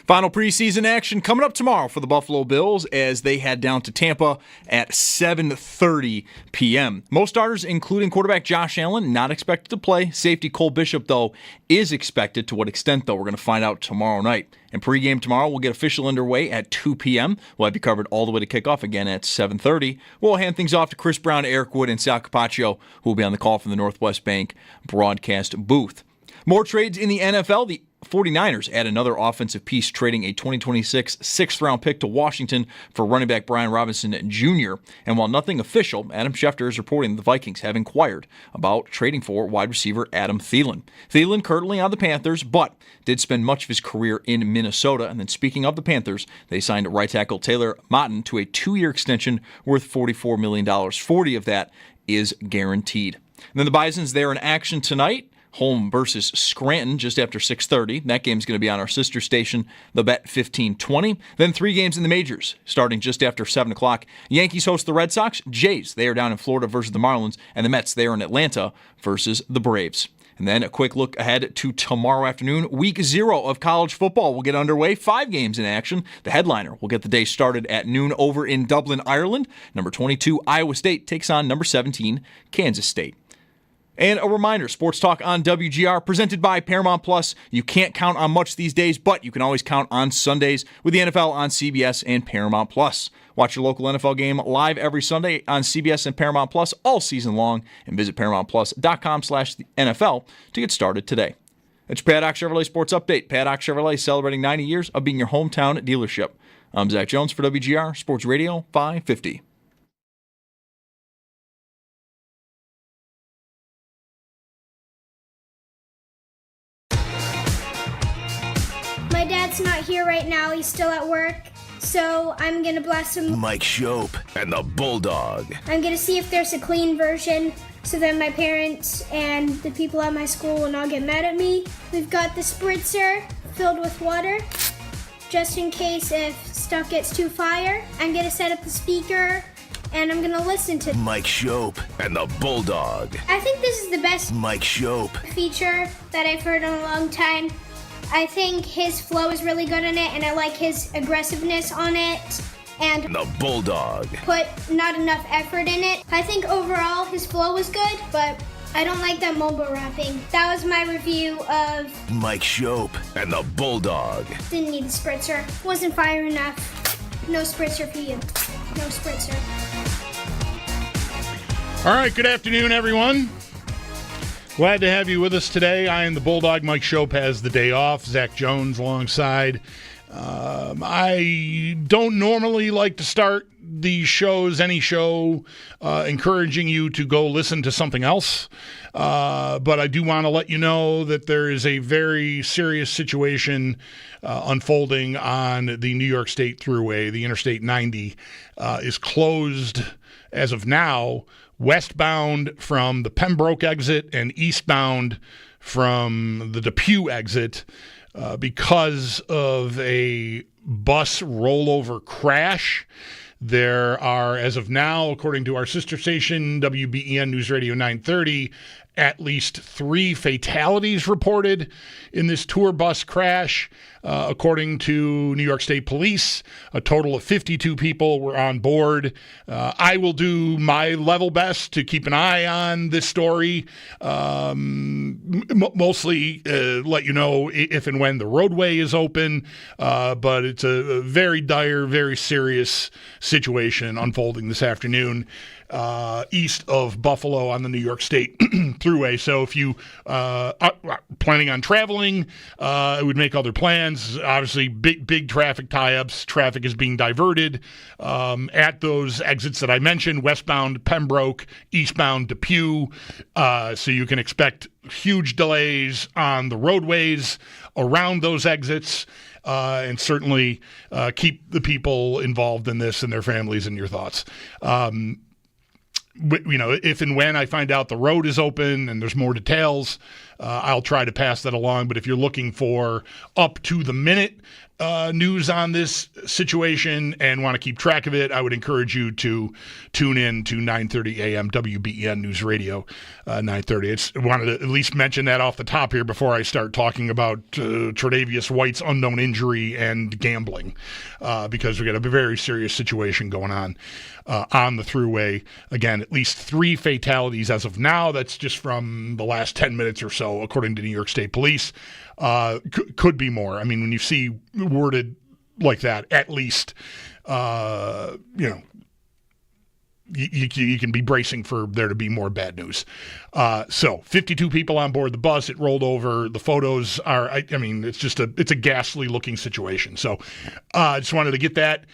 Final preseason action coming up tomorrow for the Buffalo Bills as they head down to Tampa at 7:30 p.m. Most starters, including quarterback Josh Allen, not expected to play. Safety Cole Bishop, though, is expected. To what extent, though, we're going to find out tomorrow night. And pregame tomorrow will get official underway at 2 p.m. We'll have you covered all the way to kickoff again at 7:30. We'll hand things off to Chris Brown, Eric Wood, and Sal Capaccio, who will be on the call from the Northwest Bank broadcast booth. More trades in the NFL. The 49ers add another offensive piece, trading a 2026 sixth-round pick to Washington for running back Brian Robinson Jr. And while nothing official, Adam Schefter is reporting that the Vikings have inquired about trading for wide receiver Adam Thielen. Thielen currently on the Panthers, but did spend much of his career in Minnesota. And then speaking of the Panthers, they signed right tackle Taylor Moton to a 2-year extension worth $44 million. 40 of that is guaranteed. And then the Bisons, they're in action tonight. Home versus Scranton just after 6:30. That game's going to be on our sister station, the Bet 1520. Then 3 games in the majors starting just after 7 o'clock. Yankees host the Red Sox. Jays, they are down in Florida versus the Marlins. And the Mets, they are in Atlanta versus the Braves. And then a quick look ahead to tomorrow afternoon. Week 0 of college football will get underway. 5 games in action. The headliner will get the day started at noon over in Dublin, Ireland. Number 22, Iowa State, takes on number 17, Kansas State. And a reminder, Sports Talk on WGR, presented by Paramount Plus. You can't count on much these days, but you can always count on Sundays with the NFL on CBS and Paramount Plus. Watch your local NFL game live every Sunday on CBS and Paramount Plus all season long, and visit ParamountPlus.com/NFL to get started today. That's your Paddock Chevrolet Sports Update. Paddock Chevrolet celebrating 90 years of being your hometown dealership. I'm Zach Jones for WGR Sports Radio 550. My dad's not here right now. He's still at work. So I'm going to blast him. Mike Schopp and the Bulldog. I'm going to see if there's a clean version so that my parents and the people at my school will not get mad at me. We've got the spritzer filled with water just in case if stuff gets too fire. I'm going to set up the speaker and I'm going to listen to Mike Schopp and the Bulldog. I think this is the best Mike Schopp feature that I've heard in a long time. I think his flow is really good in it, and I like his aggressiveness on it. And the Bulldog put not enough effort in it. I think overall his flow was good, but I don't like that mumble rapping. That was my review of Mike Schopp and the Bulldog. Didn't need a spritzer. Wasn't fire enough. No spritzer for you. No spritzer. All right, good afternoon, everyone. Glad to have you with us today. I am the Bulldog. Mike Schopp has the day off. Zach Jones alongside. I don't normally like to start these shows, any show, encouraging you to go listen to something else. But I do want to let you know that there is a very serious situation unfolding on the New York State thruway. The Interstate 90 is closed as of now, westbound from the Pembroke exit and eastbound from the Depew exit because of a bus rollover crash. There are, as of now, according to our sister station, WBEN News Radio 930, at least 3 fatalities reported in this tour bus crash. According to New York State Police, a total of 52 people were on board. I will do my level best to keep an eye on this story, mostly let you know if and when the roadway is open, but it's a very dire, very serious situation unfolding this afternoon east of Buffalo on the New York State thruway. So if you are planning on traveling, I would make other plans. Obviously, big traffic tie-ups. Traffic is being diverted at those exits that I mentioned, westbound Pembroke, eastbound Depew. So you can expect huge delays on the roadways around those exits. And certainly keep the people involved in this and their families in your thoughts. If and when I find out the road is open and there's more details, I'll try to pass that along. But if you're looking for up to the minute news on this situation and want to keep track of it, I would encourage you to tune in to 9:30 a.m. WBEN News Radio 9:30. I wanted to at least mention that off the top here before I start talking about Tre'Davious White's unknown injury and gambling, because we got a very serious situation going on the thruway. Again, at least 3 fatalities as of now. That's just from the last 10 minutes or so, according to New York State Police. Could be more. I mean, when you see worded like that, at least, you can be bracing for there to be more bad news. So 52 people on board the bus. It rolled over. The photos are, I mean, it's a ghastly looking situation. So I just wanted to get that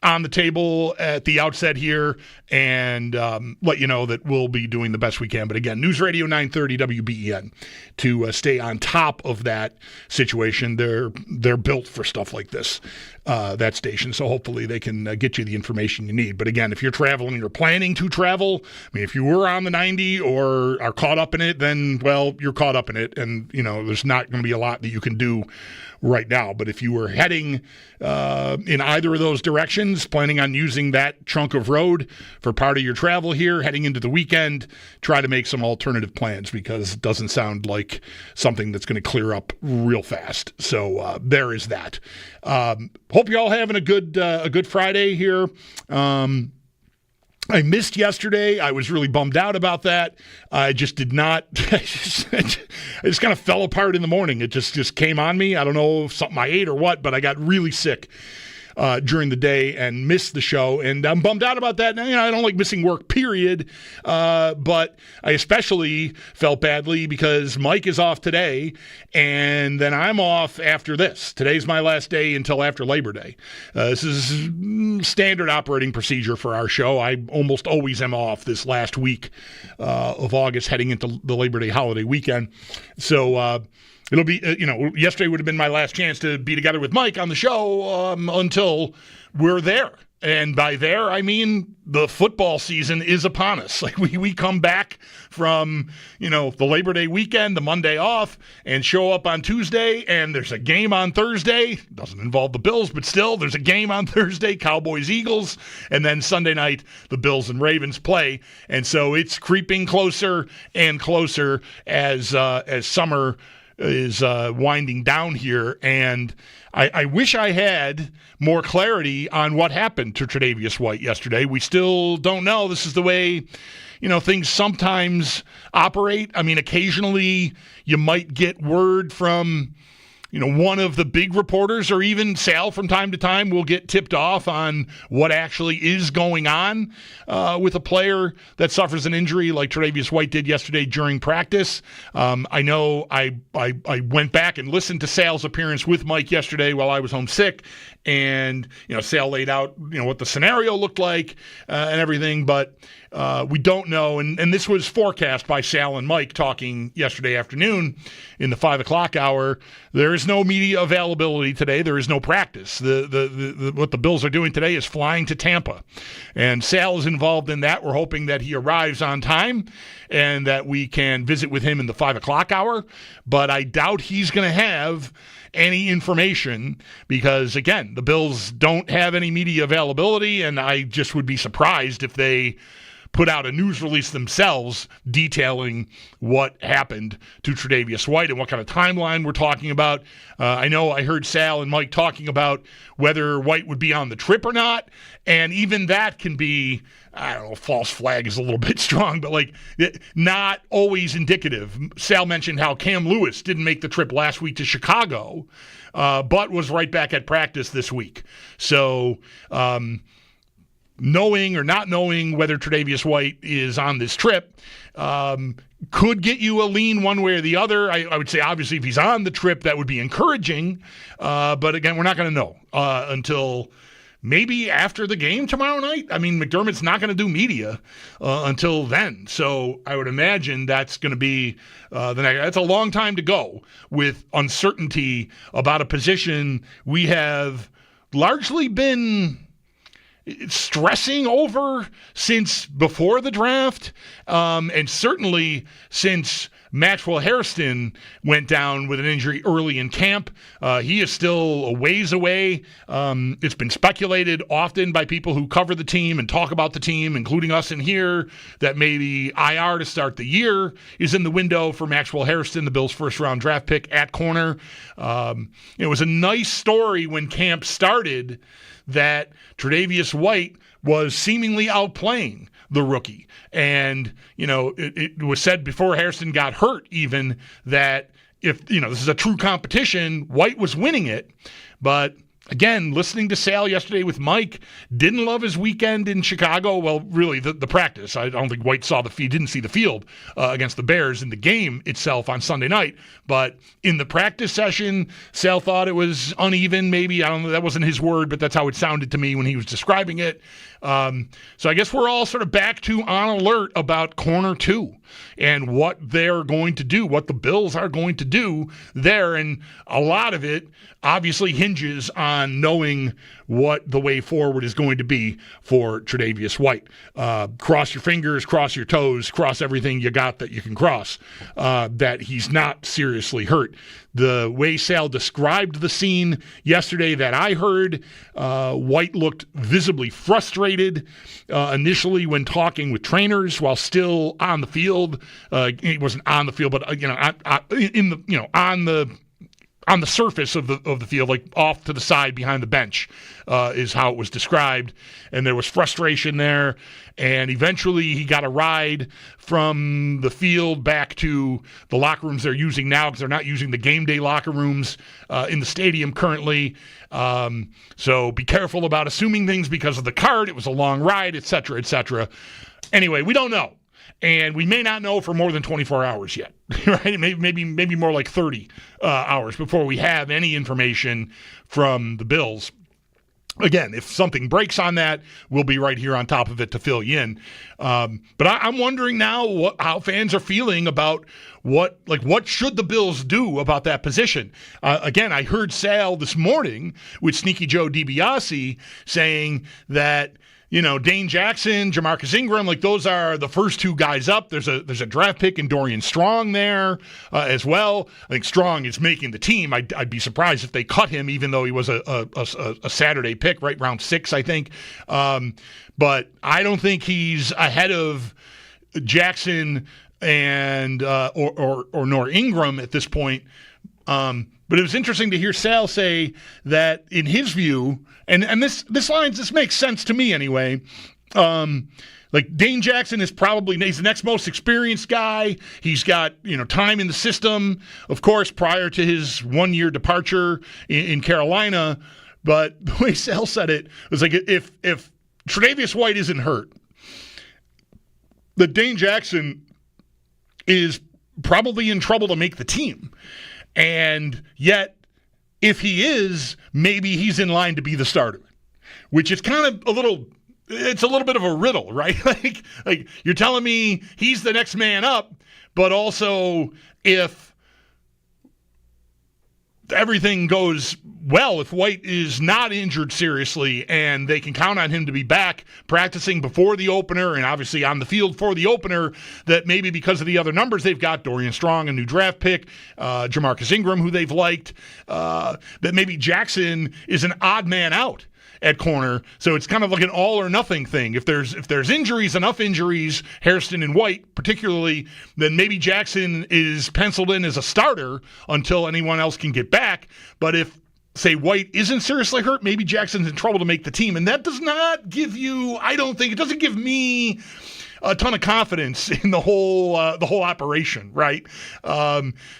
on the table at the outset here and let you know that we'll be doing the best we can. But again, News Radio 930 WBEN to stay on top of that situation. They're built for stuff like this, that station. So hopefully they can get you the information you need. But again, if you're traveling, you're planning to travel, I mean, if you were on the 90 or are caught up in it, then, well, you're caught up in it. And, there's not going to be a lot that you can do right now. But if you were heading in either of those directions, planning on using that chunk of road for part of your travel here, heading into the weekend, try to make some alternative plans because it doesn't sound like something that's going to clear up real fast. So there is that. Hope you all having a good Friday here. I missed yesterday. I was really bummed out about that. I just did not. I just kind of fell apart in the morning. It just came on me. I don't know if something I ate or what, but I got really sick during the day and missed the show. And I'm bummed out about that. I don't like missing work, period. But I especially felt badly because Mike is off today, and then I'm off after this. Today's my last day until after Labor Day. This is standard operating procedure for our show. I almost always am off this last week of August heading into the Labor Day holiday weekend. So, it'll be, yesterday would have been my last chance to be together with Mike on the show until we're there. And by there, I mean the football season is upon us. Like we come back from, the Labor Day weekend, the Monday off, and show up on Tuesday, and there's a game on Thursday. Doesn't involve the Bills, but still, there's a game on Thursday, Cowboys-Eagles, and then Sunday night, the Bills and Ravens play. And so it's creeping closer and closer as summer is winding down here, and I wish I had more clarity on what happened to Tre'Davious White yesterday. We still don't know. This is the way, things sometimes operate. I mean, occasionally you might get word from, one of the big reporters, or even Sal from time to time will get tipped off on what actually is going on with a player that suffers an injury like Tre'Davious White did yesterday during practice. I know I went back and listened to Sal's appearance with Mike yesterday while I was home sick, and Sal laid out what the scenario looked like and everything, but we don't know, and this was forecast by Sal and Mike talking yesterday afternoon in the 5 o'clock hour. There is no media availability today. There is no practice. What the Bills are doing today is flying to Tampa, and Sal is involved in that. We're hoping that he arrives on time and that we can visit with him in the 5 o'clock hour, but I doubt he's going to have any information because, again, the Bills don't have any media availability, and I just would be surprised if they put out a news release themselves detailing what happened to Tre'Davious White and what kind of timeline we're talking about. I know I heard Sal and Mike talking about whether White would be on the trip or not, and even that can be, I don't know, false flag is a little bit strong, but not always indicative. Sal mentioned how Cam Lewis didn't make the trip last week to Chicago, but was right back at practice this week. So, knowing or not knowing whether Tre'Davious White is on this trip could get you a lean one way or the other. I would say, obviously, if he's on the trip, that would be encouraging. But again, we're not going to know until maybe after the game tomorrow night. I mean, McDermott's not going to do media until then. So I would imagine that's going to be the next. That's a long time to go with uncertainty about a position we have largely been stressing over since before the draft, and certainly since Maxwell Hairston went down with an injury early in camp. He is still a ways away. It's been speculated often by people who cover the team and talk about the team, including us in here, that maybe IR to start the year is in the window for Maxwell Hairston, the Bills' first-round draft pick at corner. It was a nice story when camp started that Tre'Davious White was seemingly outplaying the rookie. And, it was said before Hairston got hurt even that if, this is a true competition, White was winning it. But again, listening to Sal yesterday with Mike, didn't love his weekend in Chicago. Well, really, the practice. I don't think White didn't see the field against the Bears in the game itself on Sunday night. But in the practice session, Sal thought it was uneven, maybe. I don't know, that wasn't his word, but that's how it sounded to me when he was describing it. So I guess we're all sort of back to on alert about corner 2 and what they're going to do, what the Bills are going to do there. And a lot of it obviously hinges on knowing what the way forward is going to be for Tre'Davious White. Cross your fingers, cross your toes, cross everything you got that you can cross, that he's not seriously hurt. The way Sal described the scene yesterday that I heard, White looked visibly frustrated initially when talking with trainers while still on the field. He wasn't on the field, but on the surface of the field, like off to the side behind the bench, is how it was described. And there was frustration there. And eventually he got a ride from the field back to the locker rooms they're using now, because they're not using the game day locker rooms in the stadium currently. So be careful about assuming things because of the cart. It was a long ride, et cetera, et cetera. Anyway, we don't know. And we may not know for more than 24 hours yet, right? Maybe more like 30 hours before we have any information from the Bills. Again, if something breaks on that, we'll be right here on top of it to fill you in. But I'm wondering now how fans are feeling about what should the Bills do about that position. Again, I heard Sal this morning with Sneaky Joe DiBiase saying that, Dane Jackson, Jamarcus Ingram, those are the first 2 guys up. There's a draft pick in Dorian Strong there as well. I think Strong is making the team. I'd be surprised if they cut him, even though he was a Saturday pick, right, round 6, I think. But I don't think he's ahead of Jackson and nor Ingram at this point. But it was interesting to hear Sal say that in his view, and this makes sense to me anyway. Dane Jackson he's the next most experienced guy. He's got time in the system, of course, prior to his 1-year departure in Carolina. But the way Sal said it was like if Tre'Davious White isn't hurt, that Dane Jackson is probably in trouble to make the team. And yet, if he is, maybe he's in line to be the starter, which is kind of it's a little bit of a riddle, right? like you're telling me he's the next man up, but also if everything goes well, if White is not injured seriously and they can count on him to be back practicing before the opener and obviously on the field for the opener, that maybe because of the other numbers they've got, Dorian Strong, a new draft pick, Jamarcus Ingram, who they've liked, that maybe Jackson is an odd man out at corner. So it's kind of like an all or nothing thing. If there's injuries, enough injuries, Hairston and White particularly, then maybe Jackson is penciled in as a starter until anyone else can get back. But if, say, White isn't seriously hurt, maybe Jackson's in trouble to make the team. And that does not give you, I don't think, it doesn't give me a ton of confidence in the whole operation, right?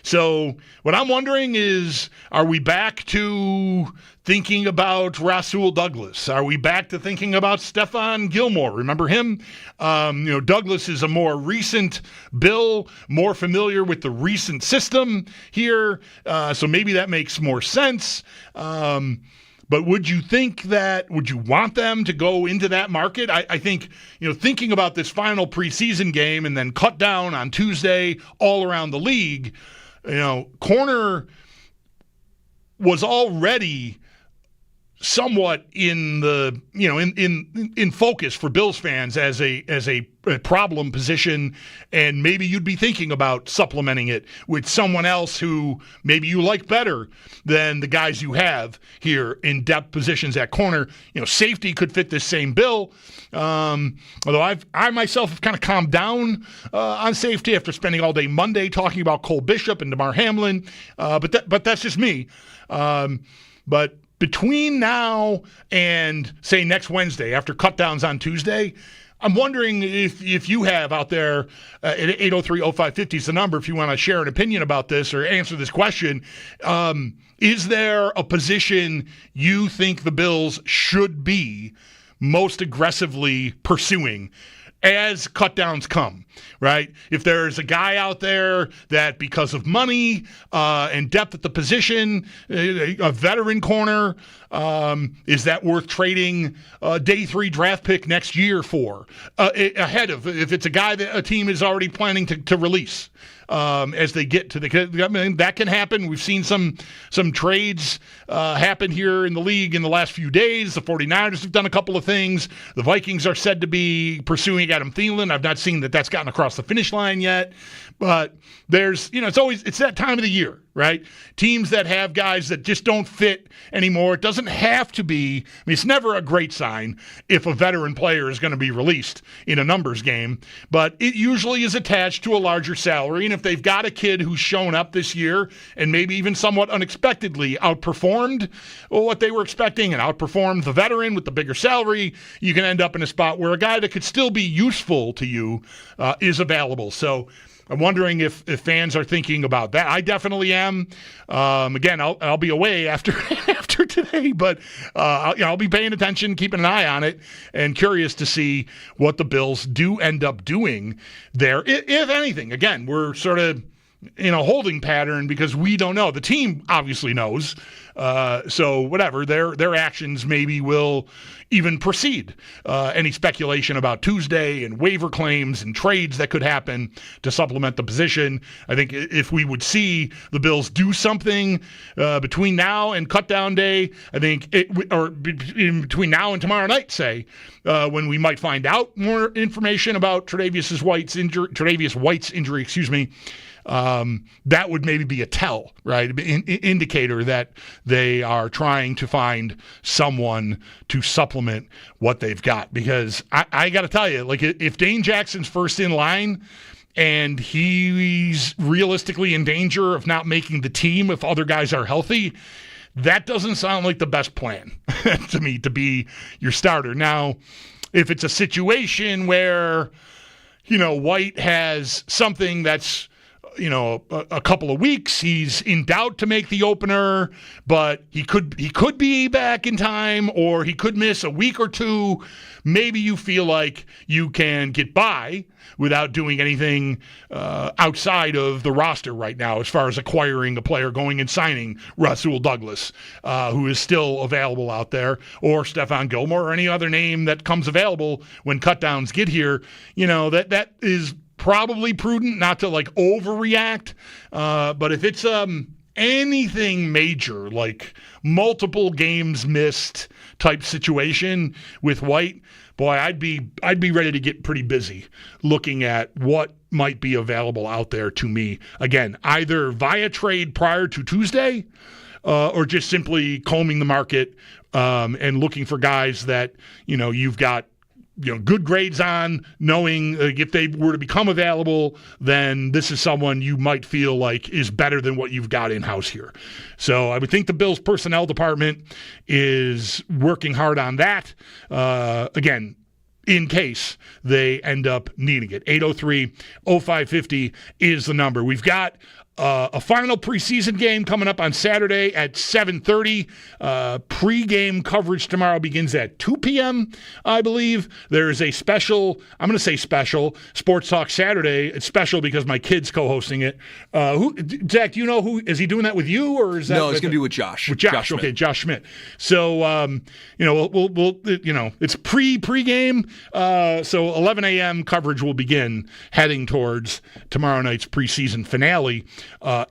So what I'm wondering is, are we back to thinking about Rasul Douglas? Are we back to thinking about Stephon Gilmore? Remember him? Douglas is a more recent Bill, more familiar with the recent system here, so maybe that makes more sense. But would you want them to go into that market? I think, thinking about this final preseason game and then cut down on Tuesday all around the league, corner was already somewhat in the in focus for Bills fans as a problem position, and maybe you'd be thinking about supplementing it with someone else who maybe you like better than the guys you have here in depth positions at corner. Safety could fit this same bill. Although I myself have kind of calmed down on safety after spending all day Monday talking about Cole Bishop and DeMar Hamlin, but that's just me. But between now and, say, next Wednesday, after cutdowns on Tuesday, I'm wondering if you have out there at 803-0550 is the number if you want to share an opinion about this or answer this question. Is there a position you think the Bills should be most aggressively pursuing as cutdowns come, right? If there's a guy out there that because of money and depth at the position, a veteran corner, is that worth trading a day 3 draft pick next year for? Ahead of, if it's a guy that a team is already planning to release as they get to that can happen. We've seen some trades happen here in the league in the last few days. The 49ers have done a couple of things. The Vikings are said to be pursuing Adam Thielen. I've not seen that's gotten across the finish line yet, but there's, it's that time of the year, right? Teams that have guys that just don't fit anymore. It doesn't have to be, it's never a great sign if a veteran player is going to be released in a numbers game, but it usually is attached to a larger salary. And if they've got a kid who's shown up this year and maybe even somewhat unexpectedly outperformed what they were expecting and outperformed the veteran with the bigger salary, you can end up in a spot where a guy that could still be useful to you is available. So I'm wondering if fans are thinking about that. I definitely am. Again, I'll be away after today, but I'll be paying attention, keeping an eye on it, and curious to see what the Bills do end up doing there, if anything. Again, we're sort of in a holding pattern because we don't know. The team obviously knows. So whatever, their actions maybe will even precede any speculation about Tuesday and waiver claims and trades that could happen to supplement the position. I think if we would see the Bills do something between now and cutdown day, I think in between now and tomorrow night, say, when we might find out more information about Tre'Davious White's injury, that would maybe be a tell, right? Indicator that they are trying to find someone to supplement what they've got. Because I got to tell you, like, if Dane Jackson's first in line and he's realistically in danger of not making the team if other guys are healthy, that doesn't sound like the best plan to me to be your starter. Now, if it's a situation where, White has something that's, a couple of weeks, he's in doubt to make the opener, but he could be back in time, or he could miss a week or two. Maybe you feel like you can get by without doing anything outside of the roster right now as far as acquiring a player, going and signing Rasul Douglas, who is still available out there, or Stephon Gilmore, or any other name that comes available when cutdowns get here. That is probably prudent not to overreact. But if it's anything major, like multiple games missed type situation with White, boy, I'd be ready to get pretty busy looking at what might be available out there to me. Again, either via trade prior to Tuesday, or just simply combing the market and looking for guys that you've got good grades on, knowing if they were to become available, then this is someone you might feel like is better than what you've got in-house here. So I would think the Bills personnel department is working hard on that. Again, in case they end up needing it. 803-0550 is the number. We've got a final preseason game coming up on Saturday at 7:30. Pre-game coverage tomorrow begins at 2 p.m., I believe. There is a special, I'm going to say special, Sports Talk Saturday. It's special because my kid's co-hosting it. Zach, do you know who? Is he doing that with you? Or is that? No, it's going to be with Josh. With Josh, okay, Josh Schmidt. So, we'll it's pre-game. So 11 a.m. coverage will begin heading towards tomorrow night's preseason finale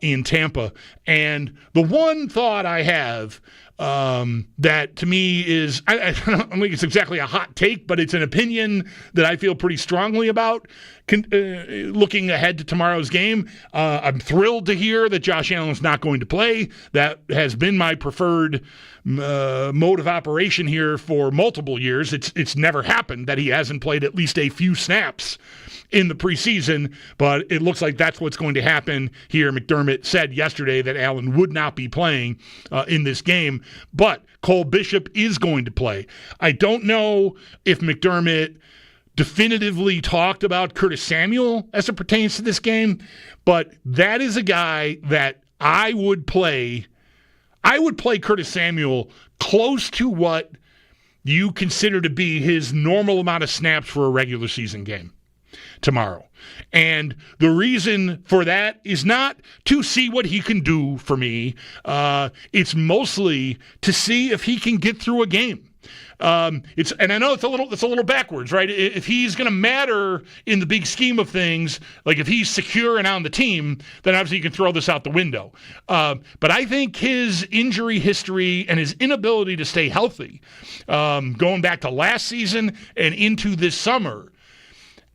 in Tampa. And the one thought I have that to me is, I don't think it's exactly a hot take, but it's an opinion that I feel pretty strongly about. Looking ahead to tomorrow's game, I'm thrilled to hear that Josh Allen's not going to play. That has been my preferred mode of operation here for multiple years. It's never happened that he hasn't played at least a few snaps in the preseason, but it looks like that's what's going to happen here. McDermott said yesterday that Allen would not be playing in this game, but Cole Bishop is going to play. I don't know if McDermott definitively talked about Curtis Samuel as it pertains to this game, but that is a guy that I would play Curtis Samuel close to what you consider to be his normal amount of snaps for a regular season game tomorrow. And the reason for that is not to see what he can do for me. It's mostly to see if he can get through a game. And I know it's a little backwards, right? If he's going to matter in the big scheme of things, like if he's secure and on the team, then obviously you can throw this out the window. But I think his injury history and his inability to stay healthy, going back to last season and into this summer,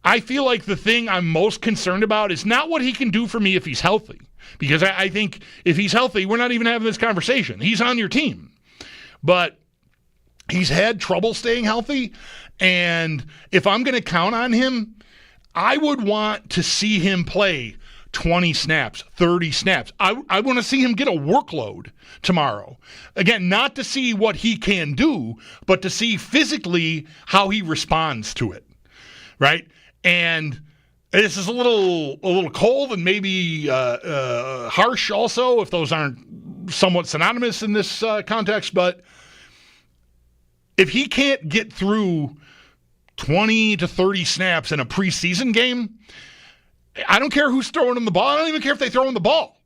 I feel like the thing I'm most concerned about is not what he can do for me if he's healthy. Because I think if he's healthy, we're not even having this conversation. He's on your team. But he's had trouble staying healthy, and if I'm going to count on him, I would want to see him play 20 snaps, 30 snaps. I want to see him get a workload tomorrow. Again, not to see what he can do, but to see physically how he responds to it, right? And this is a little cold and maybe harsh also, if those aren't somewhat synonymous in this context, but if he can't get through 20 to 30 snaps in a preseason game, I don't care who's throwing him the ball. I don't even care if they throw him the ball.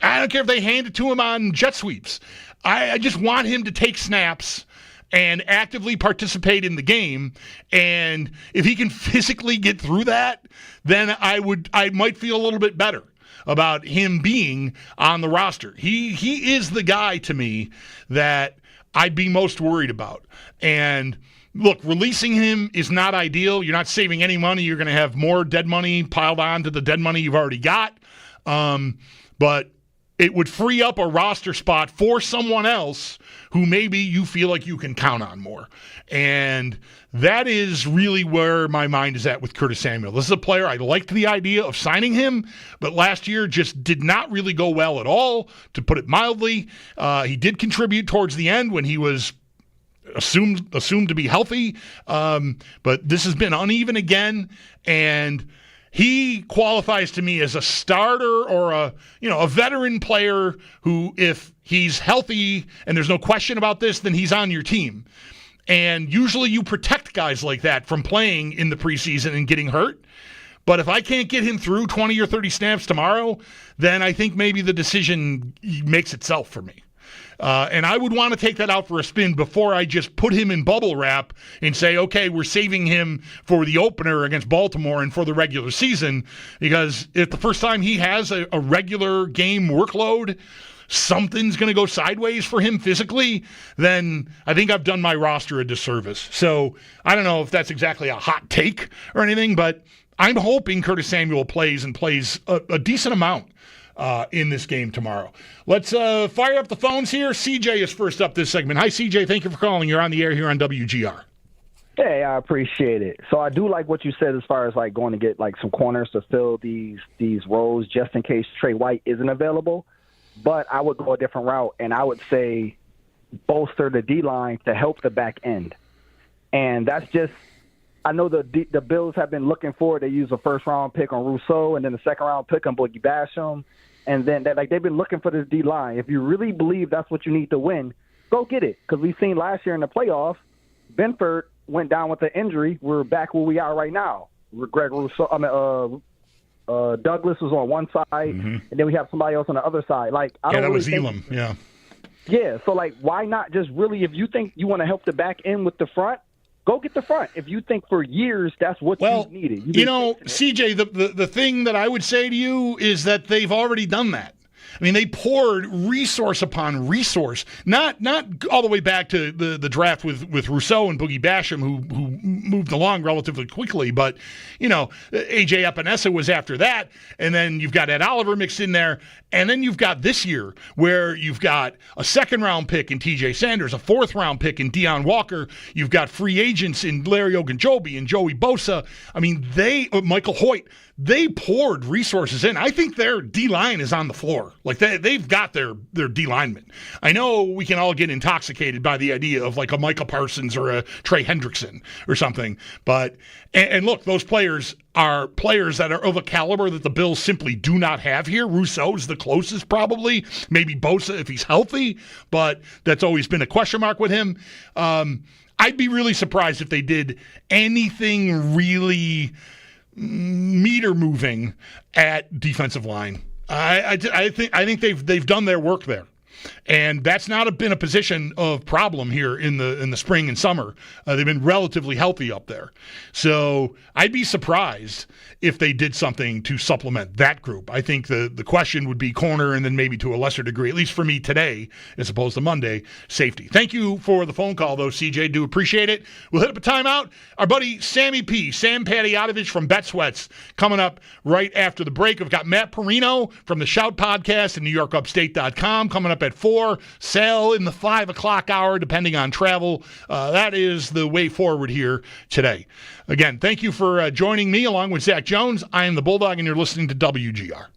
I don't care if they hand it to him on jet sweeps. I just want him to take snaps and actively participate in the game. And if he can physically get through that, then I might feel a little bit better about him being on the roster. He is the guy to me that I'd be most worried about. And look, releasing him is not ideal. You're not saving any money. You're going to have more dead money piled on to the dead money you've already got. But it would free up a roster spot for someone else who maybe you feel like you can count on more. And that is really where my mind is at with Curtis Samuel. This is a player, I liked the idea of signing him, but last year just did not really go well at all, to put it mildly. He did contribute towards the end when he was assumed to be healthy, but this has been uneven again, and he qualifies to me as a starter or a veteran player who, if he's healthy and there's no question about this, then he's on your team. And usually you protect guys like that from playing in the preseason and getting hurt. But if I can't get him through 20 or 30 snaps tomorrow, then I think maybe the decision makes itself for me. And I would want to take that out for a spin before I just put him in bubble wrap and say, okay, we're saving him for the opener against Baltimore and for the regular season. Because if the first time he has a regular game workload, something's going to go sideways for him physically, then I think I've done my roster a disservice. So I don't know if that's exactly a hot take or anything, but I'm hoping Curtis Samuel plays a decent amount in this game tomorrow. Let's fire up the phones here. CJ is first up this segment. Hi, CJ. Thank you for calling. You're on the air here on WGR. Hey, I appreciate it. So I do like what you said as far as like going to get like some corners to fill these roles just in case Trey White isn't available. But I would go a different route, and I would say bolster the D-line to help the back end. And that's just – I know the Bills have been looking for it. They use a first-round pick on Rousseau and then the second-round pick on Boogie Basham. And then they've been looking for this D-line. If you really believe that's what you need to win, go get it. Because we've seen last year in the playoffs, Benford went down with an injury. We're back where we are right now. Greg Rousseau – Douglas was on one side, and then we have somebody else on the other side. Like, I don't that really was Elam. Yeah. Yeah. So, like, why not just really, if you think you want to help the back end with the front, go get the front. If you think for years that's what you needed. CJ, the thing that I would say to you is that they've already done that. I mean, they poured resource upon resource, not all the way back to the draft with Rousseau and Boogie Basham, who moved along relatively quickly. But, A.J. Epinesa was after that, and then you've got Ed Oliver mixed in there, and then you've got this year where you've got a second-round pick in T.J. Sanders, a fourth-round pick in Deion Walker, you've got free agents in Larry Ogunjobi and Joey Bosa. I mean, Michael Hoyt, they poured resources in. I think their D-line is on the floor. Like, they've got their D-linemen. I know we can all get intoxicated by the idea of like a Micah Parsons or a Trey Hendrickson or something. But, and look, those players are players that are of a caliber that the Bills simply do not have here. Rousseau's the closest probably. Maybe Bosa if he's healthy, but that's always been a question mark with him. I'd be really surprised if they did anything really meter moving at defensive line. I think they've done their work there. And that's not been a position of problem here in the spring and summer. They've been relatively healthy up there. So I'd be surprised if they did something to supplement that group. I think the question would be corner, and then maybe to a lesser degree, at least for me today, as opposed to Monday, safety. Thank you for the phone call, though, CJ. Do appreciate it. We'll hit up a timeout. Our buddy Sam Padiotovich from Bet Sweats, coming up right after the break. We've got Matt Perino from the Shout Podcast and NewYorkUpstate.com coming up at 4. Sale in the 5 o'clock hour, depending on travel. That is the way forward here today. Again, thank you for joining me along with Zach Jones. I am the Bulldog, and you're listening to WGR.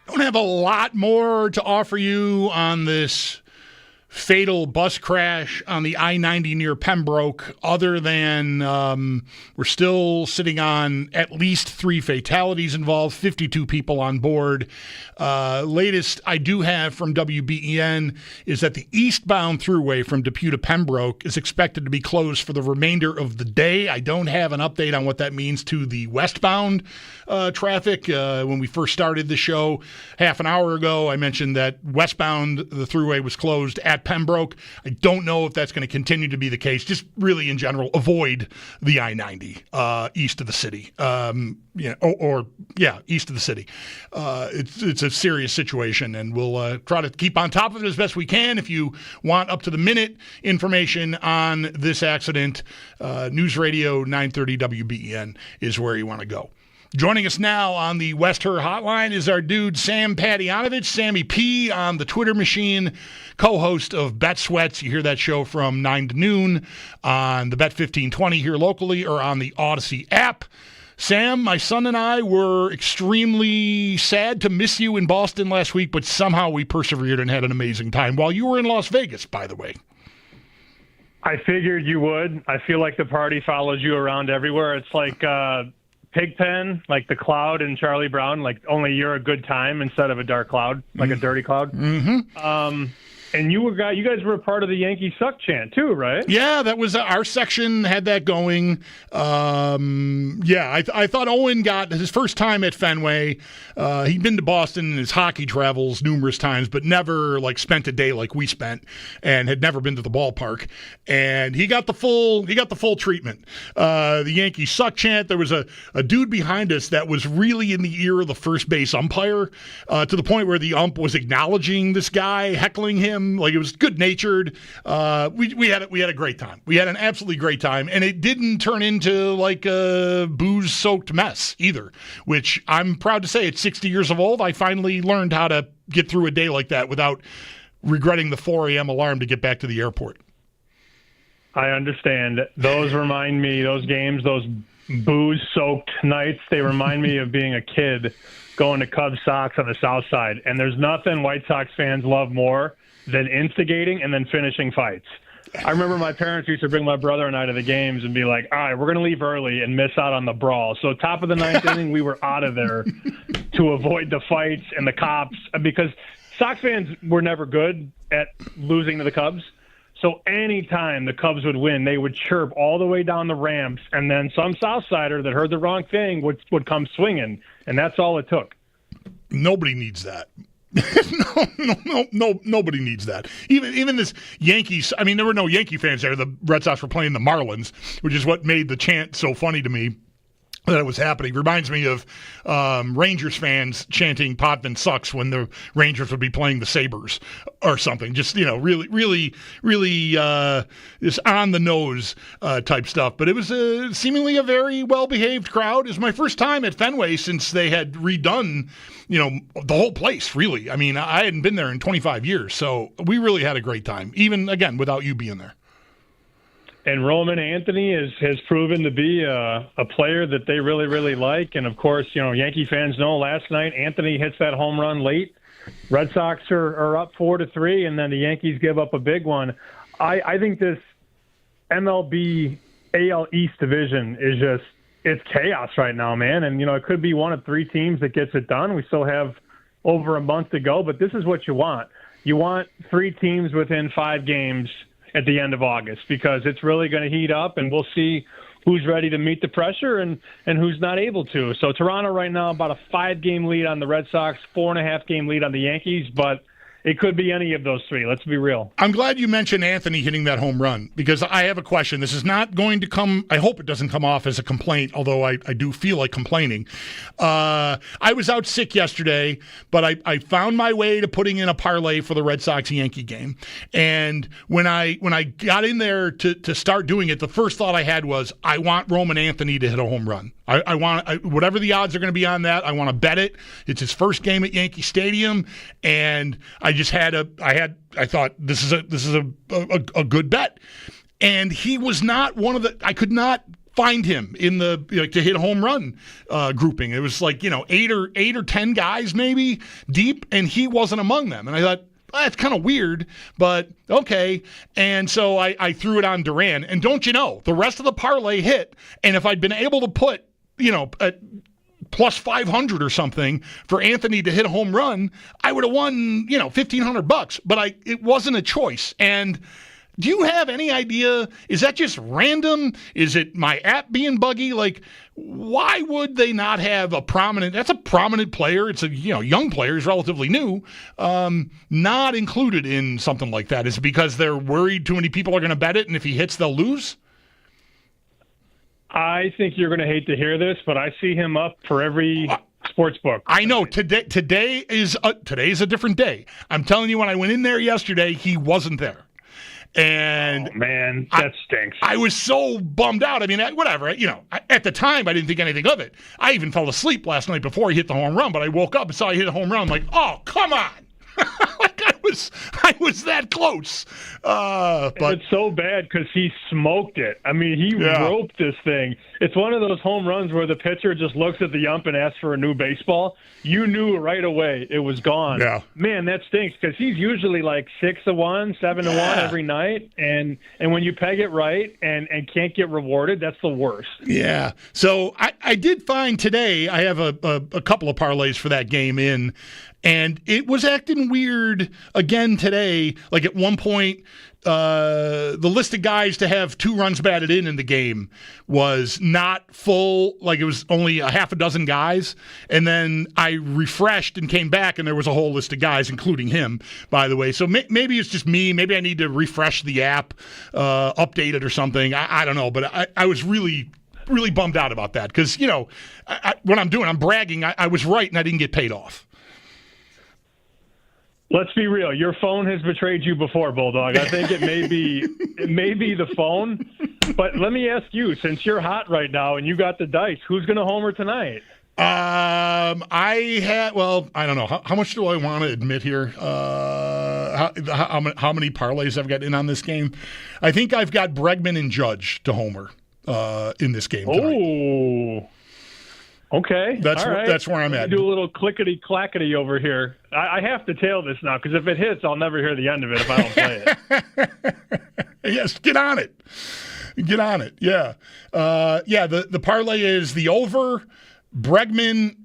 Don't have a lot more to offer you on this fatal bus crash on the I-90 near Pembroke, other than we're still sitting on at least 3 fatalities involved, 52 people on board. Latest I do have from WBEN is that the eastbound thruway from Depew to Pembroke is expected to be closed for the remainder of the day. I don't have an update on what that means to the westbound traffic. When we first started the show half an hour ago, I mentioned that westbound the thruway was closed at Pembroke. I don't know if that's going to continue to be the case. Just really in general, avoid the I-90 east of the city. East of the city. It's a serious situation, and we'll try to keep on top of it as best we can. If you want up-to-the-minute information on this accident, News Radio 930 WBEN is where you want to go. Joining us now on the West Her Hotline is our dude Sam Padyanovich, Sammy P on the Twitter machine, co-host of Bet Sweats. You hear that show from 9 to noon on the Bet 1520 here locally or on the Odyssey app. Sam, my son and I were extremely sad to miss you in Boston last week, but somehow we persevered and had an amazing time while you were in Las Vegas, by the way. I figured you would. I feel like the party follows you around everywhere. It's like Pigpen, like the cloud in Charlie Brown, like only you're a good time instead of a dark cloud, like a dirty cloud. Mm-hmm. And you guys were a part of the Yankees suck chant too, right? Yeah, that was our section had that going. I thought Owen got his first time at Fenway. He'd been to Boston in his hockey travels numerous times, but never like spent a day like we spent, and had never been to the ballpark. And he got the full treatment. The Yankees suck chant. There was a dude behind us that was really in the ear of the first base umpire, to the point where the ump was acknowledging this guy, heckling him. Like, it was good-natured. We had a great time. We had an absolutely great time, and it didn't turn into like a booze-soaked mess either, which I'm proud to say at 60 years of old, I finally learned how to get through a day like that without regretting the 4 a.m. alarm to get back to the airport. I understand. Those remind me, those games, those booze-soaked nights, they remind me of being a kid going to Cubs Sox on the South Side, and there's nothing White Sox fans love more than instigating and then finishing fights. I remember my parents used to bring my brother and I to the games and be like, all right, we're going to leave early and miss out on the brawl. So top of the ninth inning, we were out of there to avoid the fights and the cops, because Sox fans were never good at losing to the Cubs. So anytime the Cubs would win, they would chirp all the way down the ramps, and then some Southsider that heard the wrong thing would come swinging, and that's all it took. Nobody needs that. No, nobody needs that. Even this Yankees. I mean, there were no Yankee fans there. The Red Sox were playing the Marlins, which is what made the chant so funny to me that it was happening. Reminds me of Rangers fans chanting "Potvin sucks" when the Rangers would be playing the Sabres or something. Just, really just on the nose type stuff. But it was seemingly a very well behaved crowd. It was my first time at Fenway since they had redone, the whole place. Really, I mean, I hadn't been there in 25 years, so we really had a great time. Even again without you being there. And Roman Anthony has proven to be a player that they really, really like. And, of course, Yankee fans know last night Anthony hits that home run late. Red Sox are up 4-3, and then the Yankees give up a big one. I think this MLB AL East division is it's chaos right now, man. And, it could be one of 3 teams that gets it done. We still have over a month to go, but this is what you want. You want 3 teams within 5 games at the end of August, because it's really going to heat up, and we'll see who's ready to meet the pressure and who's not able to. So Toronto right now about a 5-game lead on the Red Sox, 4.5-game lead on the Yankees, but it could be any of those 3. Let's be real. I'm glad you mentioned Anthony hitting that home run, because I have a question. This is not going to come, I hope it doesn't come off as a complaint, although I do feel like complaining. I was out sick yesterday, but I found my way to putting in a parlay for the Red Sox-Yankee game. And when I got in there to start doing it, the first thought I had was, I want Roman Anthony to hit a home run. I want whatever the odds are going to be on that. I want to bet it. It's his first game at Yankee Stadium, and I thought this is a good bet. And he was not one of the. I could not find him in the to hit home run grouping. It was like 8 or 10 guys maybe deep, and he wasn't among them. And I thought, that's kind of weird, but okay. And so I threw it on Duran. And don't you know, the rest of the parlay hit. And if I'd been able to put, at plus 500 or something for Anthony to hit a home run, I would have won, $1,500. But it wasn't a choice. And do you have any idea? Is that just random? Is it my app being buggy? Like, why would they not have that's a prominent player. It's a young player. He's relatively new. Not included in something like that. Is it because they're worried too many people are going to bet it, and if he hits, they'll lose? I think you're going to hate to hear this, but I see him up for every sports book. I know. Today is a different day. I'm telling you, when I went in there yesterday, he wasn't there. And oh, man, that stinks. I was so bummed out. I mean, whatever. At the time, I didn't think anything of it. I even fell asleep last night before he hit the home run, but I woke up and saw he hit a home run. I'm like, oh, come on. I was that close. But it's so bad because he smoked it. I mean, he roped this thing. It's one of those home runs where the pitcher just looks at the ump and asks for a new baseball. You knew right away it was gone. Yeah. Man, that stinks because he's usually like 6-1, 7-1 every night. And when you peg it right and can't get rewarded, that's the worst. Yeah. So I did find today, I have a couple of parlays for that game in. And it was acting weird again today. Like at one point, the list of guys to have 2 runs batted in the game was not full. Like it was only a half a dozen guys. And then I refreshed and came back, and there was a whole list of guys, including him, by the way. So maybe it's just me. Maybe I need to refresh the app, update it or something. I don't know. But I was really bummed out about that because, what I'm bragging. I was right, and I didn't get paid off. Let's be real. Your phone has betrayed you before, Bulldog. I think it may be the phone. But let me ask you, since you're hot right now and you got the dice, who's going to homer tonight? I don't know. How much do I want to admit here? How many parlays I've got in on this game? I think I've got Bregman and Judge to homer in this game tonight. Oh. Okay. That's where I'm at. Do a little clickety-clackety over here. I have to tail this now because if it hits, I'll never hear the end of it if I don't play it. Yes, get on it. Yeah. The parlay is the over, Bregman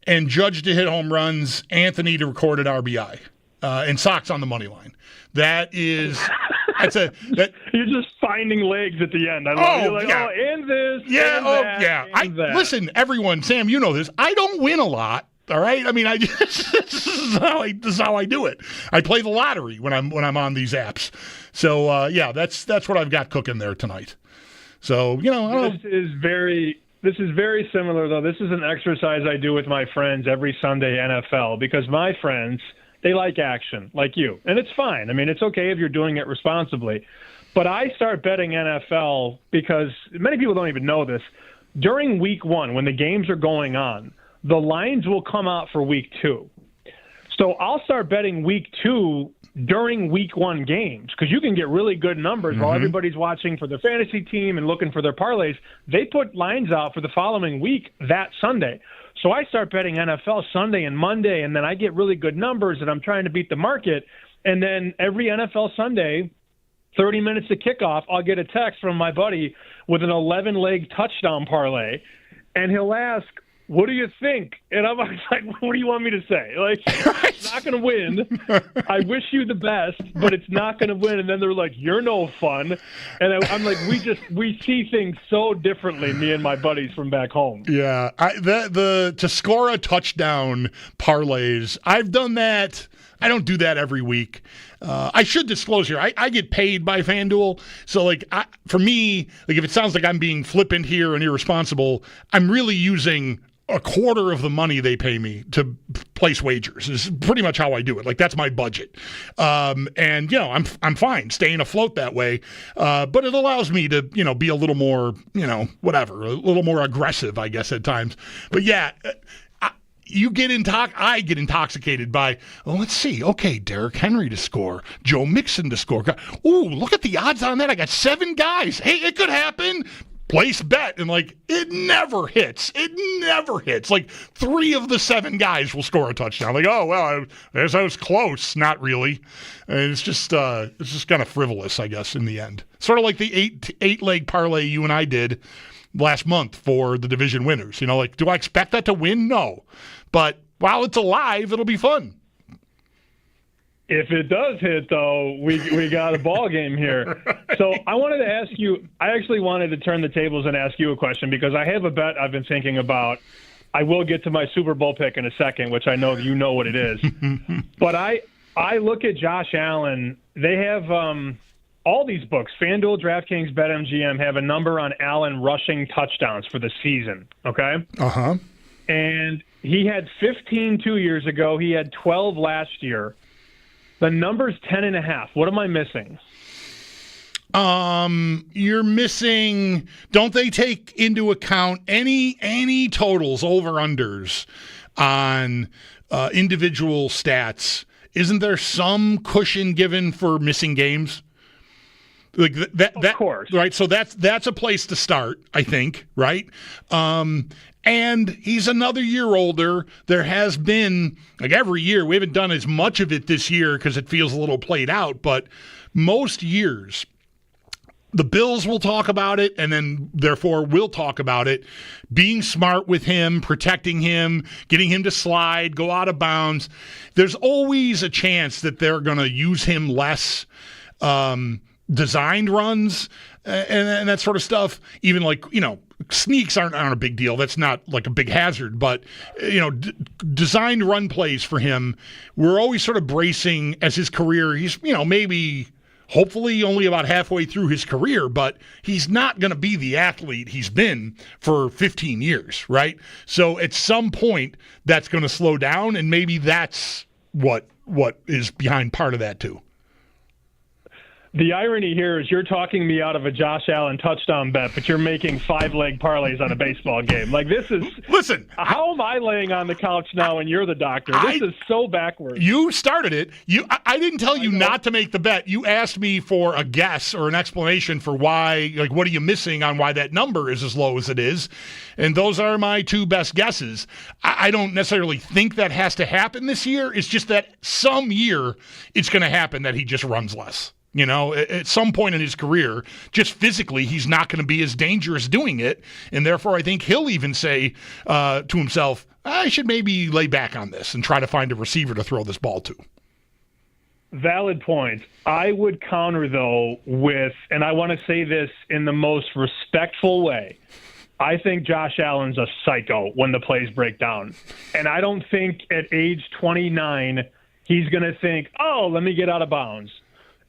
and Judge to hit home runs, Anthony to record an RBI, and Sox on the money line. That is... You're just finding legs at the end. I love You're like, and this. Yeah, and that, and that. Listen, everyone, Sam, you know this. I don't win a lot. All right. I mean, this is how I do it. I play the lottery when I'm on these apps. So that's what I've got cooking there tonight. So this is very similar though. This is an exercise I do with my friends every Sunday NFL because my friends. They like action, like you. And it's fine. I mean, it's okay if you're doing it responsibly. But I start betting NFL because many people don't even know this. During week 1, when the games are going on, the lines will come out for week 2. So I'll start betting week 2 during week 1 games because you can get really good numbers while everybody's watching for their fantasy team and looking for their parlays. They put lines out for the following week that Sunday. So I start betting NFL Sunday and Monday, and then I get really good numbers, and I'm trying to beat the market. And then every NFL Sunday, 30 minutes to kickoff, I'll get a text from my buddy with an 11-leg touchdown parlay, and he'll ask, what do you think? And I'm like, what do you want me to say? Like, it's not going to win. I wish you the best, but it's not going to win. And then they're like, you're no fun. And I'm like, we see things so differently, me and my buddies from back home. Yeah. To score a touchdown parlays, I've done that. I don't do that every week. I should disclose here, I get paid by FanDuel. So, for me, if it sounds like I'm being flippant here and irresponsible, I'm really using a quarter of the money they pay me to place wagers is pretty much how I do it. That's my budget. And I'm fine staying afloat that way. But it allows me to, be a little more, a little more aggressive, I guess, at times. But yeah, I get intoxicated by, let's see. Okay, Derrick Henry to score. Joe Mixon to score. Ooh, look at the odds on that. I got 7 guys. Hey, it could happen. place bet, and like it never hits. It never hits. Like 3 of the 7 guys will score a touchdown. Like, oh well, I was close. Not really. And it's just kind of frivolous, I guess, in the end. Sort of like the eight leg parlay you and I did last month for the division winners. Like, do I expect that to win? No, but while it's alive, it'll be fun. If it does hit, though, we got a ball game here. So I wanted to ask you, I actually wanted to turn the tables and ask you a question because I have a bet I've been thinking about. I will get to my Super Bowl pick in a second, which I know you know what it is. But I look at Josh Allen. They have all these books, FanDuel, DraftKings, BetMGM, have a number on Allen rushing touchdowns for the season, okay? Uh-huh. And he had 15 2 years ago. He had 12 last year. The number's 10.5. What am I missing? You're missing. Don't they take into account any totals, over-unders on individual stats? Isn't there some cushion given for missing games? Like that, of course, right? So that's a place to start, I think, right? And he's another year older. There has been, like every year, we haven't done as much of it this year because it feels a little played out, but most years, the Bills will talk about it, and then therefore we'll talk about it, being smart with him, protecting him, getting him to slide, go out of bounds. There's always a chance that they're going to use him less, designed runs and that sort of stuff. Even like, sneaks aren't a big deal. That's not like a big hazard, but designed run plays for him, we're always sort of bracing as his career. He's, maybe hopefully only about halfway through his career, but he's not going to be the athlete he's been for 15 years, right? So at some point that's going to slow down, and maybe that's what is behind part of that too. The irony here is you're talking me out of a Josh Allen touchdown bet, but you're making 5-leg parlays on a baseball game. Like, this is... Listen. How am I laying on the couch now and you're the doctor? This is so backwards. You started it. I didn't tell you not to make the bet. You asked me for a guess or an explanation for why, like, what are you missing on why that number is as low as it is? And those are my 2 best guesses. I don't necessarily think that has to happen this year. It's just that some year it's going to happen that he just runs less. At some point in his career, just physically, he's not going to be as dangerous doing it. And therefore, I think he'll even say to himself, I should maybe lay back on this and try to find a receiver to throw this ball to. Valid point. I would counter, though, with, and I want to say this in the most respectful way, I think Josh Allen's a psycho when the plays break down. And I don't think at age 29, he's going to think, oh, let me get out of bounds.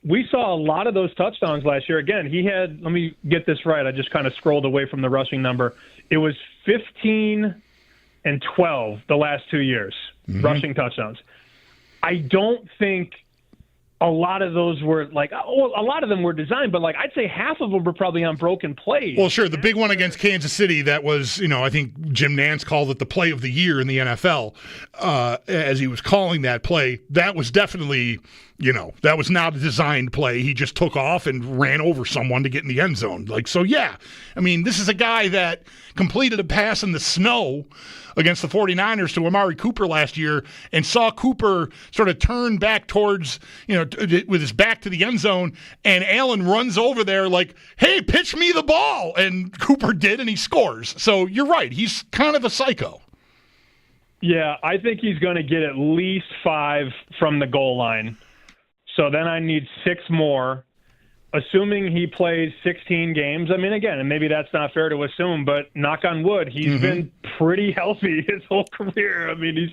We saw a lot of those touchdowns last year. Again, he had, let me get this right, I just kind of scrolled away from the rushing number. It was 15 and 12 the last 2 years, rushing touchdowns. I don't think a lot of those were like, a lot of them were designed, but like I'd say half of them were probably on broken plays. Well, sure. The big one against Kansas City, that was, I think Jim Nantz called it the play of the year in the NFL as he was calling that play. That was definitely, that was not a designed play. He just took off and ran over someone to get in the end zone. So yeah, I mean, this is a guy that completed a pass in the snow against the 49ers to Amari Cooper last year and saw Cooper sort of turn back towards, with his back to the end zone, and Allen runs over there like, hey, pitch me the ball. And Cooper did, and he scores. So you're right. He's kind of a psycho. Yeah, I think he's going to get at least 5 from the goal line. So then I need 6 more. Assuming he plays 16 games, I mean, again, and maybe that's not fair to assume, but knock on wood, he's been pretty healthy his whole career. I mean, he's,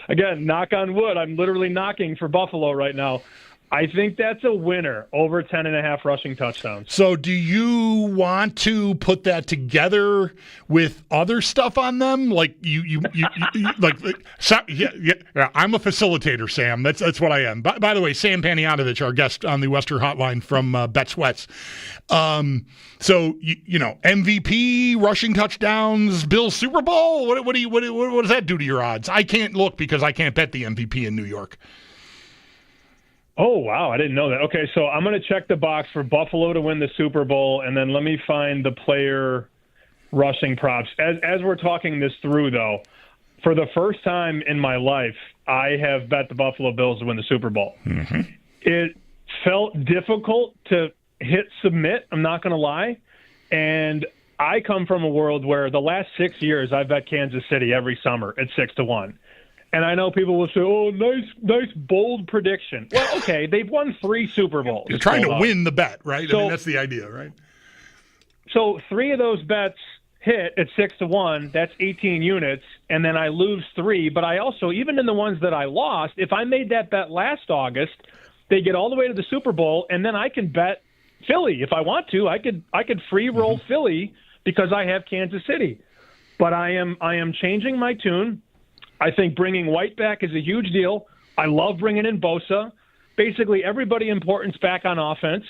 again, knock on wood, I'm literally knocking for Buffalo right now. I think that's a winner, over 10.5 rushing touchdowns. So do you want to put that together with other stuff on them? Like you like, I'm a facilitator, Sam. That's what I am. By the way, Sam Panayotovich, our guest on the Western Hotline from Bet Sweats. So MVP, rushing touchdowns, Bills Super Bowl. What does that do to your odds? I can't look because I can't bet the MVP in New York. Oh, wow. I didn't know that. Okay, so I'm going to check the box for Buffalo to win the Super Bowl, and then let me find the player rushing props. As we're talking this through, though, for the first time in my life, I have bet the Buffalo Bills to win the Super Bowl. Mm-hmm. It felt difficult to hit submit, I'm not going to lie. And I come from a world where the last 6 years I've bet Kansas City every summer at 6-1. And I know people will say, oh, nice, bold prediction. Well, okay, they've won 3 Super Bowls. You're trying to win the bet, right? So, I mean, that's the idea, right? So 3 of those bets hit at 6-1, that's 18 units, and then I lose 3. But I also, even in the ones that I lost, if I made that bet last August, they get all the way to the Super Bowl, and then I can bet Philly if I want to. I could free roll Philly because I have Kansas City. But I am changing my tune. I think bringing White back is a huge deal. I love bringing in Bosa. Basically, everybody important's back on offense.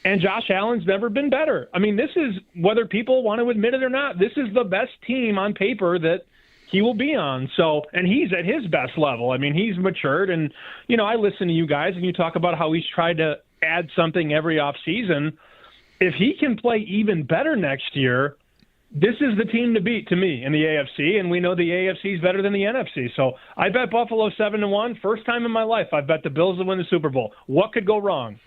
And Josh Allen's never been better. I mean, this is, whether people want to admit it or not, this is the best team on paper that he will be on. So, and he's at his best level. I mean, he's matured. And, you know, I listen to you guys and you talk about how he's tried to add something every offseason. If he can play even better next year, this is the team to beat to me in the AFC, and we know the AFC is better than the NFC. So I bet Buffalo 7-1. First time in my life I bet the Bills to win the Super Bowl. What could go wrong?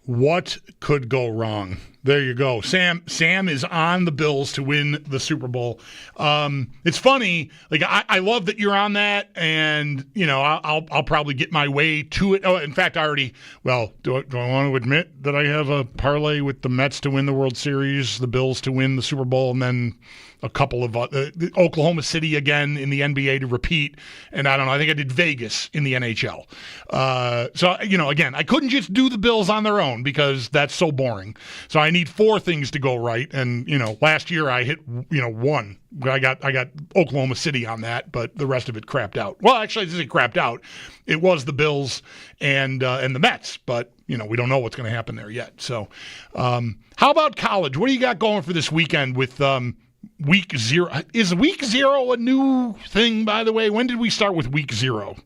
What could go wrong? There you go. Sam is on the Bills to win the Super Bowl. It's funny. Like I love that you're on that, and you know I'll probably get my way to it. Oh, in fact, I already. Well, do I want to admit that I have a parlay with the Mets to win the World Series, the Bills to win the Super Bowl, and then a couple of Oklahoma City again in the NBA to repeat, and I don't know. I think I did Vegas in the NHL. So you know, again, I couldn't just do the Bills on their own because that's so boring. So I need 4 things to go right, and you know, last year I hit 1. I got Oklahoma City on that, but the rest of it crapped out. Well, actually, it isn't crapped out. It was the Bills and the Mets, but you know, we don't know what's going to happen there yet. So, how about college? What do you got going for this weekend with? Week 0. Is week 0 a new thing, by the way? When did we start with week 0?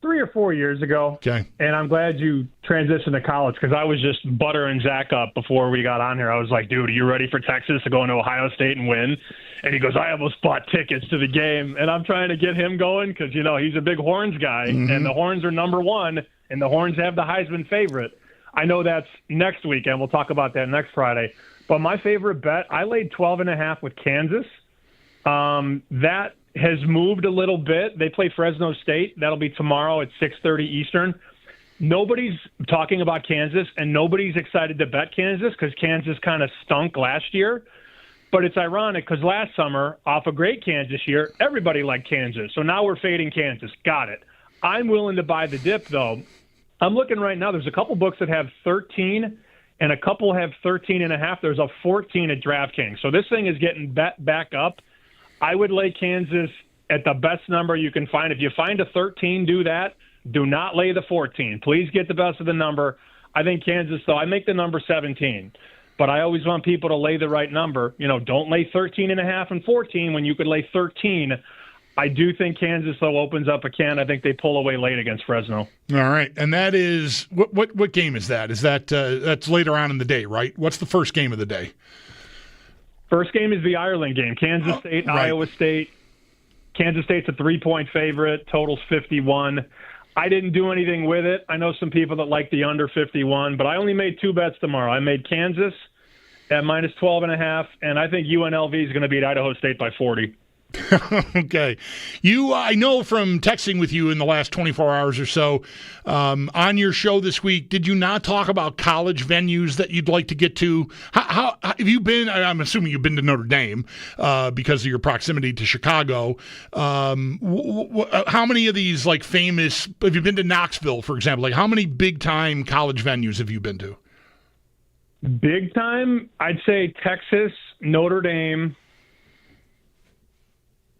3 or 4 years ago. Okay. And I'm glad you transitioned to college because I was just buttering Zach up before we got on here. I was like, dude, are you ready for Texas to go into Ohio State and win? And he goes, I almost bought tickets to the game. And I'm trying to get him going because, you know, he's a big Horns guy. Mm-hmm. And the Horns are number 1, and the Horns have the Heisman favorite. I know that's next weekend. We'll talk about that next Friday. But my favorite bet, I laid 12.5 with Kansas. That has moved a little bit. They play Fresno State. That'll be tomorrow at 6:30 Eastern. Nobody's talking about Kansas, and nobody's excited to bet Kansas because Kansas kind of stunk last year. But it's ironic because last summer, off a great Kansas year, everybody liked Kansas. So now we're fading Kansas. Got it. I'm willing to buy the dip, though. I'm looking right now. There's a couple books that have 13 and a couple have 13.5. There's a 14 at DraftKings. So this thing is getting back up. I would lay Kansas at the best number you can find. If you find a 13, do that. Do not lay the 14. Please get the best of the number. I think Kansas, though, I make the number 17. But I always want people to lay the right number. You know, don't lay 13.5 and 14 when you could lay 13. I do think Kansas, though, opens up a can. I think they pull away late against Fresno. All right, and that is what game is that? Is that that's later on in the day, right? What's the first game of the day? First game is the Ireland game. Kansas State, right. Iowa State. Kansas State's a 3-point favorite. Total's 51. I didn't do anything with it. I know some people that like the under 51, but I only made 2 bets tomorrow. I made Kansas at minus 12.5, and I think UNLV is going to beat Idaho State by 40. Okay. I know from texting with you in the last 24 hours or so, on your show this week, did you not talk about college venues that you'd like to get to? How have you been? I'm assuming you've been to Notre Dame because of your proximity to Chicago. How many of these, like, famous, have you been to Knoxville, for example? Like, how many big-time college venues have you been to? Big time? I'd say Texas, Notre Dame.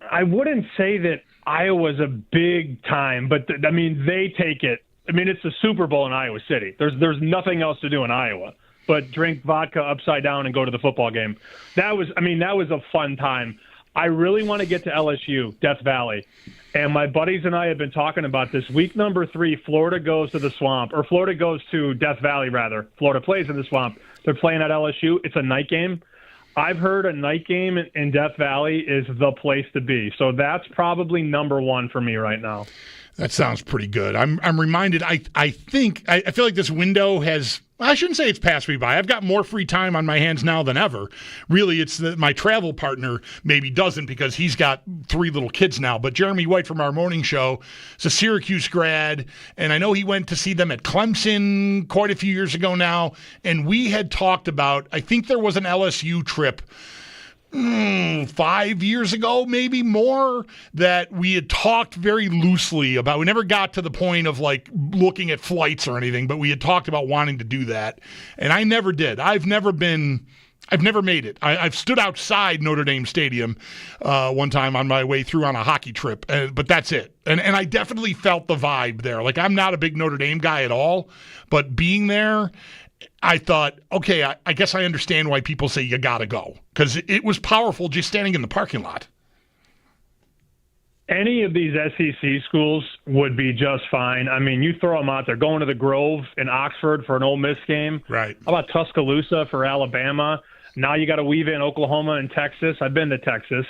I wouldn't say that Iowa's a big time, but I mean, they take it. I mean, it's the Super Bowl in Iowa City. There's nothing else to do in Iowa but drink vodka upside down and go to the football game. That was a fun time. I really want to get to LSU, Death Valley. And my buddies and I have been talking about this. Week number 3, Florida goes to the Swamp, or Florida goes to Death Valley, rather. Florida plays in the Swamp. They're playing at LSU. It's a night game. I've heard a night game in Death Valley is the place to be. So that's probably number one for me right now. That sounds pretty good. I'm reminded. I feel like this window has. I shouldn't say it's passed me by. I've got more free time on my hands now than ever. Really, it's that my travel partner maybe doesn't because he's got 3 little kids now. But Jeremy White from our morning show is a Syracuse grad, and I know he went to see them at Clemson quite a few years ago now. And we had talked about. I think there was an LSU trip 5 years ago, maybe more, that we had talked very loosely about. We never got to the point of like looking at flights or anything, but we had talked about wanting to do that. And I never did. I've never made it. I've stood outside Notre Dame Stadium one time on my way through on a hockey trip, but that's it. And I definitely felt the vibe there. Like, I'm not a big Notre Dame guy at all, but being there, I thought, okay, I guess I understand why people say you got to go, because it was powerful just standing in the parking lot. Any of these SEC schools would be just fine. I mean, you throw them out there. Going to the Grove in Oxford for an Ole Miss game. Right. How about Tuscaloosa for Alabama? Now you got to weave in Oklahoma and Texas. I've been to Texas.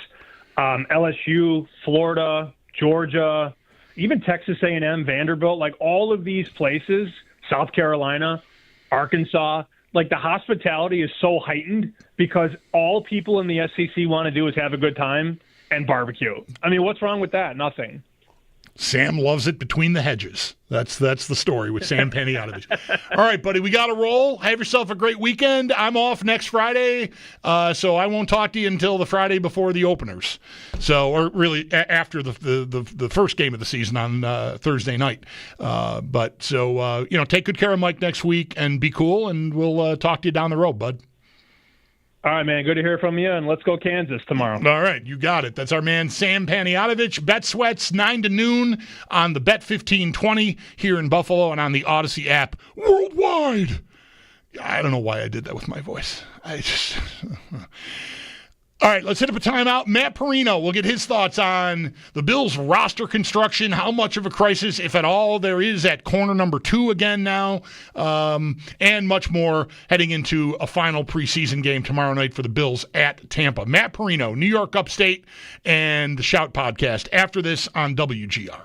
LSU, Florida, Georgia, even Texas A&M, Vanderbilt. Like, all of these places, South Carolina, Arkansas, like, the hospitality is so heightened because all people in the SEC want to do is have a good time and barbecue. I mean, what's wrong with that? Nothing. Sam loves it between the hedges. That's the story with Sam Panayotovich. All right, buddy, we got to roll. Have yourself a great weekend. I'm off next Friday, so I won't talk to you until the Friday before the openers. So, or really after the first game of the season on Thursday night. Take good care of Mike next week and be cool, and we'll talk to you down the road, bud. All right, man. Good to hear from you, and let's go Kansas tomorrow. All right, you got it. That's our man Sam Panayotovich. Bet Sweats 9 to noon on the Bet 1520 here in Buffalo and on the Odyssey app worldwide. I don't know why I did that with my voice. All right, let's hit up a timeout. Matt Perino will get his thoughts on the Bills' roster construction, how much of a crisis, if at all, there is at corner number 2 again now, and much more heading into a final preseason game tomorrow night for the Bills at Tampa. Matt Perino, New York Upstate, and the Shout Podcast after this on WGR.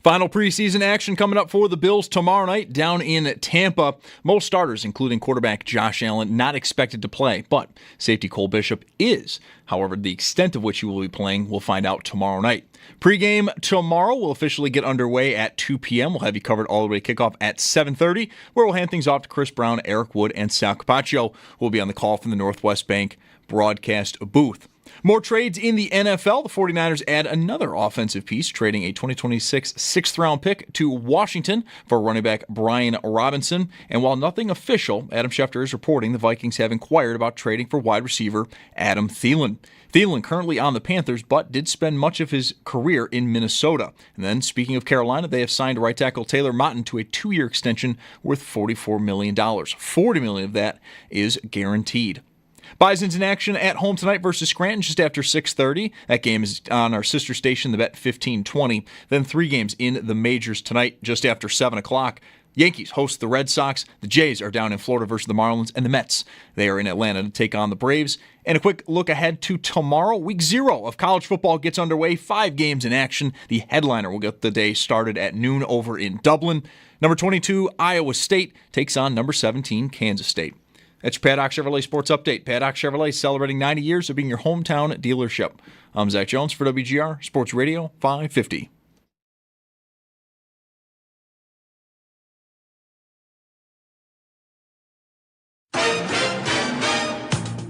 Final preseason action coming up for the Bills tomorrow night down in Tampa. Most starters, including quarterback Josh Allen, not expected to play, but safety Cole Bishop is. However, the extent of which he will be playing, we'll find out tomorrow night. Pre-game tomorrow will officially get underway at 2 p.m. We'll have you covered all the way to kickoff at 7:30, where we'll hand things off to Chris Brown, Eric Wood, and Sal Capaccio, who will be on the call from the Northwest Bank broadcast booth. More trades in the NFL. The 49ers add another offensive piece, trading a 2026 sixth-round pick to Washington for running back Brian Robinson. And while nothing official, Adam Schefter is reporting the Vikings have inquired about trading for wide receiver Adam Thielen. Thielen currently on the Panthers, but did spend much of his career in Minnesota. And then, speaking of Carolina, they have signed right tackle Taylor Moton to a 2-year extension worth $44 million. $40 million of that is guaranteed. Bison's in action at home tonight versus Scranton just after 6:30. That game is on our sister station, the Bet 1520. Then 3 games in the majors tonight just after 7 o'clock. Yankees host the Red Sox. The Jays are down in Florida versus the Marlins. And the Mets, they are in Atlanta to take on the Braves. And a quick look ahead to tomorrow. Week 0 of college football gets underway. 5 games in action. The headliner will get the day started at noon over in Dublin. Number 22, Iowa State, takes on number 17, Kansas State. That's your Paddock Chevrolet Sports Update. Paddock Chevrolet celebrating 90 years of being your hometown dealership. I'm Zach Jones for WGR Sports Radio 550.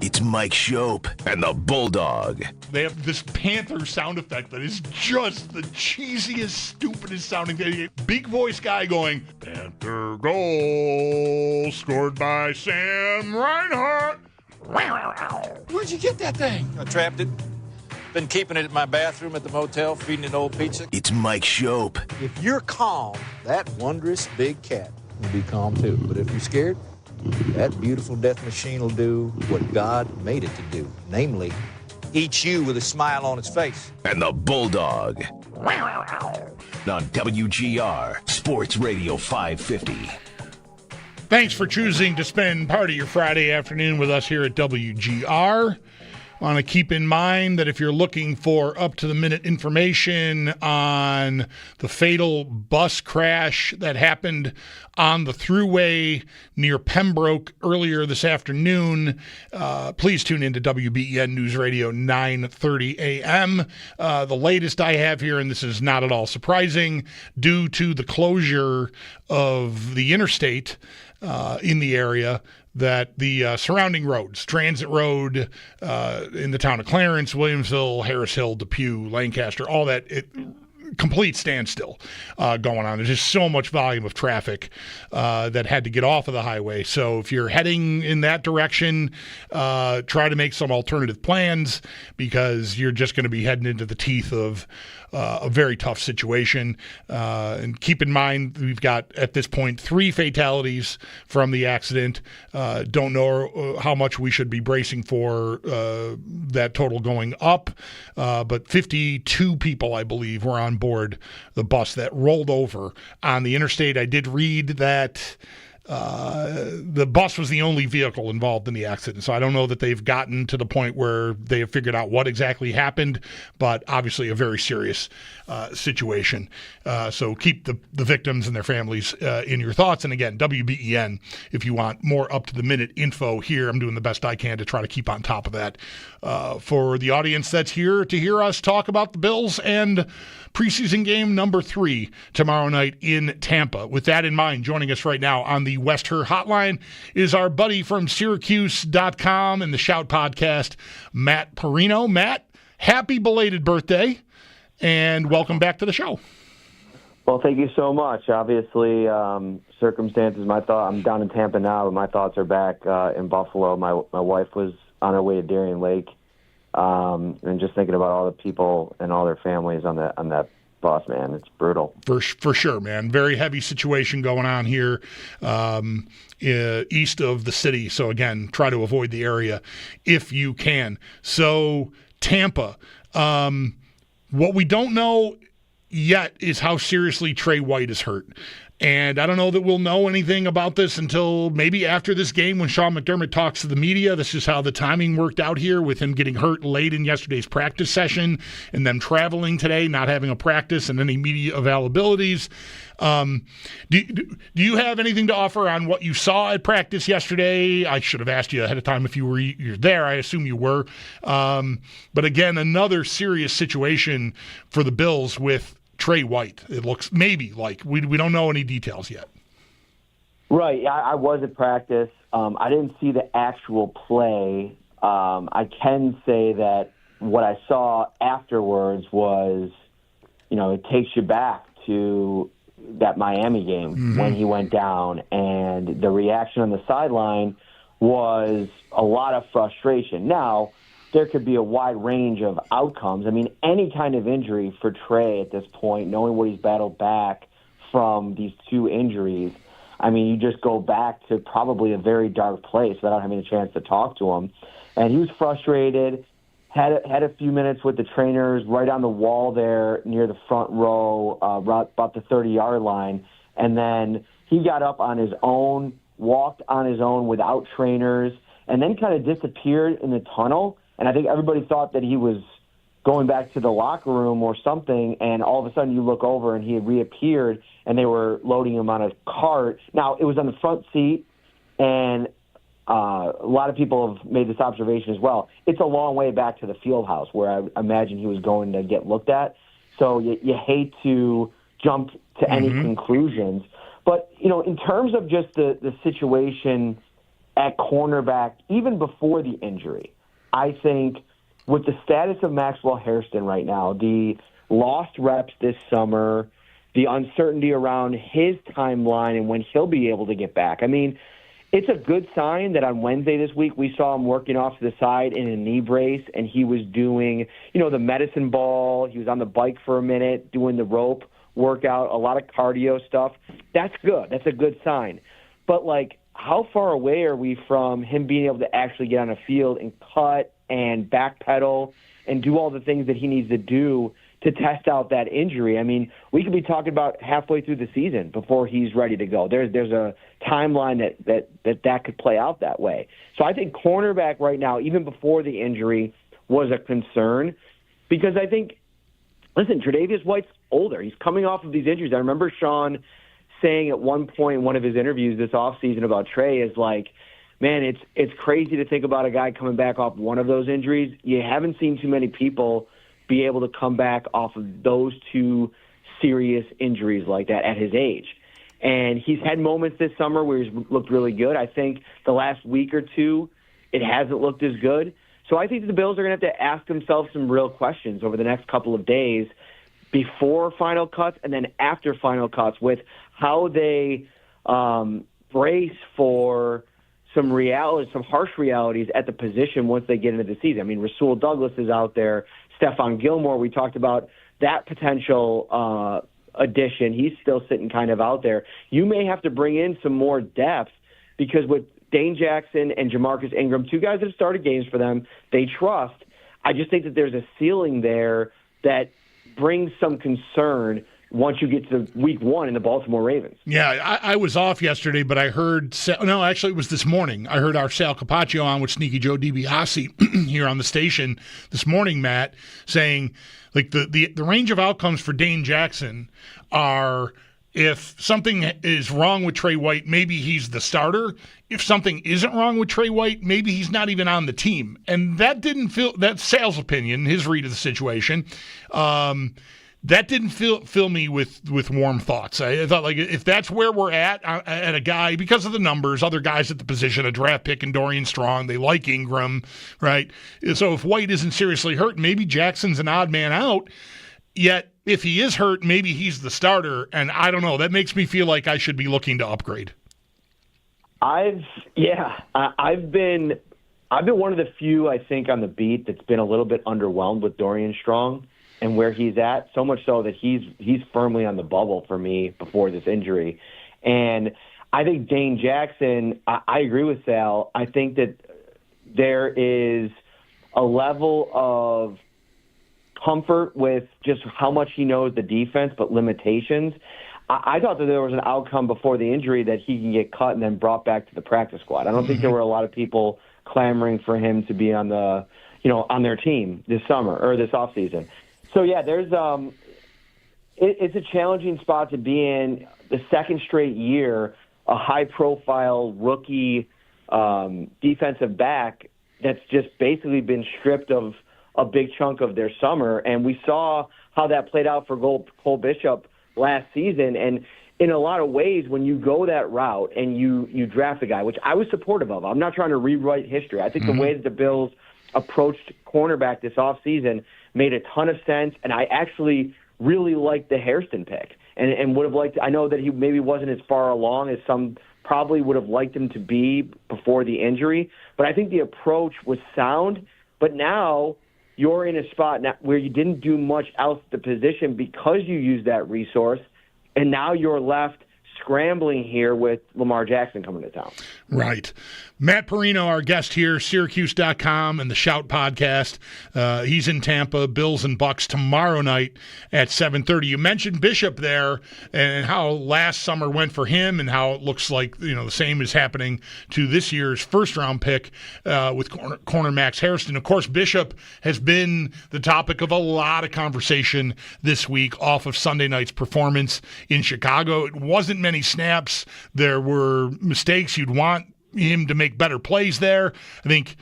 It's Mike Schopp and the Bulldog. They have this Panther sound effect that is just the cheesiest, stupidest sounding thing. Big voice guy going, Panther goal scored by Sam Reinhart. Where'd you get that thing? I trapped it. Been keeping it in my bathroom at the motel, feeding it old pizza. It's Mike Schopp. If you're calm, that wondrous big cat will be calm too. But if you're scared, that beautiful death machine will do what God made it to do. Namely, eat you with a smile on its face. And the Bulldog. On WGR Sports Radio 550. Thanks for choosing to spend part of your Friday afternoon with us here at WGR. Want to keep in mind that if you're looking for up-to-the-minute information on the fatal bus crash that happened on the thruway near Pembroke earlier this afternoon, please tune in to WBEN News Radio 9:30 a.m. The latest I have here, and this is not at all surprising, due to the closure of the interstate in the area, that the surrounding roads, Transit Road in the town of Clarence, Williamsville, Harris Hill, Depew, Lancaster, all that, complete standstill going on. There's just so much volume of traffic that had to get off of the highway. So if you're heading in that direction, try to make some alternative plans, because you're just going to be heading into the teeth of a very tough situation. And keep in mind, we've got, at this point, 3 fatalities from the accident. Don't know how much we should be bracing for that total going up, but 52 people, I believe, were on board the bus that rolled over on the interstate. I did read that the bus was the only vehicle involved in the accident. So I don't know that they've gotten to the point where they have figured out what exactly happened, but obviously a very serious situation. So keep the victims and their families in your thoughts. And again, WBEN, if you want more up-to-the-minute info here, I'm doing the best I can to try to keep on top of that. For the audience that's here to hear us talk about the Bills and preseason game number 3 tomorrow night in Tampa. With that in mind, joining us right now on the West Her Hotline is our buddy from Syracuse.com and the Shout podcast, Matt Perino. Matt, happy belated birthday, and welcome back to the show. Well, thank you so much. Obviously, circumstances, I'm down in Tampa now, but my thoughts are back in Buffalo. My wife was on her way to Darien Lake. And just thinking about all the people and all their families on that bus, man, it's brutal. For sure, man. Very heavy situation going on here east of the city. So again, try to avoid the area if you can. So Tampa, what we don't know yet is how seriously Trey White is hurt. And I don't know that we'll know anything about this until maybe after this game when Sean McDermott talks to the media. This is how the timing worked out here with him getting hurt late in yesterday's practice session and them traveling today, not having a practice and any media availabilities. Do you have anything to offer on what you saw at practice yesterday? I should have asked you ahead of time if you're there. I assume you were. But again, another serious situation for the Bills with Trey White. It looks maybe like we don't know any details yet. Right. I was at practice. I didn't see the actual play. I can say that what I saw afterwards was, it takes you back to that Miami game when he went down, and the reaction on the sideline was a lot of frustration. Now, there could be a wide range of outcomes. I mean, any kind of injury for Trey at this point, knowing what he's battled back from these two injuries, I mean, you just go back to probably a very dark place without having a chance to talk to him. And he was frustrated, had a few minutes with the trainers right on the wall there near the front row, about the 30-yard line. And then he got up on his own, walked on his own without trainers, and then kind of disappeared in the tunnel. And I think everybody thought that he was going back to the locker room or something, and all of a sudden you look over and he had reappeared, and they were loading him on a cart. Now, it was on the front seat, and a lot of people have made this observation as well. It's a long way back to the field house where I imagine he was going to get looked at. So you hate to jump to any conclusions. But, in terms of just the situation at cornerback, even before the injury, I think with the status of Maxwell Hairston right now, the lost reps this summer, the uncertainty around his timeline and when he'll be able to get back. I mean, it's a good sign that on Wednesday this week we saw him working off to the side in a knee brace, and he was doing, the medicine ball. He was on the bike for a minute, doing the rope workout, a lot of cardio stuff. That's good. That's a good sign. But, how far away are we from him being able to actually get on a field and cut and backpedal and do all the things that he needs to do to test out that injury? I mean, we could be talking about halfway through the season before he's ready to go. There's a timeline that could play out that way. So I think cornerback right now, even before the injury, was a concern because I think, listen, Tre'Davious White's older. He's coming off of these injuries. I remember Sean saying at one point in one of his interviews this offseason about Trey is man, it's crazy to think about a guy coming back off one of those injuries. You haven't seen too many people be able to come back off of those two serious injuries like that at his age. And he's had moments this summer where he's looked really good. I think the last week or two, it hasn't looked as good. So I think the Bills are going to have to ask themselves some real questions over the next couple of days before final cuts and then after final cuts with how they brace for some harsh realities at the position once they get into the season. I mean, Rasul Douglas is out there. Stephon Gilmore, we talked about that potential addition. He's still sitting kind of out there. You may have to bring in some more depth because with Dane Jackson and Jamarcus Ingram, two guys that have started games for them, they trust. I just think that there's a ceiling there that brings some concern once you get to week one in the Baltimore Ravens. Yeah, I was off yesterday, but I heard – no, actually it was this morning. I heard our Sal Capaccio on with Sneaky Joe DiBiase here on the station this morning, Matt, saying the range of outcomes for Dane Jackson are if something is wrong with Trey White, maybe he's the starter. If something isn't wrong with Trey White, maybe he's not even on the team. And that didn't feel – that's Sal's opinion, his read of the situation. That didn't fill me with warm thoughts. I thought, if that's where we're at a guy, because of the numbers, other guys at the position, a draft pick and Dorian Strong, they like Ingram, right? So if White isn't seriously hurt, maybe Jackson's an odd man out. Yet, if he is hurt, maybe he's the starter. And I don't know. That makes me feel like I should be looking to upgrade. I've been one of the few, I think, on the beat that's been a little bit underwhelmed with Dorian Strong and where he's at, so much so that he's firmly on the bubble for me before this injury. And I think Dane Jackson, I agree with Sal. I think that there is a level of comfort with just how much he knows the defense, but limitations. I thought that there was an outcome before the injury that he can get cut and then brought back to the practice squad. I don't think there were a lot of people clamoring for him to be on the, on their team this summer or this offseason. So yeah, there's it's a challenging spot to be in. The second straight year, a high-profile rookie defensive back that's just basically been stripped of a big chunk of their summer, and we saw how that played out for Cole Bishop last season. And in a lot of ways, when you go that route and you draft a guy, which I was supportive of, I'm not trying to rewrite history. I think the way that the Bills approached cornerback this offseason made a ton of sense, and I actually really liked the Hairston pick and would have liked – I know that he maybe wasn't as far along as some probably would have liked him to be before the injury, but I think the approach was sound. But now you're in a spot now where you didn't do much else at the position because you used that resource, and now you're left scrambling here with Lamar Jackson coming to town. Right. Matt Perino, our guest here, Syracuse.com and the Shout podcast. He's in Tampa, Bills and Bucks tomorrow night at 7:30. You mentioned Bishop there and how last summer went for him and how it looks like the same is happening to this year's first-round pick with corner Max Hairston. Of course, Bishop has been the topic of a lot of conversation this week off of Sunday night's performance in Chicago. It wasn't many snaps. There were mistakes. You'd want him to make better plays there. I think,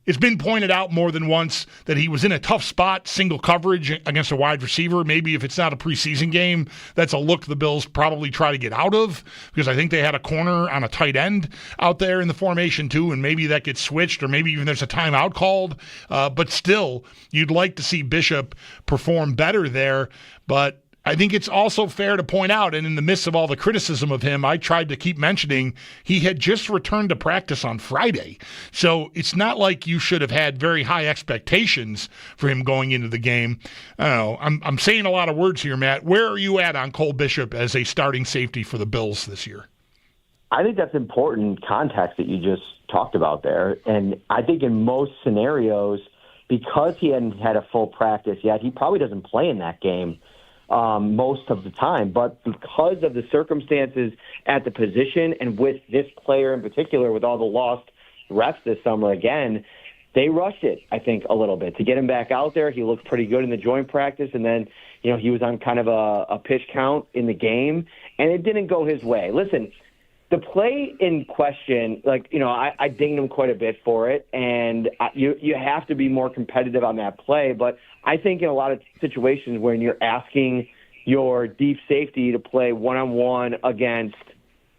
it's been pointed out more than once that he was in a tough spot, single coverage against a wide receiver. Maybe if it's not a preseason game, that's a look the Bills probably try to get out of, because I think they had a corner on a tight end out there in the formation too, and maybe that gets switched, or maybe even there's a timeout called. But still, you'd like to see Bishop perform better there. But I think it's also fair to point out, and in the midst of all the criticism of him, I tried to keep mentioning he had just returned to practice on Friday. So it's not like you should have had very high expectations for him going into the game. I don't know. I'm saying a lot of words here, Matt. Where are you at on Cole Bishop as a starting safety for the Bills this year? I think that's important context that you just talked about there. And I think in most scenarios, because he hadn't had a full practice yet, he probably doesn't play in that game most of the time. But because of the circumstances at the position and with this player in particular, with all the lost reps this summer again, they rushed it, I think, a little bit to get him back out there. He looked pretty good in the joint practice, and then, he was on kind of a pitch count in the game, and it didn't go his way. Listen, the play in question, I dinged him quite a bit for it, and you have to be more competitive on that play. But I think in a lot of situations when you're asking your deep safety to play one-on-one against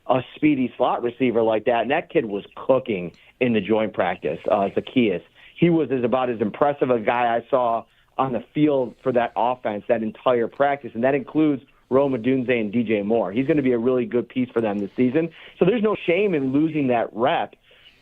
a speedy slot receiver like that, and that kid was cooking in the joint practice, Zacchaeus. He was about as impressive a guy I saw on the field for that offense that entire practice, and that includes Rome Odunze and DJ Moore. He's going to be a really good piece for them this season. So there's no shame in losing that rep.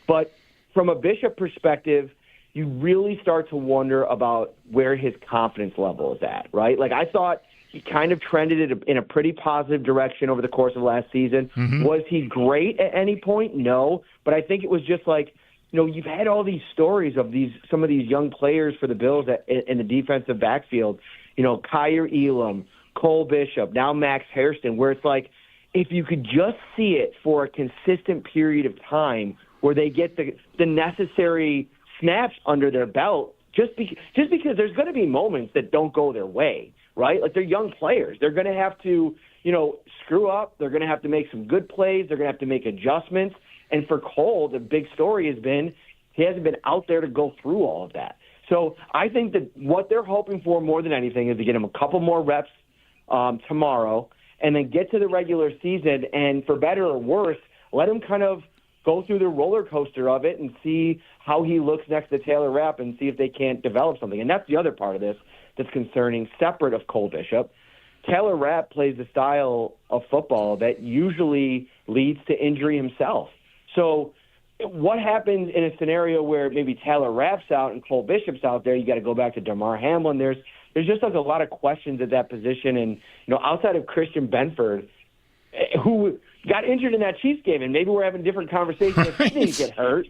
But from a Bishop perspective, you really start to wonder about where his confidence level is at, right? Like, I thought he kind of trended it in a pretty positive direction over the course of last season. Mm-hmm. Was he great at any point? No. But I think it was just like, you've had all these stories of some of these young players for the Bills in the defensive backfield, Kyer Elam, Cole Bishop, now Max Hairston, where it's like, if you could just see it for a consistent period of time where they get the necessary snaps under their belt, just because there's going to be moments that don't go their way, right? Like, they're young players. They're going to have to, screw up. They're going to have to make some good plays. They're going to have to make adjustments. And for Cole, the big story has been he hasn't been out there to go through all of that. So I think that what they're hoping for more than anything is to get him a couple more reps tomorrow, and then get to the regular season, and for better or worse, let him kind of go through the roller coaster of it and see how he looks next to Taylor Rapp and see if they can't develop something. And that's the other part of this that's concerning, separate of Cole Bishop. Taylor Rapp plays the style of football that usually leads to injury himself. So what happens in a scenario where maybe Taylor Rapp's out and Cole Bishop's out there? You got to go back to Damar Hamlin. There's just like a lot of questions at that position. And, outside of Christian Benford, who got injured in that Chiefs game, and maybe we're having a different conversation if he didn't get hurt.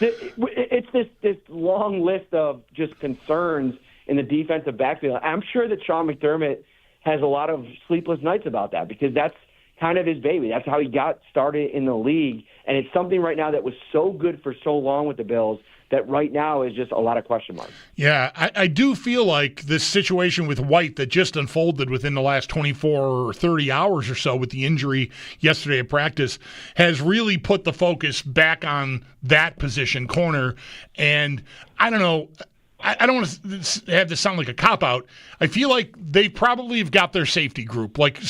It's this long list of just concerns in the defensive backfield. I'm sure that Sean McDermott has a lot of sleepless nights about that because that's kind of his baby. That's how he got started in the league, and it's something right now that was so good for so long with the Bills that right now is just a lot of question marks. Yeah, I do feel like this situation with White that just unfolded within the last 24 or 30 hours or so with the injury yesterday at practice has really put the focus back on that position, corner. And I don't know, I don't want to have this sound like a cop-out. I feel like they probably have got their safety group. Like,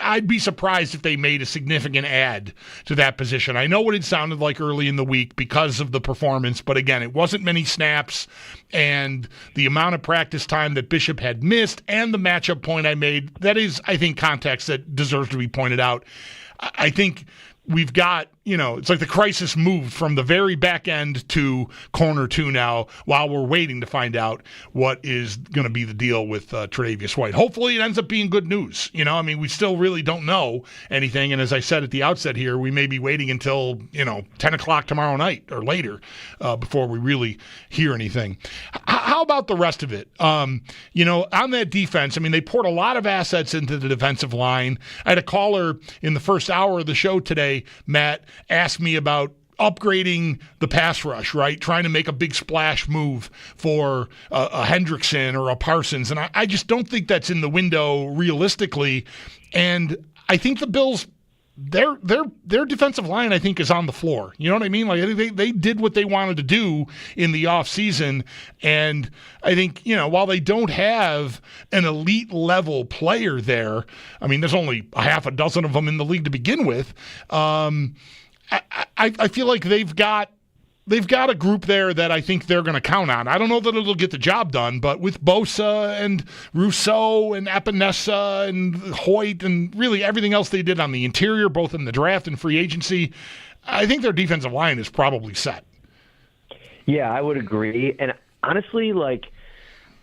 I'd be surprised if they made a significant add to that position. I know what it sounded like early in the week because of the performance, but again, it wasn't many snaps, and the amount of practice time that Bishop had missed and the matchup point I made, that is, I think, context that deserves to be pointed out. I think we've got, it's like the crisis moved from the very back end to corner 2 now while we're waiting to find out what is going to be the deal with Tre'Davious White. Hopefully it ends up being good news. We still really don't know anything. And as I said at the outset here, we may be waiting until, 10 o'clock tomorrow night or later before we really hear anything. How about the rest of it? On that defense, they poured a lot of assets into the defensive line. I had a caller in the first hour of the show today, Matt, asked me about upgrading the pass rush, right? Trying to make a big splash move for a Hendrickson or a Parsons. And I just don't think that's in the window realistically. And I think the Bills, their defensive line, I think, is on the floor. You know what I mean? Like they did what they wanted to do in the offseason. And I think, while they don't have an elite level player there, there's only a half a dozen of them in the league to begin with. I feel like they've got a group there that I think they're going to count on. I don't know that it'll get the job done, but with Bosa and Rousseau and Epinesa and Hoyt and really everything else they did on the interior, both in the draft and free agency, I think their defensive line is probably set. Yeah, I would agree. And honestly,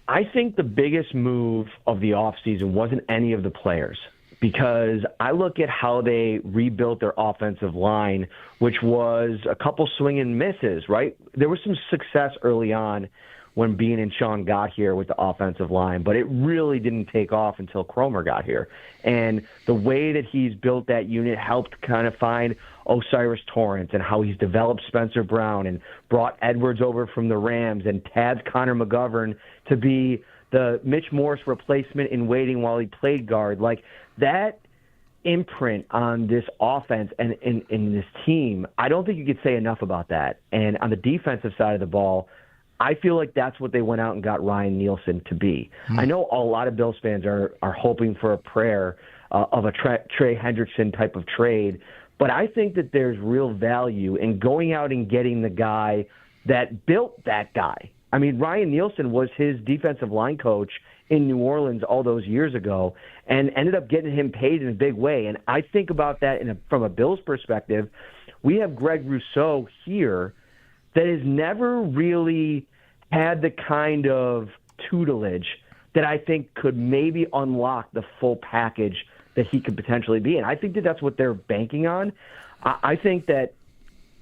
I think the biggest move of the offseason wasn't any of the players, because I look at how they rebuilt their offensive line, which was a couple swing and misses, right? There was some success early on when Bean and Sean got here with the offensive line, but it really didn't take off until Cromer got here. And the way that he's built that unit helped kind of find Osiris Torrance and how he's developed Spencer Brown and brought Edwards over from the Rams and tabbed Connor McGovern to be the Mitch Morse replacement in waiting while he played guard. That imprint on this offense and in this team, I don't think you could say enough about that. And on the defensive side of the ball, I feel like that's what they went out and got Ryan Nielsen to be. I know a lot of Bills fans are hoping for a prayer of a Trey Hendrickson type of trade, but I think that there's real value in going out and getting the guy that built that guy. Ryan Nielsen was his defensive line coach in New Orleans all those years ago and ended up getting him paid in a big way. And I think about that from a Bills perspective. We have Greg Rousseau here that has never really had the kind of tutelage that I think could maybe unlock the full package that he could potentially be. And I think that that's what they're banking on. I think that,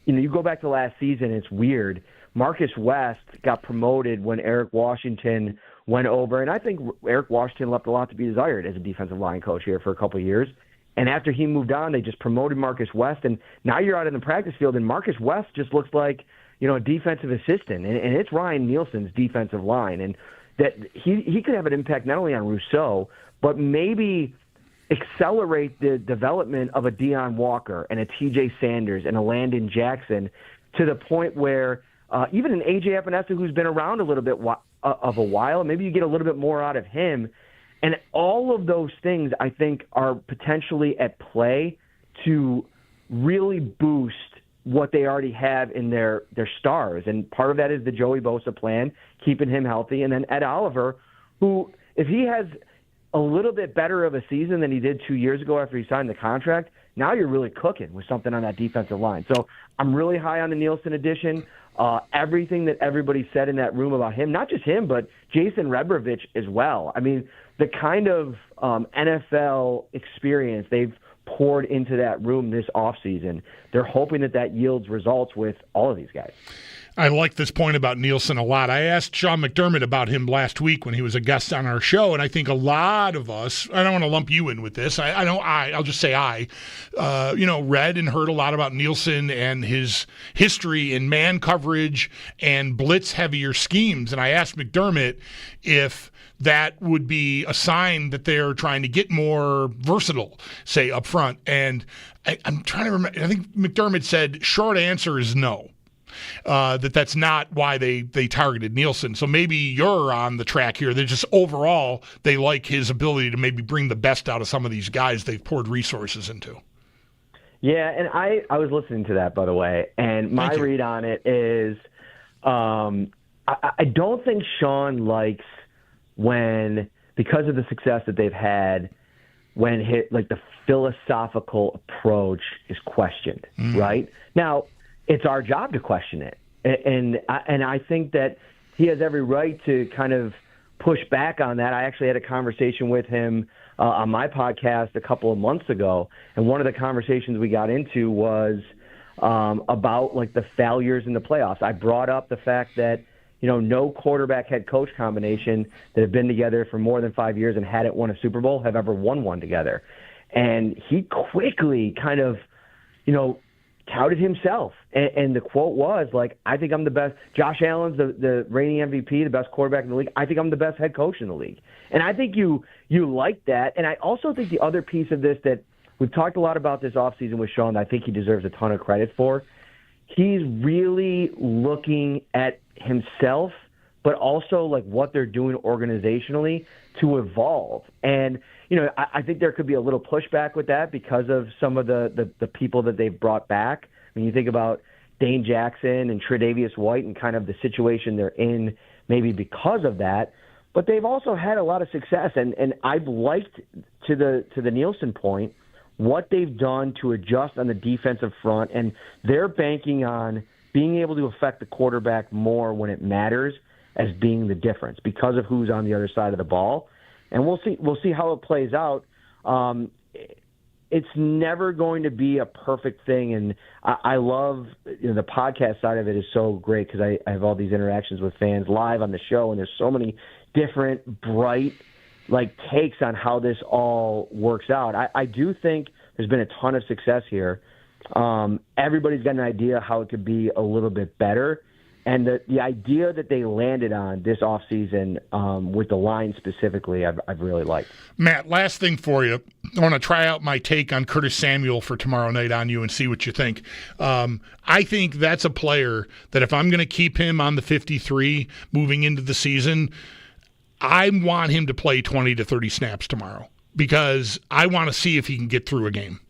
you go back to last season, it's weird. Marcus West got promoted when Eric Washington went over, and I think Eric Washington left a lot to be desired as a defensive line coach here for a couple of years. And after he moved on, they just promoted Marcus West, and now you're out in the practice field, and Marcus West just looks like, a defensive assistant, and it's Ryan Nielsen's defensive line, and that he could have an impact not only on Rousseau, but maybe accelerate the development of a Deion Walker and a TJ Sanders and a Landon Jackson to the point where even an AJ Epinesa, who's been around a little bit of a while, maybe you get a little bit more out of him. And all of those things, I think, are potentially at play to really boost what they already have in their stars. And part of that is the Joey Bosa plan, keeping him healthy. And then Ed Oliver, who, if he has a little bit better of a season than he did 2 years ago after he signed the contract, now you're really cooking with something on that defensive line. So I'm really high on the Nielsen addition. Everything that everybody said in that room about him, not just him, but Jason Rebrovich as well. The kind of NFL experience they've poured into that room this offseason. They're hoping that yields results with all of these guys. I like this point about Nielsen a lot. I asked Sean McDermott about him last week when he was a guest on our show, and I think a lot of us, I don't want to lump you in with this, I'll just say read and heard a lot about Nielsen and his history in man coverage and blitz-heavier schemes. And I asked McDermott if that would be a sign that they're trying to get more versatile, say, up front. And I'm trying to remember. I think McDermott said short answer is no. That's not why they targeted Nielsen. So maybe you're on the track here. They're just overall, they like his ability to maybe bring the best out of some of these guys they've poured resources into. Yeah, and I was listening to that, by the way, and my read on it is I don't think Sean likes when, because of the success that they've had, when the philosophical approach is questioned, right? Now, it's our job to question it. And I think that he has every right to kind of push back on that. I actually had a conversation with him on my podcast a couple of months ago, and one of the conversations we got into was about the failures in the playoffs. I brought up the fact that, no quarterback head coach combination that have been together for more than 5 years and hadn't won a Super Bowl have ever won one together. And he quickly kind of, touted himself. And the quote was, I think I'm the best. Josh Allen's the reigning MVP, the best quarterback in the league. I think I'm the best head coach in the league. And I think you like that. And I also think the other piece of this that we've talked a lot about this offseason with Sean, that I think he deserves a ton of credit for, he's really looking at himself, but also what they're doing organizationally to evolve. And, I think there could be a little pushback with that because of some of the people that they've brought back. When you think about Dane Jackson and Tre'Davious White and kind of the situation they're in, maybe because of that. But they've also had a lot of success, and I've liked, to the Nielsen point, what they've done to adjust on the defensive front, and they're banking on being able to affect the quarterback more when it matters as being the difference because of who's on the other side of the ball. And we'll see how it plays out. It's never going to be a perfect thing, and I love the podcast side of it is so great because I have all these interactions with fans live on the show, and there's so many different bright takes on how this all works out. I do think there's been a ton of success here. Everybody's got an idea how it could be a little bit better. And the idea that they landed on this offseason with the line specifically, I've really liked. Matt, last thing for you. I want to try out my take on Curtis Samuel for tomorrow night on you and see what you think. I think that's a player that if I'm going to keep him on the 53 moving into the season, I want him to play 20 to 30 snaps tomorrow because I want to see if he can get through a game.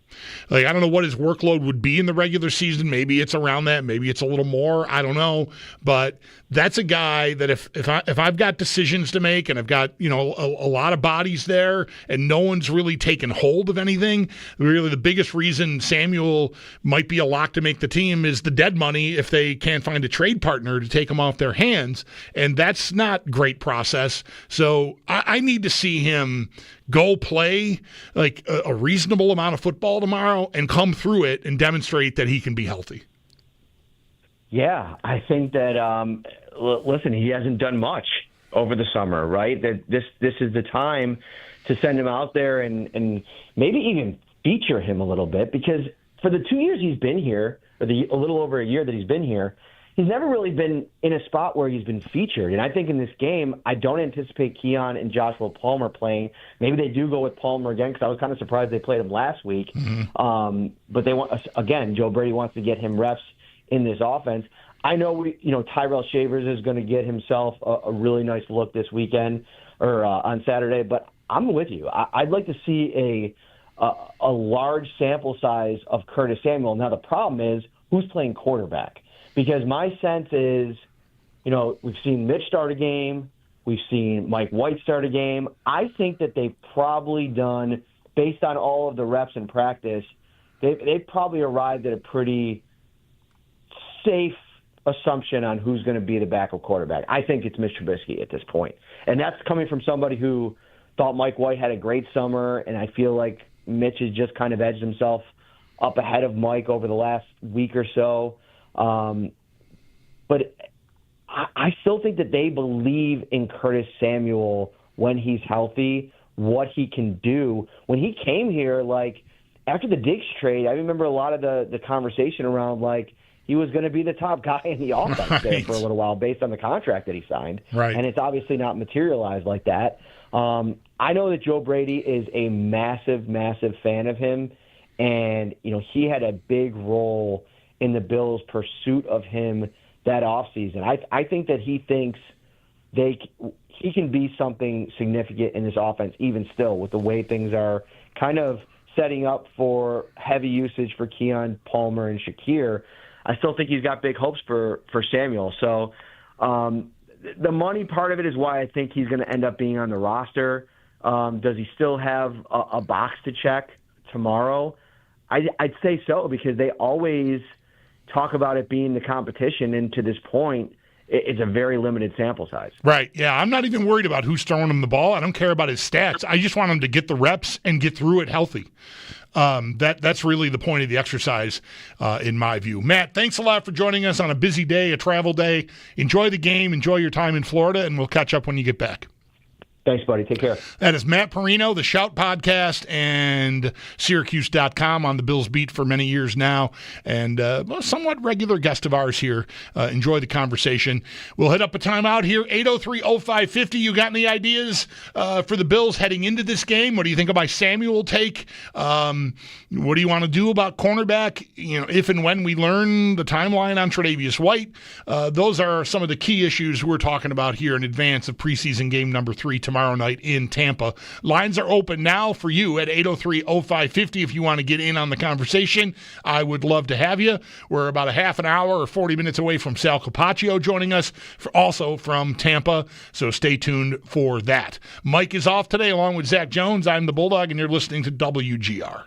I don't know what his workload would be in the regular season. Maybe it's around that. Maybe it's a little more. I don't know. But that's a guy that if I've got decisions to make and I've got a lot of bodies there and no one's really taken hold of anything, really the biggest reason Samuel might be a lock to make the team is the dead money if they can't find a trade partner to take him off their hands. And that's not great process. So I need to see him go play a reasonable amount of football tomorrow and come through it and demonstrate that he can be healthy. Yeah, I think that, listen, he hasn't done much over the summer, right? That this is the time to send him out there and maybe even feature him a little bit because for the 2 years he's been here, or a little over a year that he's been here, he's never really been in a spot where he's been featured. And I think in this game, I don't anticipate Keon and Joshua Palmer playing. Maybe they do go with Palmer again because I was kind of surprised they played him last week. Mm-hmm. But they want, again, Joe Brady wants to get him reps in this offense. I know Tyrell Shavers is going to get himself a really nice look this weekend or on Saturday, but I'm with you. I'd like to see a large sample size of Curtis Samuel. Now the problem is who's playing quarterback, because my sense is, we've seen Mitch start a game, we've seen Mike White start a game. I think that they've probably done, based on all of the reps in practice, they've probably arrived at a pretty safe assumption on who's going to be the backup quarterback. I think it's Mitch Trubisky at this point. And that's coming from somebody who thought Mike White had a great summer, and I feel like, Mitch has just kind of edged himself up ahead of Mike over the last week or so. But I still think that they believe in Curtis Samuel when he's healthy, what he can do. When he came here, like, after the Diggs trade, I remember a lot of the conversation around, like, he was going to be the top guy in the offense there for a little while based on the contract that he signed. Right. And it's obviously not materialized like that. I know that Joe Brady is a massive, massive fan of him. And, he had a big role in the Bills' pursuit of him that offseason. I think that he thinks he can be something significant in this offense even still with the way things are kind of setting up for heavy usage for Keon, Palmer, and Shakir. I still think he's got big hopes for Samuel. So the money part of it is why I think he's going to end up being on the roster. Does he still have a box to check tomorrow? I'd say so, because they always talk about it being the competition, and to this point, it's a very limited sample size. Right, yeah. I'm not even worried about who's throwing him the ball. I don't care about his stats. I just want him to get the reps and get through it healthy. That's really the point of the exercise, in my view. Matt, thanks a lot for joining us on a busy day, a travel day. Enjoy the game, enjoy your time in Florida, and we'll catch up when you get back. Thanks, buddy. Take care. That is Matt Perino, the Shout Podcast, and Syracuse.com on the Bills beat for many years now, and a somewhat regular guest of ours here. Enjoy the conversation. We'll hit up a timeout here, 803-0550. You got any ideas for the Bills heading into this game? What do you think of my Samuel take? What do you want to do about cornerback? If and when we learn the timeline on Tre'Davious White, those are some of the key issues we're talking about here in advance of preseason game number 3 tomorrow night in Tampa. Lines are open now for you at 803-0550 if you want to get in on the conversation. I would love to have you. We're about a half an hour or 40 minutes away from Sal Capaccio joining us, also from Tampa, so stay tuned for that. Mike is off today along with Zach Jones. I'm the Bulldog, and you're listening to WGR.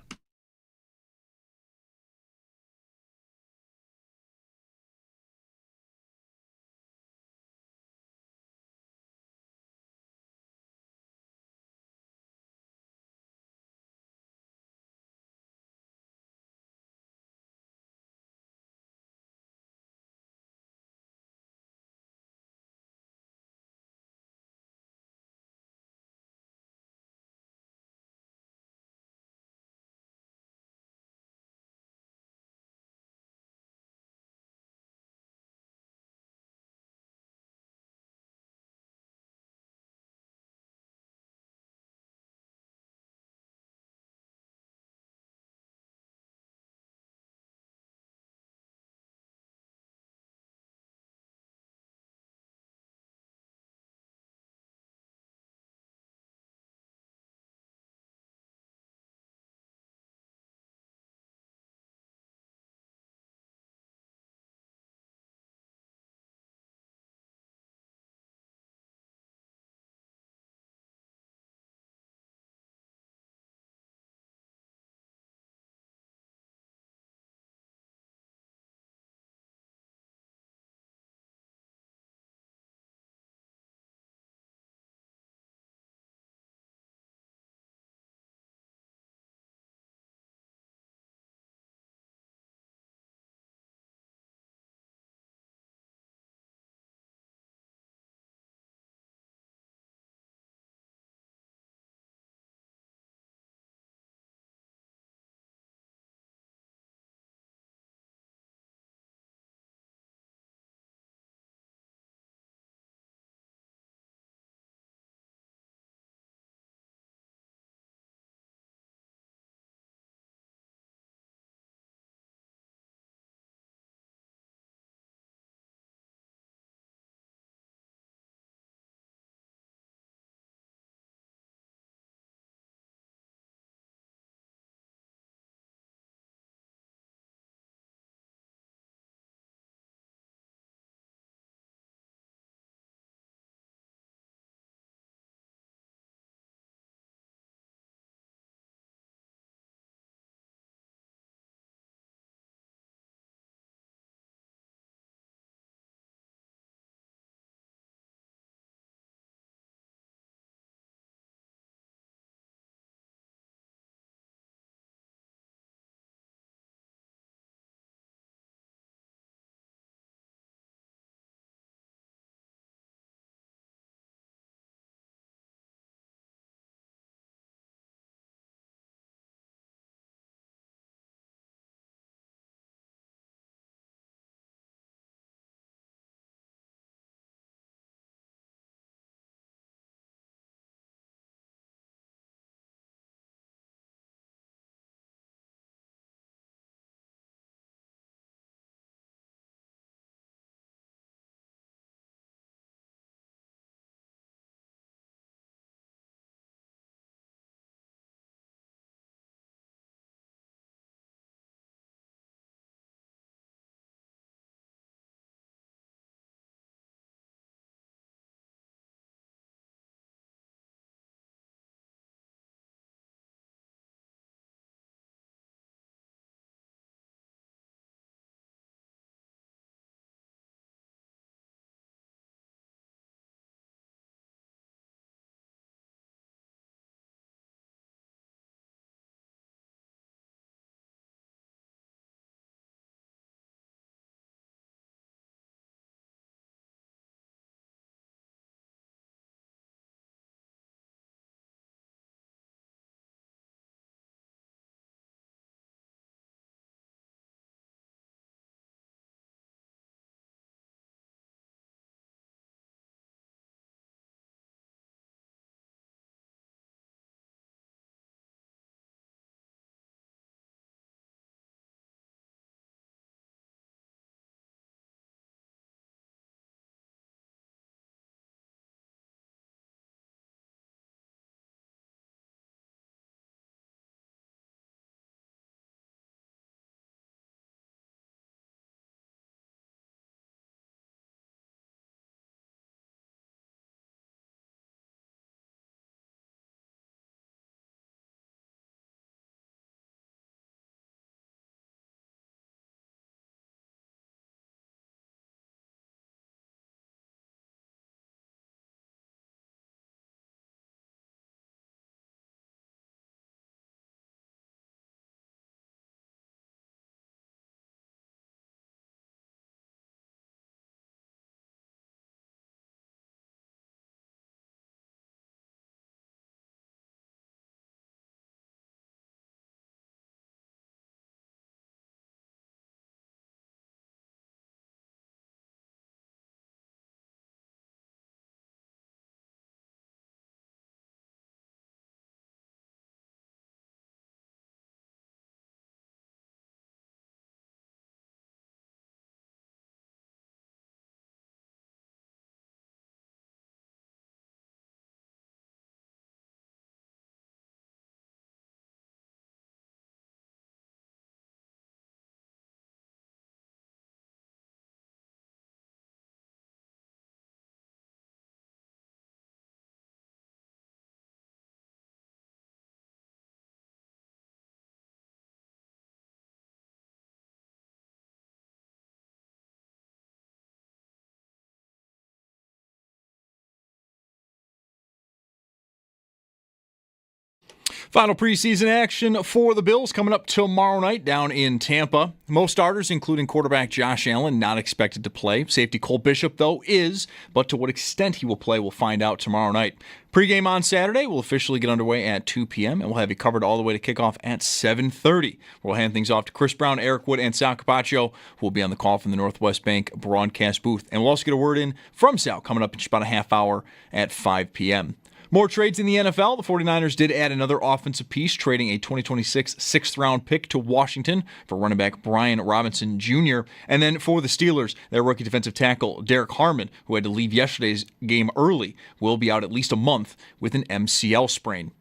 Final preseason action for the Bills coming up tomorrow night down in Tampa. Most starters, including quarterback Josh Allen, not expected to play. Safety Cole Bishop, though, is, but to what extent he will play, we'll find out tomorrow night. Pregame on Saturday will officially get underway at 2 p.m., and we'll have you covered all the way to kickoff at 7:30. We'll hand things off to Chris Brown, Eric Wood, and Sal Capaccio, who will be on the call from the Northwest Bank broadcast booth. And we'll also get a word in from Sal coming up in just about a half hour at 5 p.m. More trades in the NFL. The 49ers did add another offensive piece, trading a 2026 sixth-round pick to Washington for running back Brian Robinson Jr. And then for the Steelers, their rookie defensive tackle Derek Harmon, who had to leave yesterday's game early, will be out at least a month with an MCL sprain.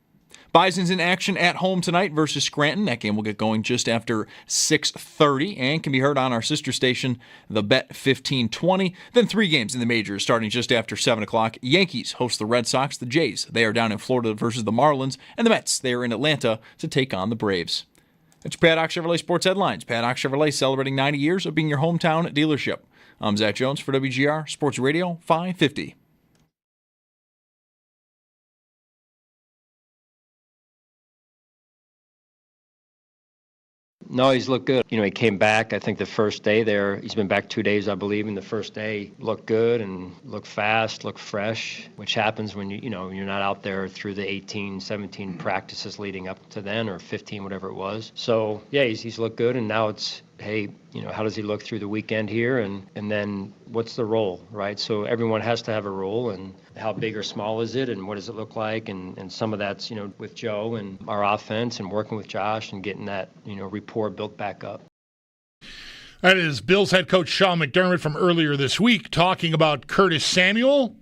Bison's in action at home tonight versus Scranton. That game will get going just after 6:30 and can be heard on our sister station, The Bet 1520. Then 3 games in the majors starting just after 7 o'clock. Yankees host the Red Sox. The Jays, they are down in Florida versus the Marlins. And the Mets, they are in Atlanta to take on the Braves. That's your Paddock Chevrolet Sports Headlines. Paddock Chevrolet celebrating 90 years of being your hometown dealership. I'm Zach Jones for WGR Sports Radio 550. No, he's looked good. He came back, I think, the first day there. He's been back 2 days, I believe, and the first day looked good and looked fast, looked fresh, which happens when you're not out there through the 18, 17 practices leading up to then, or 15, whatever it was. So, yeah, he's looked good, and now it's, hey, how does he look through the weekend here, and then what's the role, right? So everyone has to have a role, and how big or small is it, and what does it look like, and some of that's, with Joe and our offense and working with Josh and getting that, rapport built back up. That is Bills head coach Sean McDermott from earlier this week talking about Curtis Samuel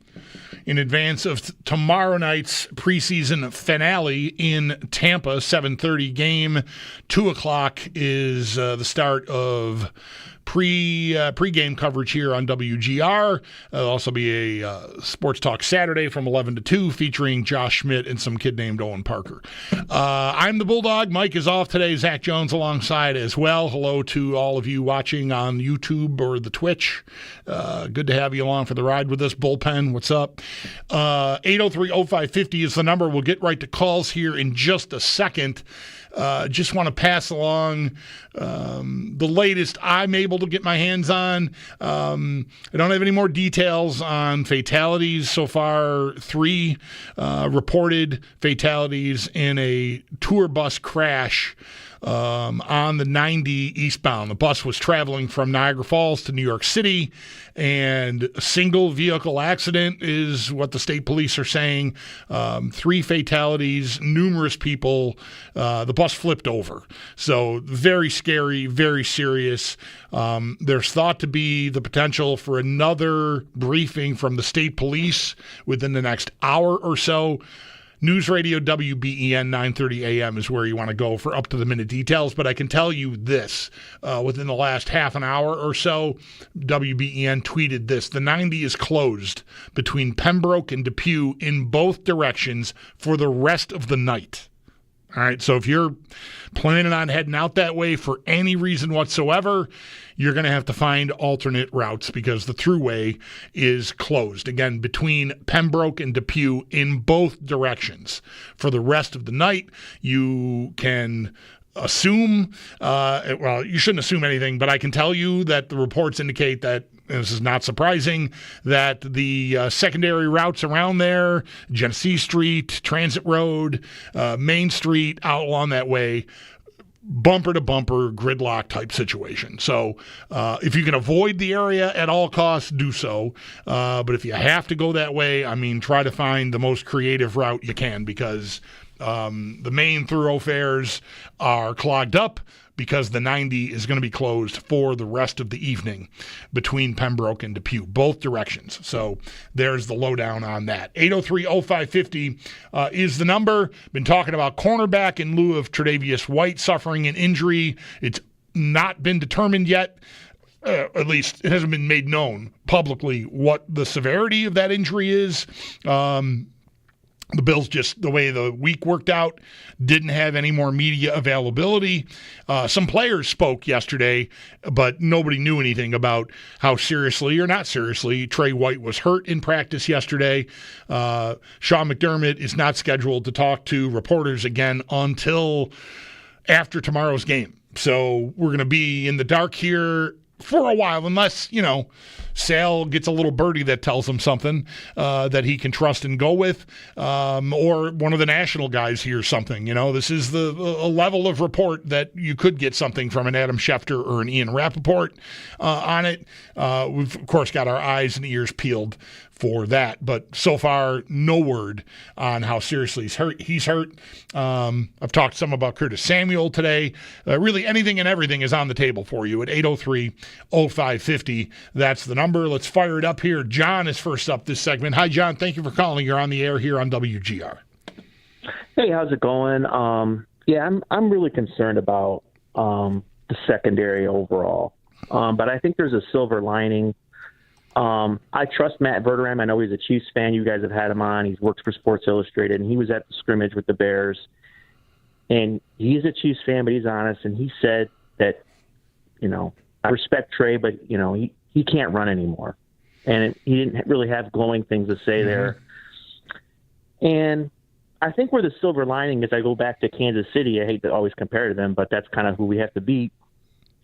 in advance of tomorrow night's preseason finale in Tampa, 7:30 game. 2 o'clock is the start of pre-game coverage here on WGR. There'll also be a Sports Talk Saturday from 11 to 2 featuring Josh Schmidt and some kid named Owen Parker. I'm the Bulldog. Mike is off today. Zach Jones alongside as well. Hello to all of you watching on YouTube or the Twitch. Good to have you along for the ride with us. Bullpen, what's up? 803-0550 is the number. We'll get right to calls here in just a second. Just want to pass along the latest I'm able to get my hands on. I don't have any more details on fatalities so far. 3 reported fatalities in a tour bus crash on the 90 eastbound. The bus was traveling from Niagara Falls to New York City, and a single vehicle accident is what the state police are saying. 3 fatalities, numerous people. The bus flipped over. So very scary, very serious. There's thought to be the potential for another briefing from the state police within the next hour or so. News Radio WBEN 930 AM is where you want to go for up-to-the-minute details, but I can tell you this. Within the last half an hour or so, WBEN tweeted this. The 90 is closed between Pembroke and Depew in both directions for the rest of the night. All right, so if you're planning on heading out that way for any reason whatsoever, you're going to have to find alternate routes because the thruway is closed. Again, between Pembroke and Depew in both directions. For the rest of the night, you can assume, well, you shouldn't assume anything, but I can tell you that the reports indicate that, and this is not surprising, that the secondary routes around there, Genesee Street, Transit Road, Main Street, out along that way, bumper-to-bumper gridlock type situation. So if you can avoid the area at all costs, do so. But if you have to go that way, try to find the most creative route you can because the main thoroughfares are clogged up because the 90 is going to be closed for the rest of the evening between Pembroke and Depew, both directions. So there's the lowdown on that. 803-0550 is the number. Been talking about cornerback in lieu of Tre'Davious White suffering an injury. It's not been determined yet. At least it hasn't been made known publicly what the severity of that injury is. The Bills, just the way the week worked out, didn't have any more media availability. Some players spoke yesterday, but nobody knew anything about how seriously or not seriously Trey White was hurt in practice yesterday. Sean McDermott is not scheduled to talk to reporters again until after tomorrow's game. So we're going to be in the dark here for a while, unless, Sal gets a little birdie that tells him something that he can trust and go with, or one of the national guys hears something. This is a level of report that you could get something from an Adam Schefter or an Ian Rappaport on it. We've, of course, got our eyes and ears peeled for that, but so far, no word on how seriously he's hurt. I've talked some about Curtis Samuel today. Really, anything and everything is on the table for you at 803-0550. That's the number. Let's fire it up here. John is first up this segment. Hi, John. Thank you for calling. You're on the air here on WGR. Hey, how's it going? I'm really concerned about the secondary overall, but I think there's a silver lining. I trust Matt Verderame. I know he's a Chiefs fan. You guys have had him on. He works for Sports Illustrated, and he was at the scrimmage with the Bears. And he's a Chiefs fan, but he's honest. And he said that, I respect Trey, but, he can't run anymore. And he didn't really have glowing things to say there. And I think where the silver lining is, I go back to Kansas City. I hate to always compare to them, but that's kind of who we have to beat.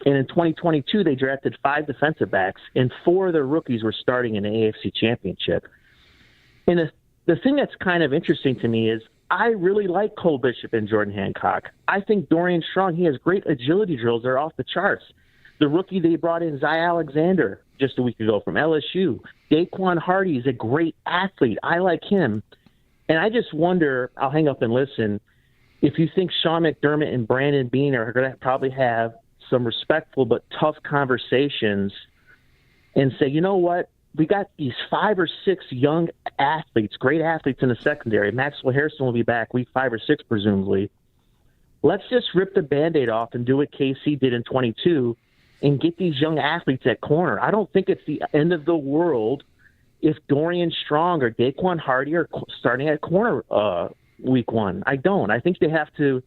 And in 2022, they drafted 5 defensive backs, and 4 of their rookies were starting in the AFC Championship. And the thing that's kind of interesting to me is I really like Cole Bishop and Jordan Hancock. I think Dorian Strong, he has great agility drills. They're off the charts. The rookie they brought in, Zy Alexander, just a week ago from LSU. Daquan Hardy is a great athlete. I like him. And I just wonder, I'll hang up and listen, if you think Sean McDermott and Brandon Beane are going to probably have some respectful but tough conversations and say, you know what, we got these 5 or 6 young athletes, great athletes in the secondary. Maxwell Harrison will be back week 5 or 6, presumably. Let's just rip the Band-Aid off and do what KC did in 22 and get these young athletes at corner. I don't think it's the end of the world if Dorian Strong or Daquan Hardy are starting at corner week 1. I don't. I think they have to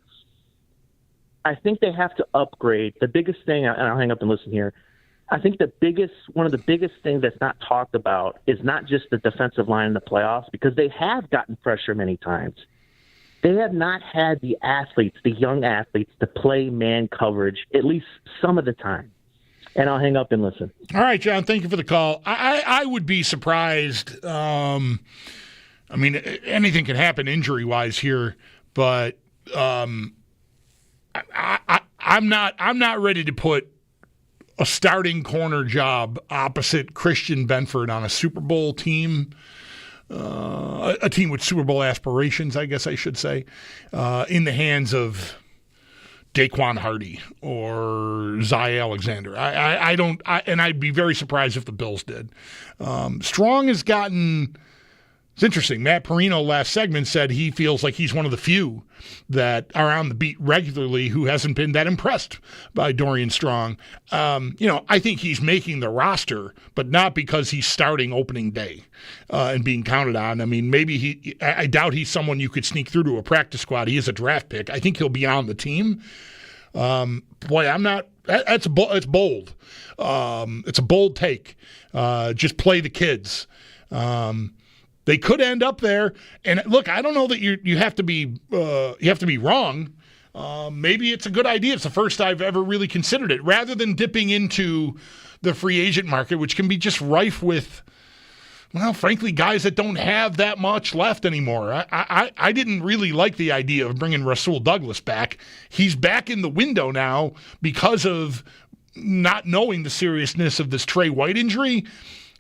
upgrade. The biggest thing, and I'll hang up and listen here, I think one of the biggest things that's not talked about is not just the defensive line in the playoffs, because they have gotten pressure many times. They have not had the athletes, the young athletes, to play man coverage at least some of the time. And I'll hang up and listen. All right, John, thank you for the call. I would be surprised. Anything can happen injury-wise here, but I'm not ready to put a starting corner job opposite Christian Benford on a Super Bowl team, a team with Super Bowl aspirations, I guess I should say, in the hands of Daquan Hardy or Zy Alexander. I'd be very surprised if the Bills did. Strong has gotten. It's interesting. Matt Perino last segment said he feels like he's one of the few that are on the beat regularly who hasn't been that impressed by Dorian Strong. I think he's making the roster, but not because he's starting opening day and being counted on. I mean, I doubt he's someone you could sneak through to a practice squad. He is a draft pick. I think he'll be on the team. I'm not. It's bold. It's a bold take. Just play the kids. They could end up there, and look, I don't know that you have to be wrong. Maybe it's a good idea. It's the first I've ever really considered it, rather than dipping into the free agent market, which can be just rife with, well, frankly, guys that don't have that much left anymore. I didn't really like the idea of bringing Rasul Douglas back. He's back in the window now because of not knowing the seriousness of this Trey White injury.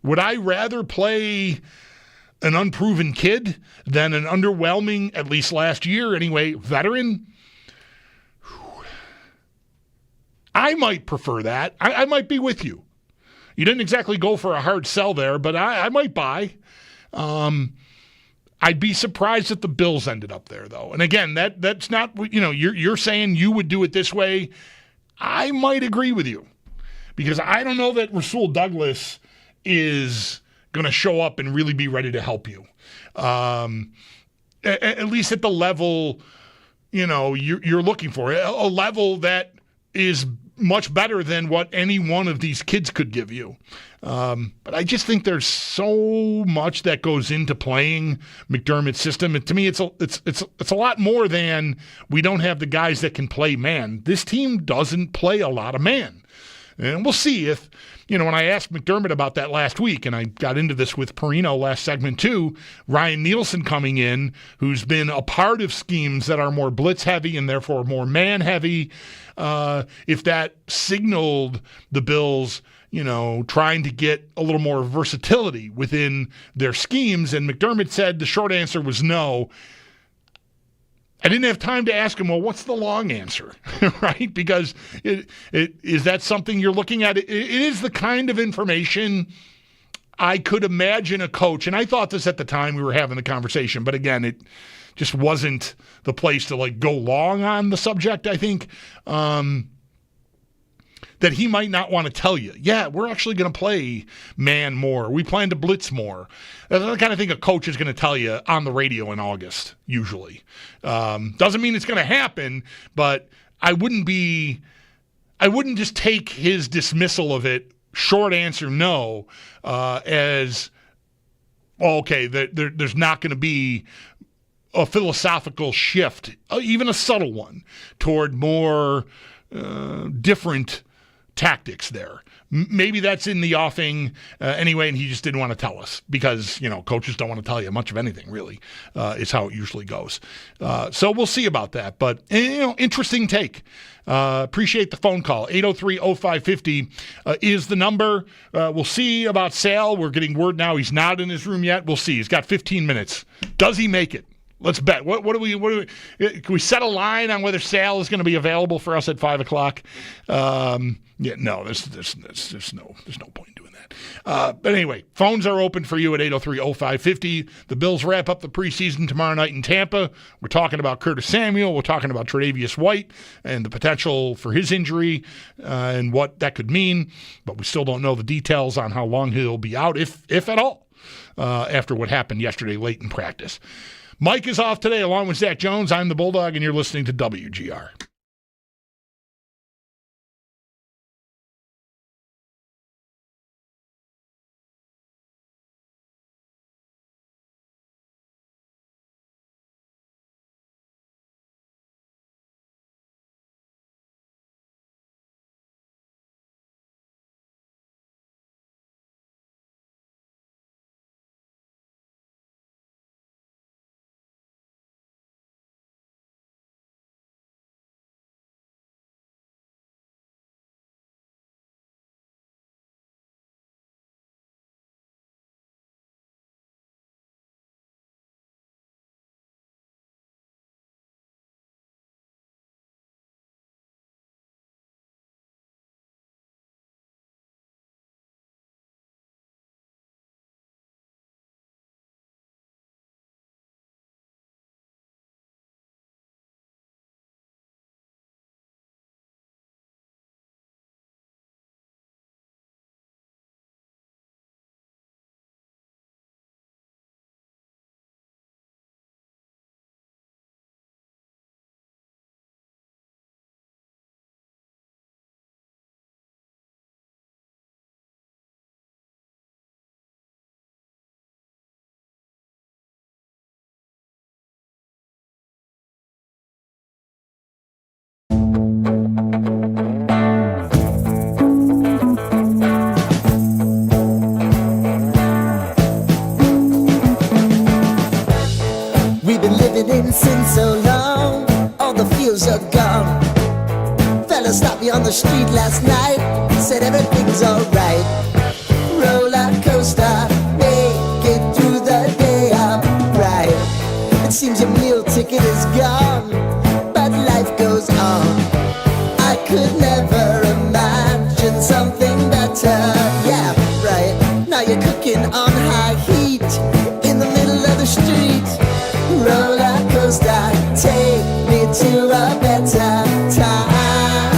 Would I rather play an unproven kid than an underwhelming, at least last year anyway, veteran? I might prefer that. I might be with you. You didn't exactly go for a hard sell there, but I might buy. I'd be surprised if the Bills ended up there, though. And again, that's not, you're saying you would do it this way. I might agree with you, because I don't know that Rasul Douglas is going to show up and really be ready to help you. at least at the level, you're looking for, a level that is much better than what any one of these kids could give you. But I just think there's so much that goes into playing McDermott's system. And to me, it's a lot more than we don't have the guys that can play man. This team doesn't play a lot of man. And we'll see if, when I asked McDermott about that last week, and I got into this with Perino last segment too, Ryan Nielsen coming in, who's been a part of schemes that are more blitz heavy and therefore more man heavy, if that signaled the Bills, trying to get a little more versatility within their schemes. And McDermott said the short answer was no. I didn't have time to ask him, well, what's the long answer, right? Because is that something you're looking at? It is the kind of information I could imagine a coach, and I thought this at the time we were having the conversation, but again, it just wasn't the place to go long on the subject, I think, that he might not want to tell you. Yeah, we're actually going to play man more. We plan to blitz more. That's the kind of thing a coach is going to tell you on the radio in August, usually. Doesn't mean it's going to happen, but I wouldn't just take his dismissal of it, short answer no, as, okay, there's not going to be a philosophical shift, even a subtle one, toward more different tactics there. Maybe that's in the offing anyway, and he just didn't want to tell us because, coaches don't want to tell you much of anything, really, is how it usually goes. So we'll see about that. But, interesting take. Appreciate the phone call. 803-0550 is the number. We'll see about Sal. We're getting word now he's not in his room yet. We'll see. He's got 15 minutes. Does he make it? Let's bet. What do we? Can we set a line on whether Sal is going to be available for us at 5:00? No. There's no point in doing that. But anyway, phones are open for you at 803-0550. The Bills wrap up the preseason tomorrow night in Tampa. We're talking about Curtis Samuel. We're talking about Tre'Davious White and the potential for his injury and what that could mean. But we still don't know the details on how long he'll be out, if at all, after what happened yesterday late in practice. Mike is off today along with Zach Jones. I'm the Bulldog, and you're listening to WGR. In sin so long, all the feels are gone. Fella stopped me on the street last night, said everything's alright. Roller coaster, make it through the day, I'm right. It seems your meal ticket is gone, but life goes on. I could never imagine something better. Yeah, right. Now you're cooking on high heat in the middle of the street. Roller coaster, take me to a better time.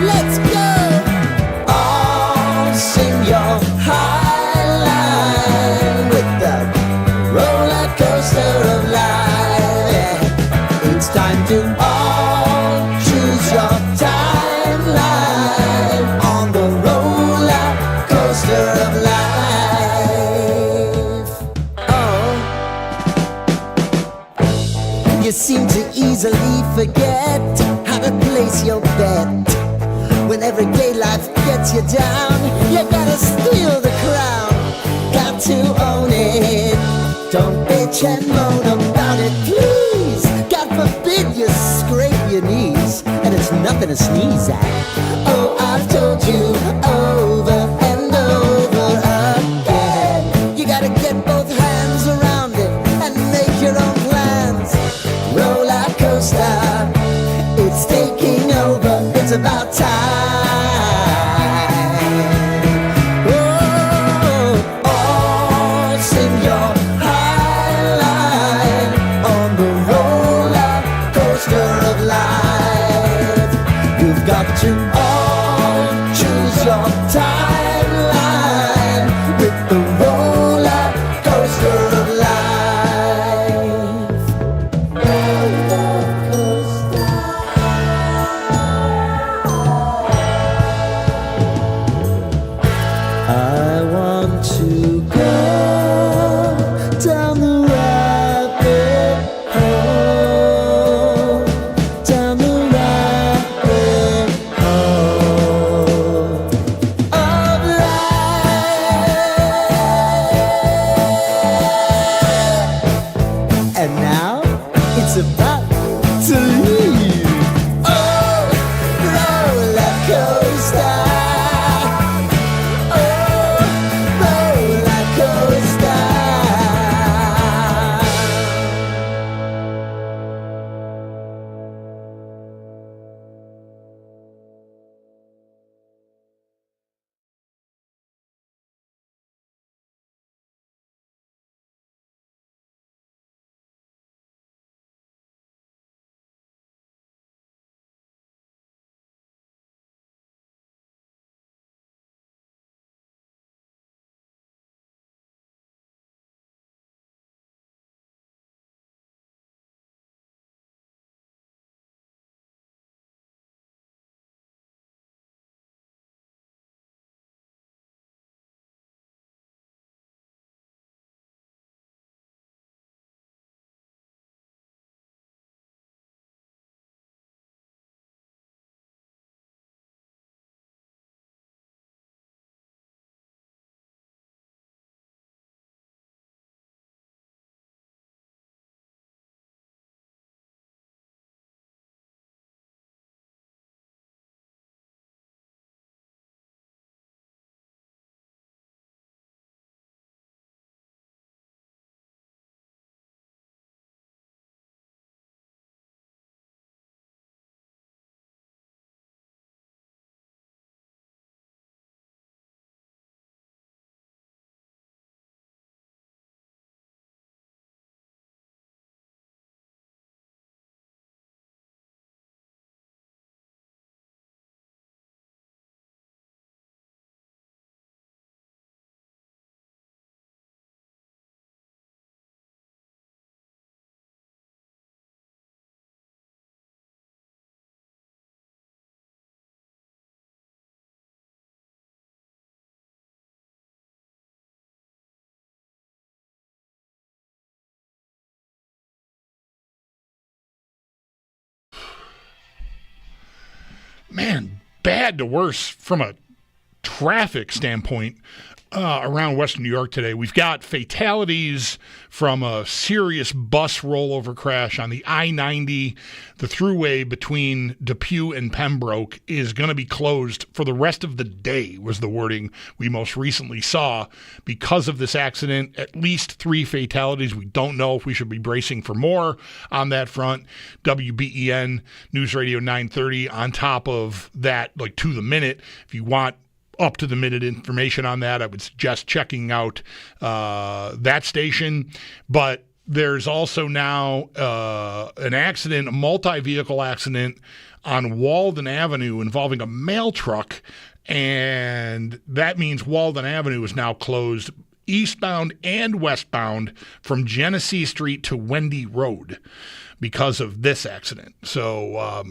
Let's go! All sing your high line with the roller forget how to place your bet. When everyday life gets you down, you gotta steal the crown. Got to own it. Don't bitch and moan about it, please. God forbid you scrape your knees, and it's nothing to sneeze at. Oh, I've told you over and over again. You gotta get both hands around it and make your own plans. Roller coaster, it's taking over. It's about time. Oh, sing your high line on the roller coaster of life. You've got to all choose your timeline with the roller coaster of life. Roller coaster. I want to go down the rabbit hole, down the rabbit hole of life. And now it's about to leave. Oh, roller coaster. Man, bad to worse from a traffic standpoint around Western New York today. We've got fatalities from a serious bus rollover crash on the I-90. The thruway between Depew and Pembroke is going to be closed for the rest of the day, was the wording we most recently saw. Because of this accident, at least 3 fatalities. We don't know if we should be bracing for more on that front. WBEN News Radio 930 on top of that, like to the minute. If you want up-to-the-minute information on that, I would suggest checking out that station. But there's also now an accident, a multi-vehicle accident on Walden Avenue involving a mail truck, and that means Walden Avenue is now closed eastbound and westbound from Genesee Street to Wendy Road because of this accident. So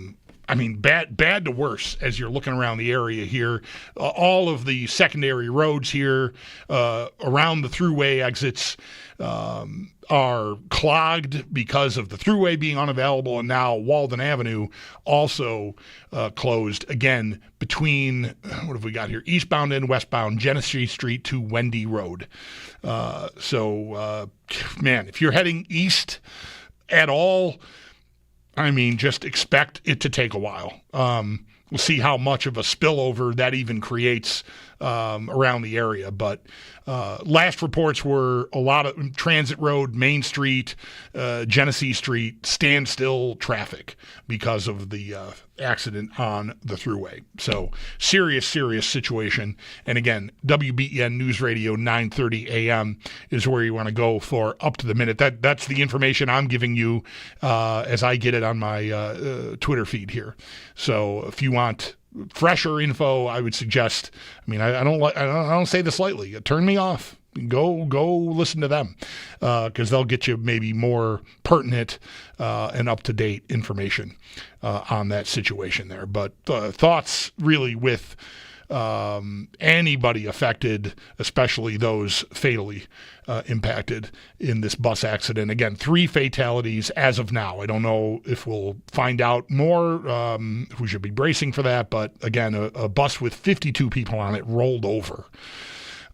I mean, bad to worse as you're looking around the area here. All of the secondary roads here around the thruway exits are clogged because of the thruway being unavailable, and now Walden Avenue also closed again between, what have we got here, eastbound and westbound, Genesee Street to Wendy Road. Man, if you're heading east at all, I mean, just expect it to take a while. We'll see how much of a spillover that even creates around the area. But last reports were a lot of Transit Road, Main Street, Genesee Street, standstill traffic because of the accident on the thruway. So serious situation. And again, WBEN News Radio 930 AM is where you want to go for up to the minute. That's the information I'm giving you as I get it on my Twitter feed here. So if you want fresher info, I would suggest. I mean, I don't say this lightly. Turn me off. Go listen to them because they'll get you maybe more pertinent and up to date information on that situation there. But thoughts really with anybody affected, especially those fatally impacted in this bus accident. Again, 3 fatalities as of now. I don't know if we'll find out more. We should be bracing for that. But again, a bus with 52 people on it rolled over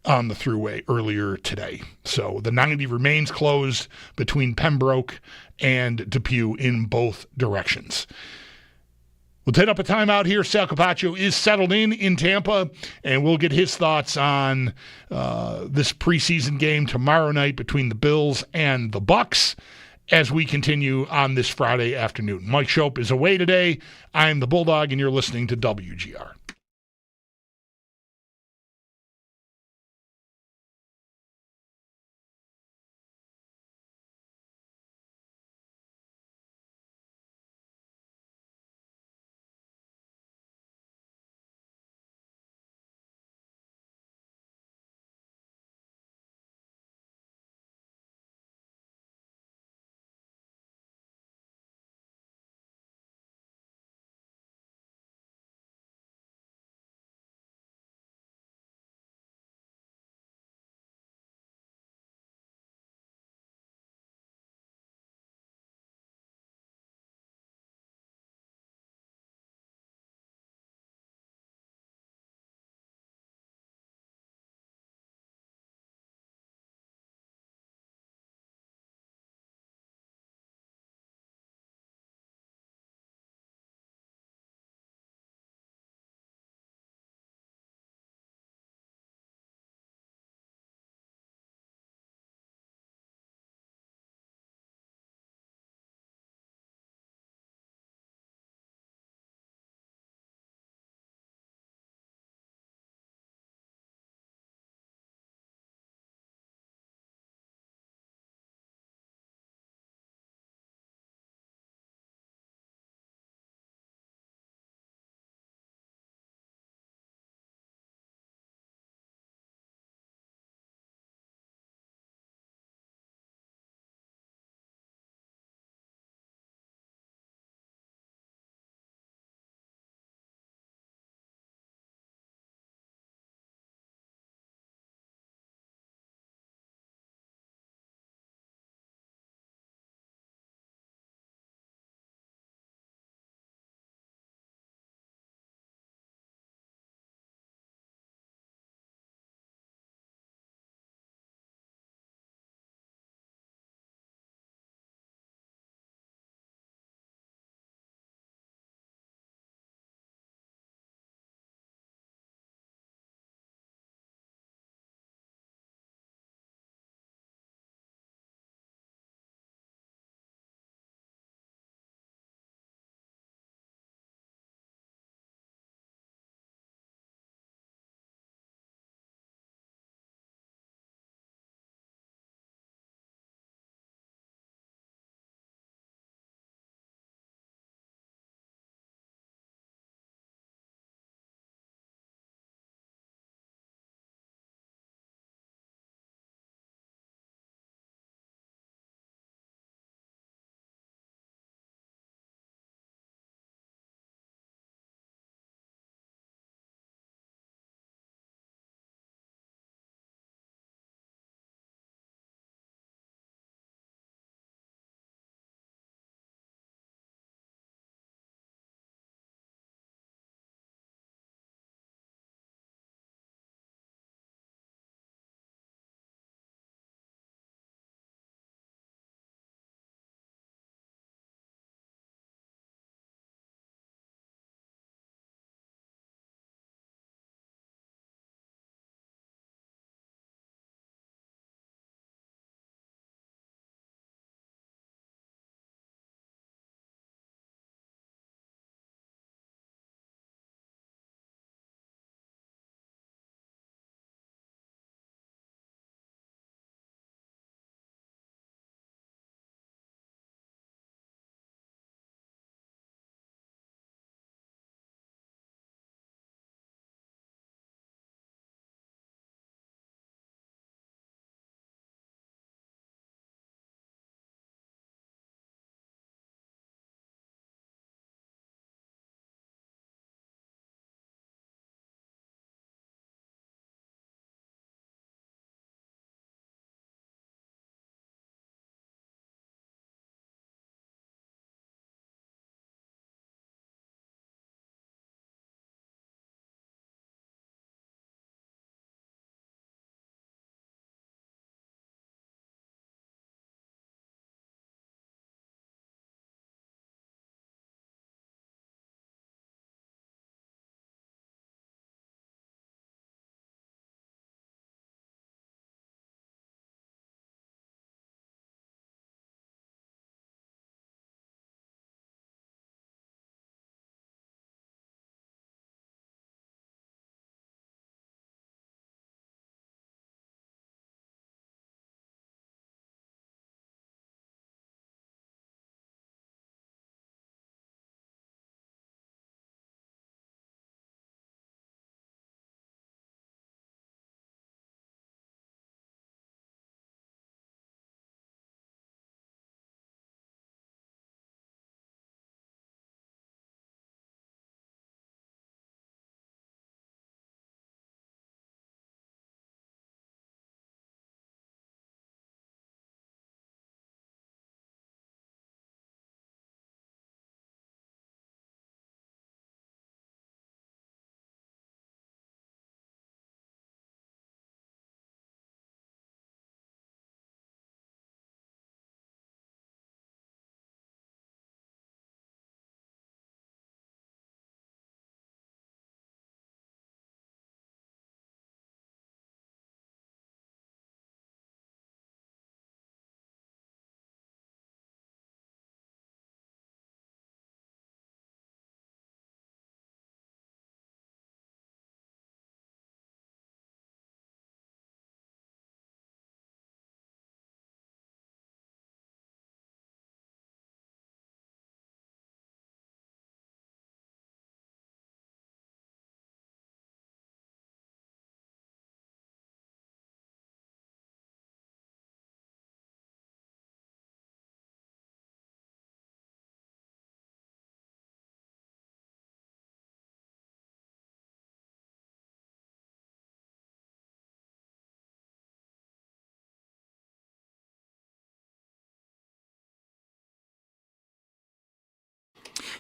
on the thruway earlier today. So the 90 remains closed between Pembroke and Depew in both directions. We'll take up a timeout here. Sal Capaccio is settled in Tampa, and we'll get his thoughts on this preseason game tomorrow night between the Bills and the Bucks as we continue on this Friday afternoon. Mike Schopp is away today. I'm the Bulldog, and you're listening to WGR.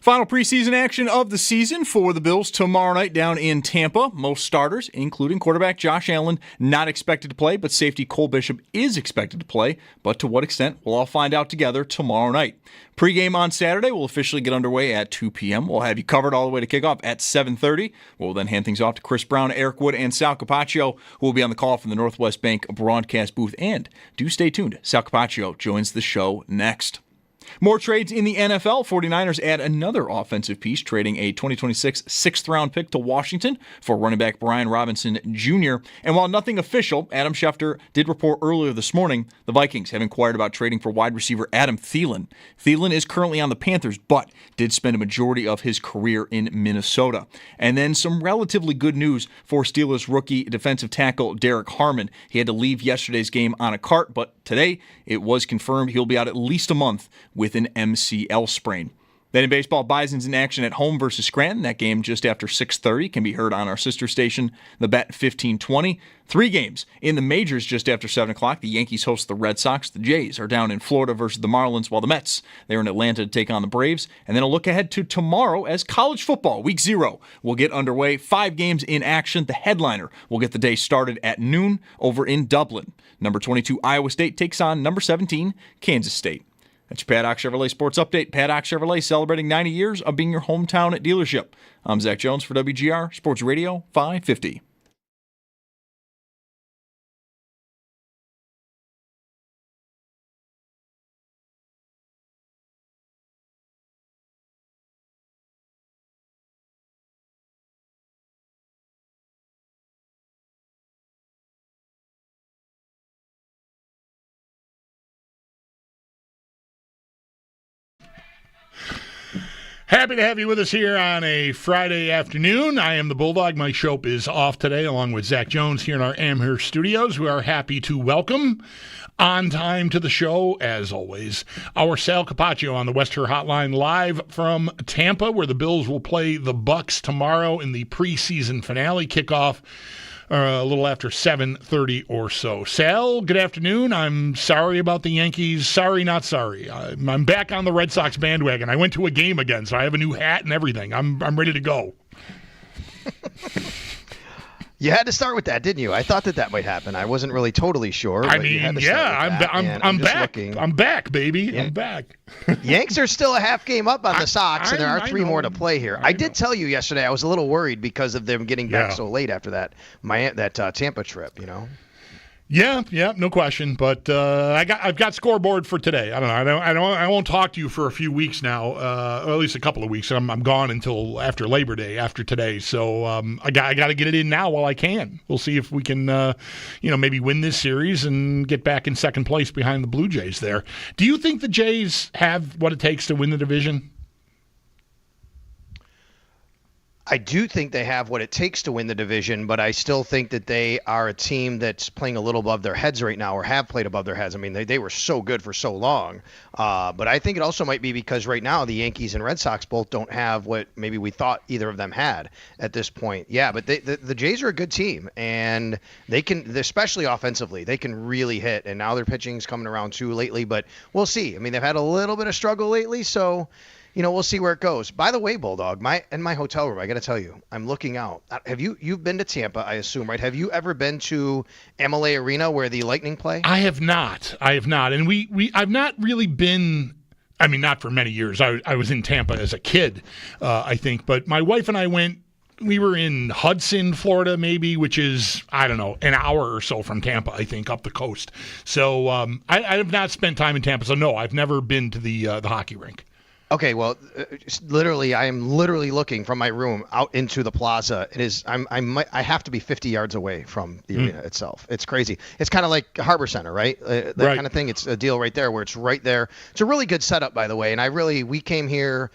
Final preseason action of the season for the Bills tomorrow night down in Tampa. Most starters, including quarterback Josh Allen, not expected to play, but safety Cole Bishop is expected to play. But to what extent, we'll all find out together tomorrow night. Pre-game on Saturday will officially get underway at 2 p.m. We'll have you covered all the way to kickoff at 7:30. We'll then hand things off to Chris Brown, Eric Wood, and Sal Capaccio, who will be on the call from the Northwest Bank broadcast booth. And do stay tuned. Sal Capaccio joins the show next. More trades in the NFL. 49ers add another offensive piece, trading a 2026 sixth-round pick to Washington for running back Brian Robinson Jr. And while nothing official, Adam Schefter did report earlier this morning the Vikings have inquired about trading for wide receiver Adam Thielen. Thielen is currently on the Panthers, but did spend a majority of his career in Minnesota. And then some relatively good news for Steelers rookie defensive tackle Derek Harmon. He had to leave yesterday's game on a cart, but today it was confirmed he'll be out at least a month with an MCL sprain. Then in baseball, Bison's in action at home versus Scranton. That game just after 6:30 can be heard on our sister station, The Bet 1520. 3 games in the majors just after 7 o'clock. The Yankees host the Red Sox. The Jays are down in Florida versus the Marlins, while the Mets, they're in Atlanta to take on the Braves. And then a look ahead to tomorrow as college football, week 0, will get underway. 5 games in action. The headliner will get the day started at noon over in Dublin. Number 22, Iowa State takes on number 17, Kansas State. That's your Paddock Chevrolet Sports Update. Paddock Chevrolet celebrating 90 years of being your hometown dealership. I'm Zach Jones for WGR Sports Radio 550. Happy to have you with us here on a Friday afternoon. I am the Bulldog. Mike Schopp is off today, along with Zach Jones here in our Amherst studios. We are happy to welcome on time to the show, as always, our Sal Capaccio on the Western Hotline, live from Tampa, where the Bills will play the Bucs tomorrow in the preseason finale kickoff. A little after 7:30 or so. Sal, good afternoon. I'm sorry about the Yankees. Sorry, not sorry. I'm back on the Red Sox bandwagon. I went to a game again, so I have a new hat and everything. I'm ready to go. You had to start with that, didn't you? I thought that might happen. I wasn't really totally sure. I mean, I'm back. I'm back, baby. Yeah. I'm back. Yanks are still a half game up on the Sox, and there are 3 more to play here. I did tell you yesterday I was a little worried because of them getting back so late after that Tampa trip, you know. Yeah, no question. But I've got scoreboard for today. I don't know. I won't talk to you for a few weeks now, or at least a couple of weeks. I'm gone until after Labor Day, after today. So I got to get it in now while I can. We'll see if we can, maybe win this series and get back in second place behind the Blue Jays there. Do you think the Jays have what it takes to win the division? I do think they have what it takes to win the division, but I still think that they are a team that's playing a little above their heads right now, or have played above their heads. I mean, they were so good for so long. But I think it also might be because right now the Yankees and Red Sox both don't have what maybe we thought either of them had at this point. Yeah, but the Jays are a good team, and they can, especially offensively, they can really hit. And now their pitching's coming around too lately, but we'll see. I mean, they've had a little bit of struggle lately, so we'll see where it goes. By the way, Bulldog, in my hotel room, I got to tell you, I'm looking out. You've been to Tampa, I assume, right? Have you ever been to MLA Arena where the Lightning play? I have not. And I've not really been. I mean, not for many years. I was in Tampa as a kid, I think. But my wife and I went. We were in Hudson, Florida, maybe, which is, I don't know, an hour or so from Tampa, I think, up the coast. So I have not spent time in Tampa. So no, I've never been to the hockey rink. Okay, well, I am literally looking from my room out into the plaza. It is, I have to be 50 yards away from the arena itself. It's crazy. It's kind of like Harbor Center, right? That kind of thing. It's a deal right there where it's right there. It's a really good setup, by the way. And we came here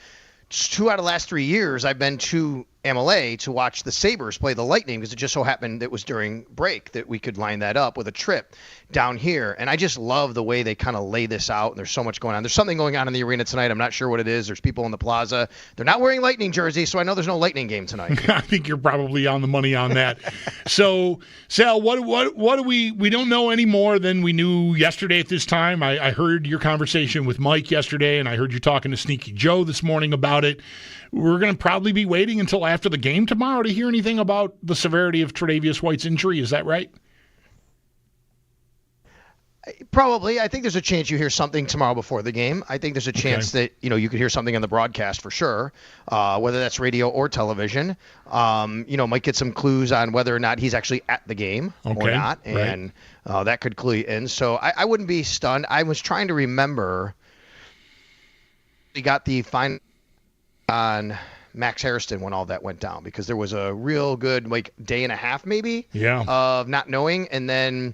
2 out of the last 3 years. I've been to MLA to watch the Sabres play the Lightning because it just so happened it was during break that we could line that up with a trip down here. And I just love the way they kind of lay this out. And there's so much going on. There's something going on in the arena tonight. I'm not sure what it is. There's people in the plaza. They're not wearing Lightning jerseys, so I know there's no Lightning game tonight. I think you're probably on the money on that. So, Sal, what do we don't know any more than we knew yesterday at this time. I heard your conversation with Mike yesterday, and I heard you talking to Sneaky Joe this morning about it. We're going to probably be waiting until after the game tomorrow to hear anything about the severity of Tre'Davious White's injury. Is that right? Probably. I think there's a chance you hear something tomorrow before the game. I think there's a chance that, you could hear something on the broadcast for sure, whether that's radio or television. Might get some clues on whether or not he's actually at the game or not, and that could clue you in. So I wouldn't be stunned. I was trying to remember. We got the final on Max Hairston when all that went down, because there was a real good day and a half maybe of not knowing, and then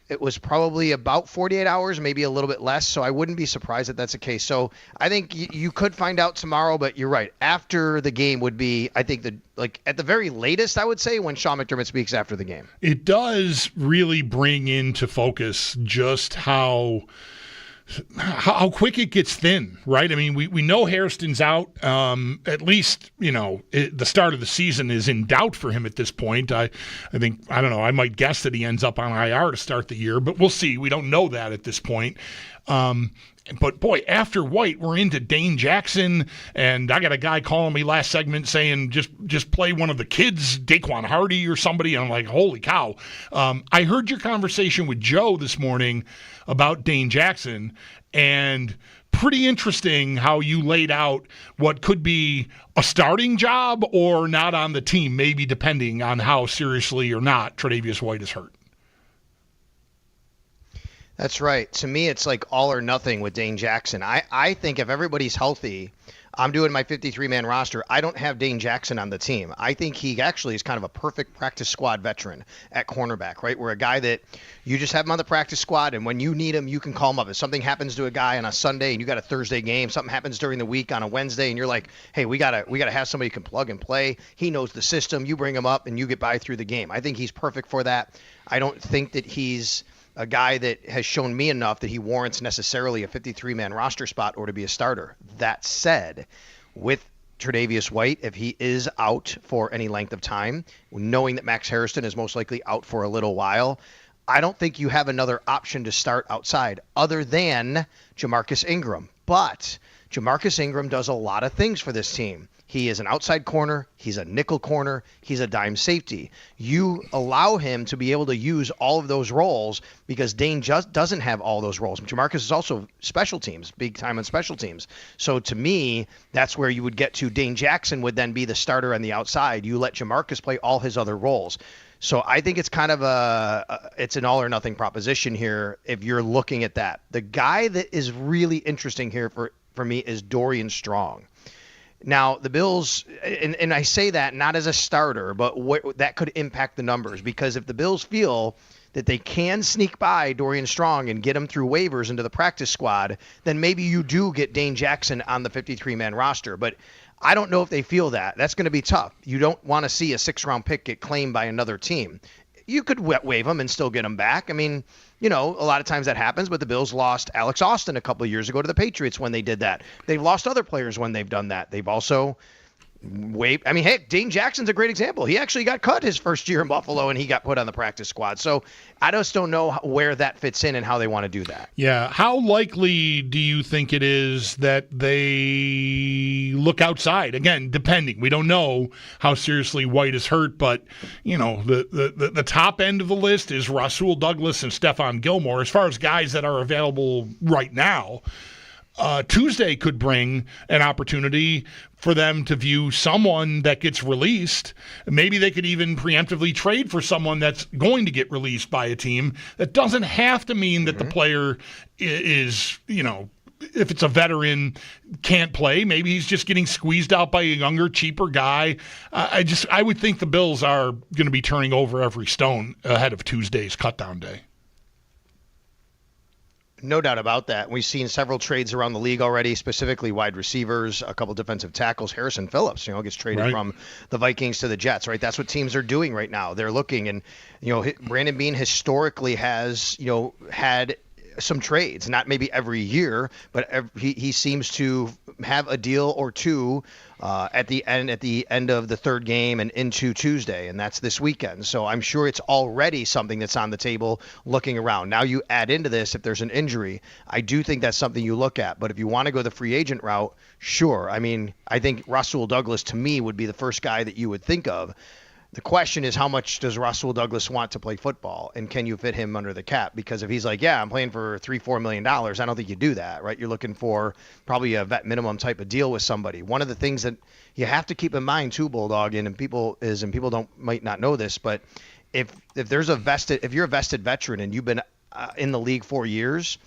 it was probably about 48 hours, maybe a little bit less. So I wouldn't be surprised that that's the case. So I think you could find out tomorrow, but you're right. After the game would be, I think, at the very latest, I would say, when Sean McDermott speaks after the game. It does really bring into focus just how quick it gets thin, right? I mean, we know Hairston's out. At least, the start of the season is in doubt for him at this point. I think, I don't know, I might guess that he ends up on IR to start the year, but we'll see. We don't know that at this point. But boy, after White, we're into Dane Jackson, and I got a guy calling me last segment saying just play one of the kids, Daquan Hardy or somebody, and I'm like, holy cow. I heard your conversation with Joe this morning about Dane Jackson, and pretty interesting how you laid out what could be a starting job or not on the team, maybe depending on how seriously or not Tre'Davious White is hurt. That's right. To me, it's like all or nothing with Dane Jackson. I think if everybody's healthy, I'm doing my 53-man roster. I don't have Dane Jackson on the team. I think he actually is kind of a perfect practice squad veteran at cornerback, right? We're a guy that you just have him on the practice squad, and when you need him, you can call him up. If something happens to a guy on a Sunday and you got a Thursday game, something happens during the week on a Wednesday, and you're like, hey, we gotta have somebody who can plug and play. He knows the system. You bring him up, and you get by through the game. I think he's perfect for that. I don't think that he's a guy that has shown me enough that he warrants necessarily a 53-man roster spot or to be a starter. That said, with Tre'Davious White, if he is out for any length of time, knowing that Max Hairston is most likely out for a little while, I don't think you have another option to start outside other than Jamarcus Ingram. But Jamarcus Ingram does a lot of things for this team. He is an outside corner. He's a nickel corner. He's a dime safety. You allow him to be able to use all of those roles because Dane just doesn't have all those roles. Jamarcus is also special teams, big time on special teams. So to me, that's where you would get to. Dane Jackson would then be the starter on the outside. You let Jamarcus play all his other roles. So I think it's kind of it's an all or nothing proposition here if you're looking at that. The guy that is really interesting here for me is Dorian Strong. Now, the Bills, and I say that not as a starter, but that could impact the numbers, because if the Bills feel that they can sneak by Dorian Strong and get him through waivers into the practice squad, then maybe you do get Dane Jackson on the 53-man roster. But I don't know if they feel that. That's going to be tough. You don't want to see a 6th-round pick get claimed by another team. You could waive him and still get him back. I mean, a lot of times that happens, but the Bills lost Alex Austin a couple of years ago to the Patriots when they did that. They've lost other players when they've done that. They've also waived. I mean, hey, Dane Jackson's a great example. He actually got cut his first year in Buffalo, and he got put on the practice squad. So I just don't know where that fits in and how they want to do that. Yeah. How likely do you think it is that they look outside? Again, depending. We don't know how seriously White is hurt, but, the top end of the list is Rasul Douglas and Stephon Gilmore. As far as guys that are available right now, Tuesday could bring an opportunity for them to view someone that gets released. Maybe they could even preemptively trade for someone that's going to get released by a team. That doesn't have to mean that the player is, if it's a veteran, can't play. Maybe he's just getting squeezed out by a younger, cheaper guy. I would think the Bills are going to be turning over every stone ahead of Tuesday's cutdown day. No doubt about that. We've seen several trades around the league already, specifically wide receivers, a couple defensive tackles. Harrison Phillips, gets traded from the Vikings to the Jets, right? That's what teams are doing right now. They're looking, and Brandon Beane historically has, had some trades, not maybe every year, but he seems to have a deal or two at the end of the third game and into Tuesday, and that's this weekend. So I'm sure it's already something that's on the table looking around. Now you add into this, if there's an injury, I do think that's something you look at. But if you want to go the free agent route, sure. I mean, I think Rasul Douglas to me would be the first guy that you would think of. The question is, how much does Rasul Douglas want to play football, and can you fit him under the cap? Because if he's like, yeah, I'm playing for $3-4 million, I don't think you do that, right? You're looking for probably a vet minimum type of deal with somebody. One of the things that you have to keep in mind too, Bulldog, and people might not know this, but if you're a vested veteran and you've been in the league 4 years,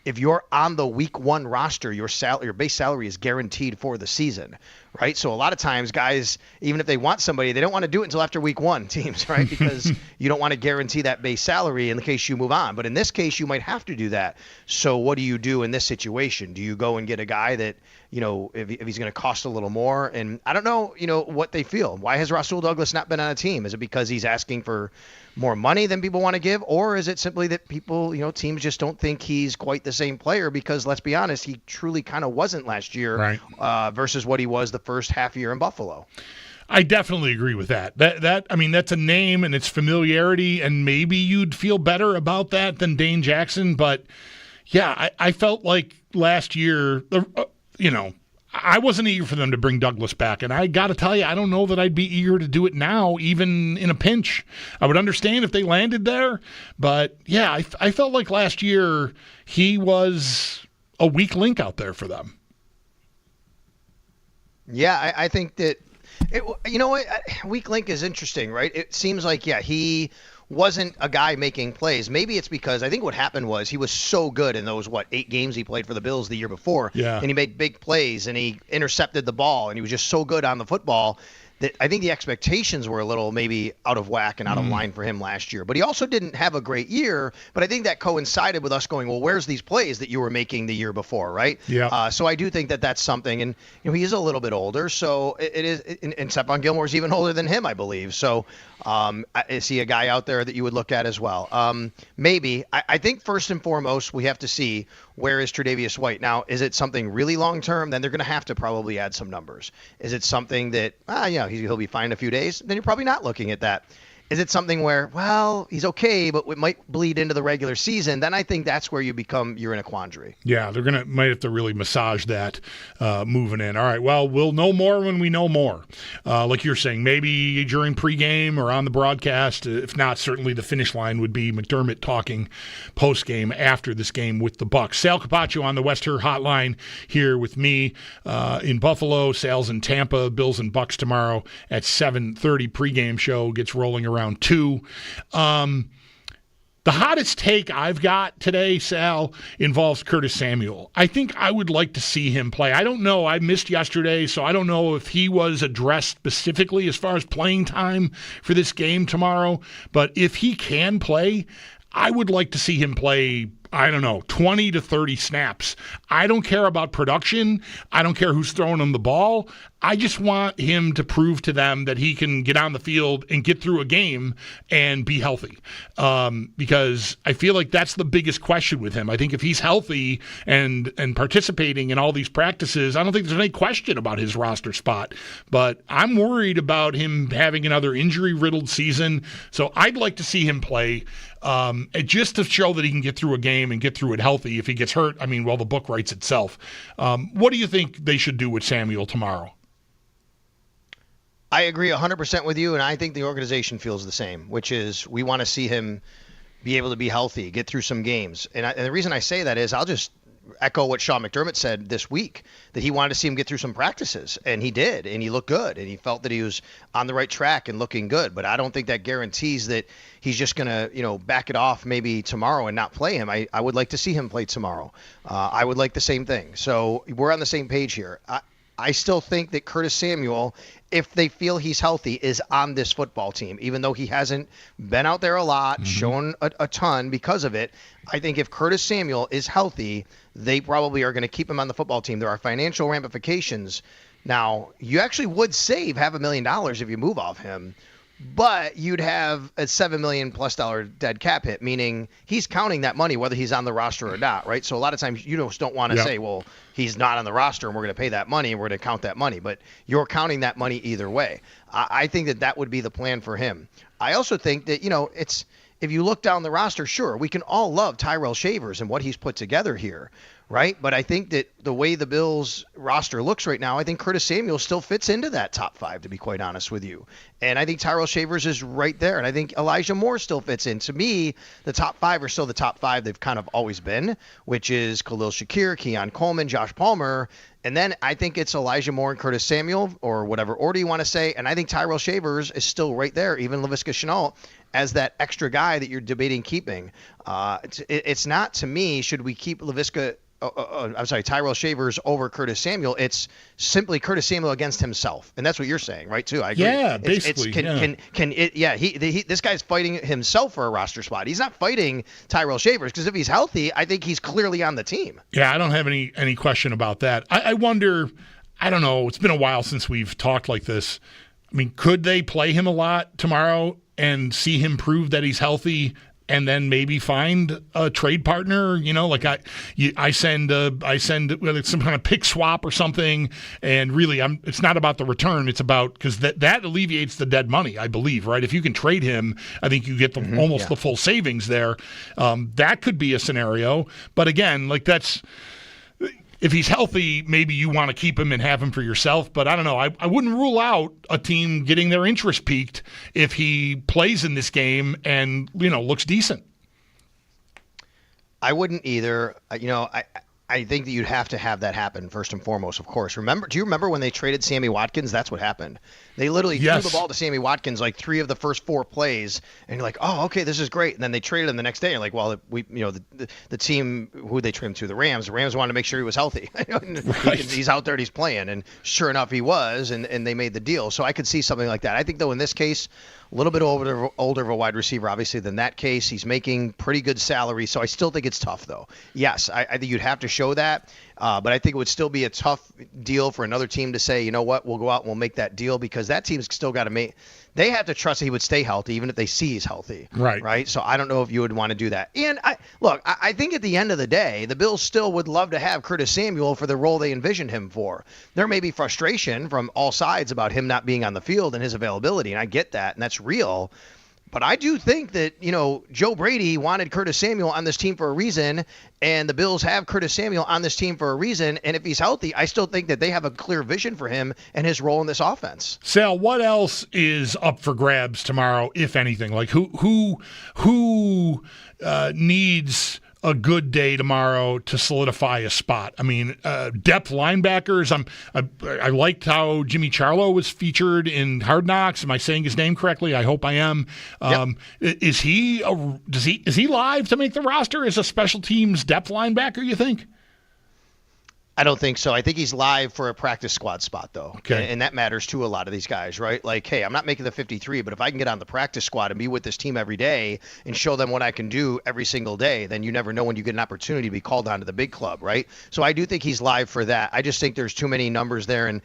if you're on the week one roster, your base salary is guaranteed for the season, right? So a lot of times guys, even if they want somebody, they don't want to do it until after week one, teams, right? Because you don't want to guarantee that base salary in the case you move on. But in this case, you might have to do that. So what do you do in this situation? Do you go and get a guy that, if he's going to cost a little more? And I don't know, what they feel. Why has Rasul Douglas not been on a team? Is it because he's asking for more money than people want to give? Or is it simply that people, teams just don't think he's quite the same player? Because let's be honest, he truly kind of wasn't last year, right, versus what he was the first half year in Buffalo. I definitely agree with that. That's a name and it's familiarity, and maybe you'd feel better about that than Dane Jackson. But yeah, I felt like last year, I wasn't eager for them to bring Douglas back, and I got to tell you, I don't know that I'd be eager to do it now, even in a pinch. I would understand if they landed there, but yeah, I felt like last year he was a weak link out there for them. Yeah, I think that, weak link is interesting, right? It seems like, he wasn't a guy making plays. Maybe it's because I think what happened was he was so good in those, 8 games he played for the Bills the year before. Yeah. And he made big plays and he intercepted the ball and he was just so good on the football that I think the expectations were a little maybe out of whack and out of line for him last year. But he also didn't have a great year. But I think that coincided with us going, well, where's these plays that you were making the year before, right? Yeah. So I do think that that's something. And he is a little bit older, so it is. And Stephon Gilmore's even older than him, I believe. So is he a guy out there that you would look at as well? Maybe. I think first and foremost we have to see, where is Tre'Davious White? Now, is it something really long-term? Then they're going to have to probably add some numbers. Is it something that, he'll be fine in a few days? Then you're probably not looking at that. Is it something where, he's okay, but it might bleed into the regular season? Then I think that's where you're in a quandary. Yeah, might have to really massage that moving in. All right, well, we'll know more when we know more. Like you're saying, maybe during pregame or on the broadcast. If not, certainly the finish line would be McDermott talking postgame after this game with the Bucs. Sal Capaccio on the West Her Hotline here with me in Buffalo. Sal's in Tampa. Bills and Bucs tomorrow at 7:30. Pregame show gets rolling around 2. The hottest take I've got today, Sal, involves Curtis Samuel. I think I would like to see him play. I don't know. I missed yesterday, so I don't know if he was addressed specifically as far as playing time for this game tomorrow. But if he can play, I would like to see him play, 20 to 30 snaps. I don't care about production. I don't care who's throwing him the ball. I just want him to prove to them that he can get on the field and get through a game and be healthy. Because I feel like that's the biggest question with him. I think if he's healthy and participating in all these practices, I don't think there's any question about his roster spot. But I'm worried about him having another injury-riddled season. So I'd like to see him play just to show that he can get through a game and get through it healthy. If he gets hurt, the book writes itself. What do you think they should do with Samuel tomorrow? I agree 100% with you, and I think the organization feels the same, which is we want to see him be able to be healthy, get through some games. And the reason I say that is I'll just echo what Sean McDermott said this week, that he wanted to see him get through some practices, and he did, and he looked good, and he felt that he was on the right track and looking good. But I don't think that guarantees that he's just going to, back it off maybe tomorrow and not play him. I would like to see him play tomorrow. I would like the same thing. So we're on the same page here. I still think that Curtis Samuel, if they feel he's healthy, is on this football team, even though he hasn't been out there a lot, shown a ton because of it. I think if Curtis Samuel is healthy, they probably are going to keep him on the football team. There are financial ramifications. Now, you actually would save $500,000 if you move off him, but you'd have a $7 million plus dead cap hit, meaning he's counting that money whether he's on the roster or not, right? So a lot of times you just don't want to say, well, he's not on the roster and we're going to pay that money and we're going to count that money, but you're counting that money either way. I think that would be the plan for him. I also think that, it's if you look down the roster, sure, we can all love Tyrell Shavers and what he's put together here, right? But I think that the way the Bills roster looks right now, I think Curtis Samuel still fits into that top 5, to be quite honest with you. And I think Tyrell Shavers is right there. And I think Elijah Moore still fits in. To me, the top 5 are still the top 5 they've kind of always been, which is Khalil Shakir, Keon Coleman, Josh Palmer. And then I think it's Elijah Moore and Curtis Samuel, or whatever order you want to say. And I think Tyrell Shavers is still right there, even Laviska Shenault, as that extra guy that you're debating keeping. It's not, to me, should we keep Tyrell Shavers over Curtis Samuel? It's simply Curtis Samuel against himself, and that's what you're saying, right? Too, I agree. Yeah, basically. This guy's fighting himself for a roster spot. He's not fighting Tyrell Shavers, because if he's healthy, I think he's clearly on the team. Yeah, I don't have any question about that. I wonder. I don't know. It's been a while since we've talked like this. I mean, could they play him a lot tomorrow and see him prove that he's healthy, and then maybe find a trade partner? Like I send whether it's some kind of pick swap or something, and really it's not about the return. It's about, because that alleviates the dead money, I believe, right? If you can trade him, I think you get the full savings there. That could be a scenario. But again, like that's, if he's healthy, maybe you want to keep him and have him for yourself. But I don't know. I wouldn't rule out a team getting their interest piqued if he plays in this game and, looks decent. I wouldn't either. I think that you'd have to have that happen first and foremost, of course. Do you remember when they traded Sammy Watkins? That's what happened. They literally threw the ball to Sammy Watkins like 3 of the first 4 plays, and you're like, oh, okay, this is great. And then they traded him the next day. You're like, well, the team who they traded him to, the Rams wanted to make sure he was healthy. Right. He's out there and he's playing, and sure enough, he was, and they made the deal. So I could see something like that. I think, though, in this case, a little bit older of a wide receiver, obviously, than that case. He's making pretty good salary, so I still think it's tough, though. Yes, I think you'd have to show that, but I think it would still be a tough deal for another team to say, you know what, we'll go out and we'll make that deal, because that team's still got to make – they have to trust that he would stay healthy even if they see he's healthy. Right? So I don't know if you would want to do that. And, I think at the end of the day, the Bills still would love to have Curtis Samuel for the role they envisioned him for. There may be frustration from all sides about him not being on the field and his availability, and I get that, and that's real. But I do think that, Joe Brady wanted Curtis Samuel on this team for a reason, and the Bills have Curtis Samuel on this team for a reason. And if he's healthy, I still think that they have a clear vision for him and his role in this offense. Sal, what else is up for grabs tomorrow, if anything? Like who needs a good day tomorrow to solidify a spot? I mean, depth linebackers. I liked how Jimmy Charlo was featured in Hard Knocks. Am I saying his name correctly? I hope I am. Yep. Is he live to make the roster as a special teams depth linebacker, you think? I don't think so. I think he's live for a practice squad spot, though. Okay. And that matters to a lot of these guys, right? Like, hey, I'm not making the 53, but if I can get on the practice squad and be with this team every day and show them what I can do every single day, then you never know when you get an opportunity to be called onto the big club, right? So I do think he's live for that. I just think there's too many numbers there, and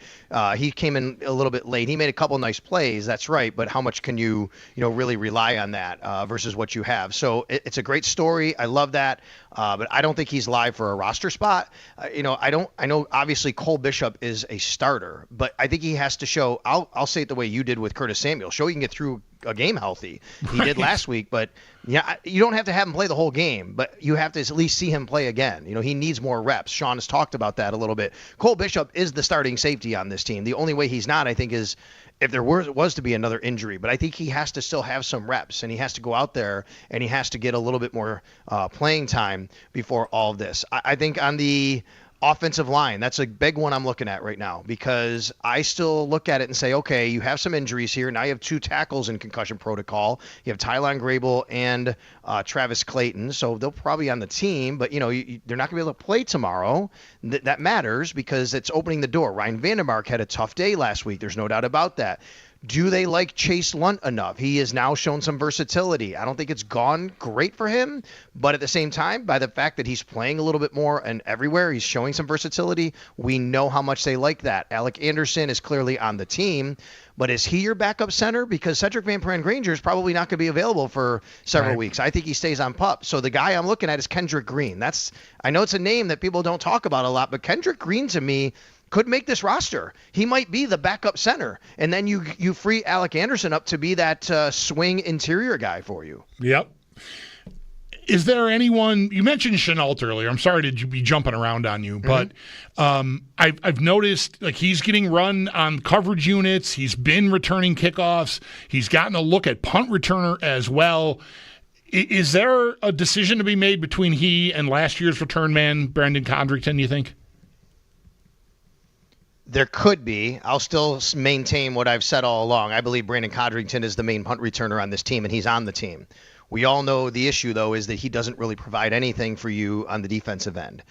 he came in a little bit late. He made a couple nice plays, that's right, but how much can you really rely on that versus what you have? So it's a great story. I love that. But I don't think he's live for a roster spot. I know obviously Cole Bishop is a starter, but I think he has to show, I'll say it the way you did with Curtis Samuel, show he can get through a game healthy. He did last week, but yeah, you don't have to have him play the whole game, but you have to at least see him play again. He needs more reps. Sean has talked about that a little bit. Cole Bishop is the starting safety on this team. The only way he's not, I think, is if there was to be another injury, but I think he has to still have some reps, and he has to go out there and he has to get a little bit more playing time before all of this. I think on the Offensive line, that's a big one I'm looking at right now because I still look at it and say, okay, you have some injuries here. Now you have 2 tackles in concussion protocol. You have Tylon Grable and Travis Clayton, so they'll probably be on the team, but they're not going to be able to play tomorrow. That matters because it's opening the door. Ryan Vandermark had a tough day last week. There's no doubt about that. Do they like Chase Lunt enough? He has now shown some versatility. I don't think it's gone great for him, but at the same time, by the fact that he's playing a little bit more and everywhere, he's showing some versatility. We know how much they like that. Alec Anderson is clearly on the team, but is he your backup center? Because Cedric Van Pran-Granger is probably not going to be available for several weeks. I think he stays on PUP. So the guy I'm looking at is Kendrick Green. I know it's a name that people don't talk about a lot, but Kendrick Green to me could make this roster. He might be the backup center, and then you free Alec Anderson up to be that swing interior guy for you. Yep. Is there anyone, you mentioned Chenault earlier. I'm sorry to be jumping around on you, but I've noticed like he's getting run on coverage units. He's been returning kickoffs. He's gotten a look at punt returner as well. Is there a decision to be made between he and last year's return man, Brandon Condrington, you think? There could be. I'll still maintain what I've said all along. I believe Brandon Codrington is the main punt returner on this team, and he's on the team. We all know the issue, though, is that he doesn't really provide anything for you on the defensive end.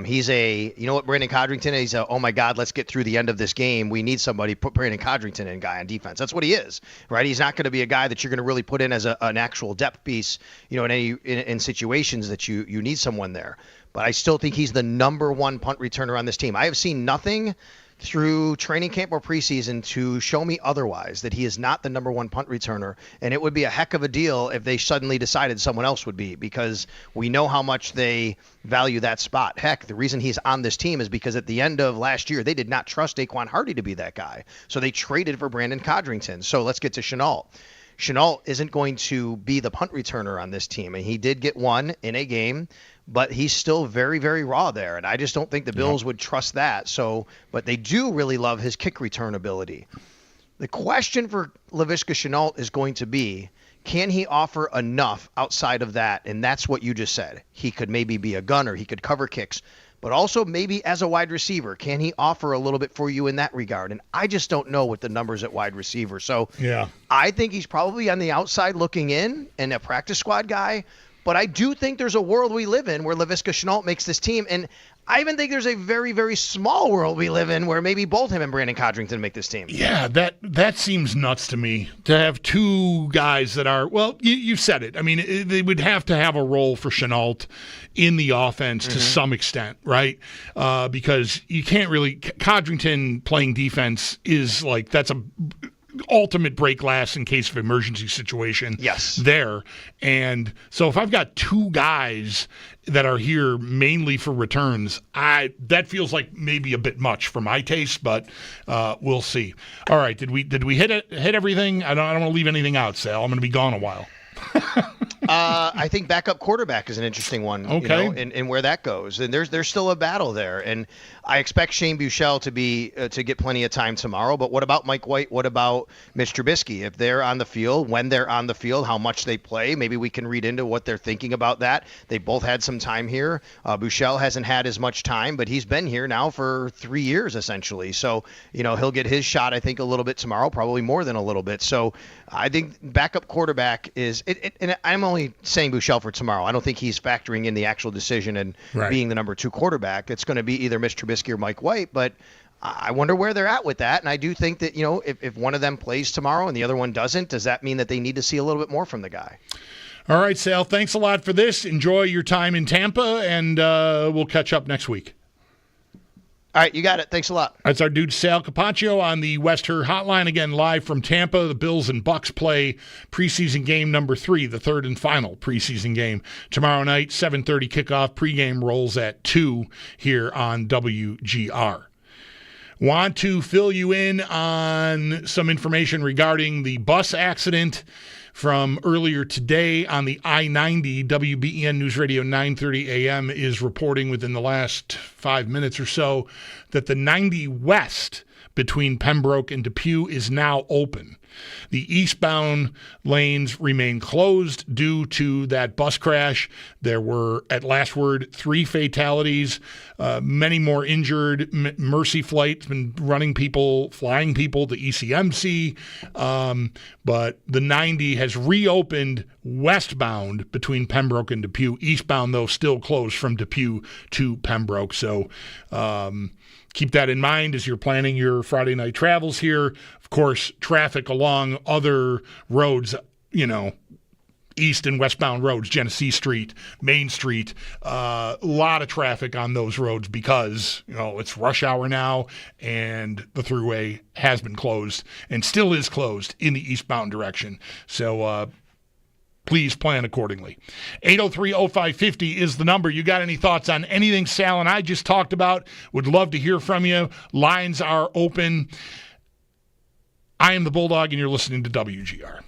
He's Brandon Codrington is oh my God, let's get through the end of this game. We need somebody, put Brandon Codrington in guy on defense. That's what he is, right? He's not going to be a guy that you're going to really put in as an actual depth piece, in situations that you need someone there. But I still think he's the number 1 punt returner on this team. I have seen nothing through training camp or preseason to show me otherwise, that he is not the number 1 punt returner. And it would be a heck of a deal if they suddenly decided someone else would be, because we know how much they value that spot. Heck, the reason he's on this team is because at the end of last year, they did not trust Daquan Hardy to be that guy. So they traded for Brandon Codrington. So let's get to Chenault. Chenault isn't going to be the punt returner on this team, and he did get 1 in a game, but he's still very, very raw there, and I just don't think the Bills would trust that. So, but they do really love his kick return ability. The question for Laviska Shenault is going to be, can he offer enough outside of that? And that's what you just said. He could maybe be a gunner. He could cover kicks. But also maybe as a wide receiver, can he offer a little bit for you in that regard? And I just don't know what the numbers at wide receiver. So I think he's probably on the outside looking in and a practice squad guy. But I do think there's a world we live in where Laviska Shenault makes this team. And I even think there's a very, very small world we live in where maybe both him and Brandon Codrington make this team. Yeah, that seems nuts to me, to have 2 guys that are, well, you said it. I mean, they would have to have a role for Shenault in the offense to some extent, right? Because you can't really, Codrington playing defense is like, that's a ultimate break glass in case of emergency situation there. And so if I've got 2 guys that are here mainly for returns, that feels like maybe a bit much for my taste, but we'll see. All right, did we hit everything? I don't want to leave anything out, Sal. I'm going to be gone a while. I think backup quarterback is an interesting one, and where that goes. And there's still a battle there. And I expect Shane Buechele to get plenty of time tomorrow. But what about Mike White? What about Mitch Trubisky? If they're on the field, when they're on the field, how much they play, maybe we can read into what they're thinking about that. They both had some time here. Buechele hasn't had as much time, but he's been here now for 3 years, essentially. So, he'll get his shot, I think, a little bit tomorrow, probably more than a little bit. So I think backup quarterback is – and I'm only saying Buechele for tomorrow. I don't think he's factoring in the actual decision and being the number 2 quarterback. It's going to be either Mitch Trubisky or Mike White, but I wonder where they're at with that. And I do think that, if one of them plays tomorrow and the other one doesn't, does that mean that they need to see a little bit more from the guy? All right, Sal, thanks a lot for this. Enjoy your time in Tampa, and we'll catch up next week. All right, you got it. Thanks a lot. That's our dude Sal Capaccio on the West Her Hotline, again live from Tampa. The Bills and Bucks play preseason game number 3, the 3rd and final preseason game. Tomorrow night, 7:30 kickoff. Pregame rolls at 2 here on WGR. Want to fill you in on some information regarding the bus accident from earlier today on the I-90. WBEN News Radio 930 AM is reporting within the last 5 minutes or so that the 90 West between Pembroke and Depew is now open. The eastbound lanes remain closed due to that bus crash. There were, at last word, 3 fatalities, many more injured. Mercy Flight's been flying people to ECMC, but the 90 has reopened westbound between Pembroke and Depew. Eastbound, though, still closed from Depew to Pembroke. So keep that in mind as you're planning your Friday night travels here. Of course, traffic along other roads, east and westbound roads, Genesee Street, Main Street, a lot of traffic on those roads because, it's rush hour now and the thruway has been closed and still is closed in the eastbound direction. So, please plan accordingly. 803-0550 is the number. You got any thoughts on anything Sal and I just talked about? Would love to hear from you. Lines are open. I am the Bulldog, and you're listening to WGR.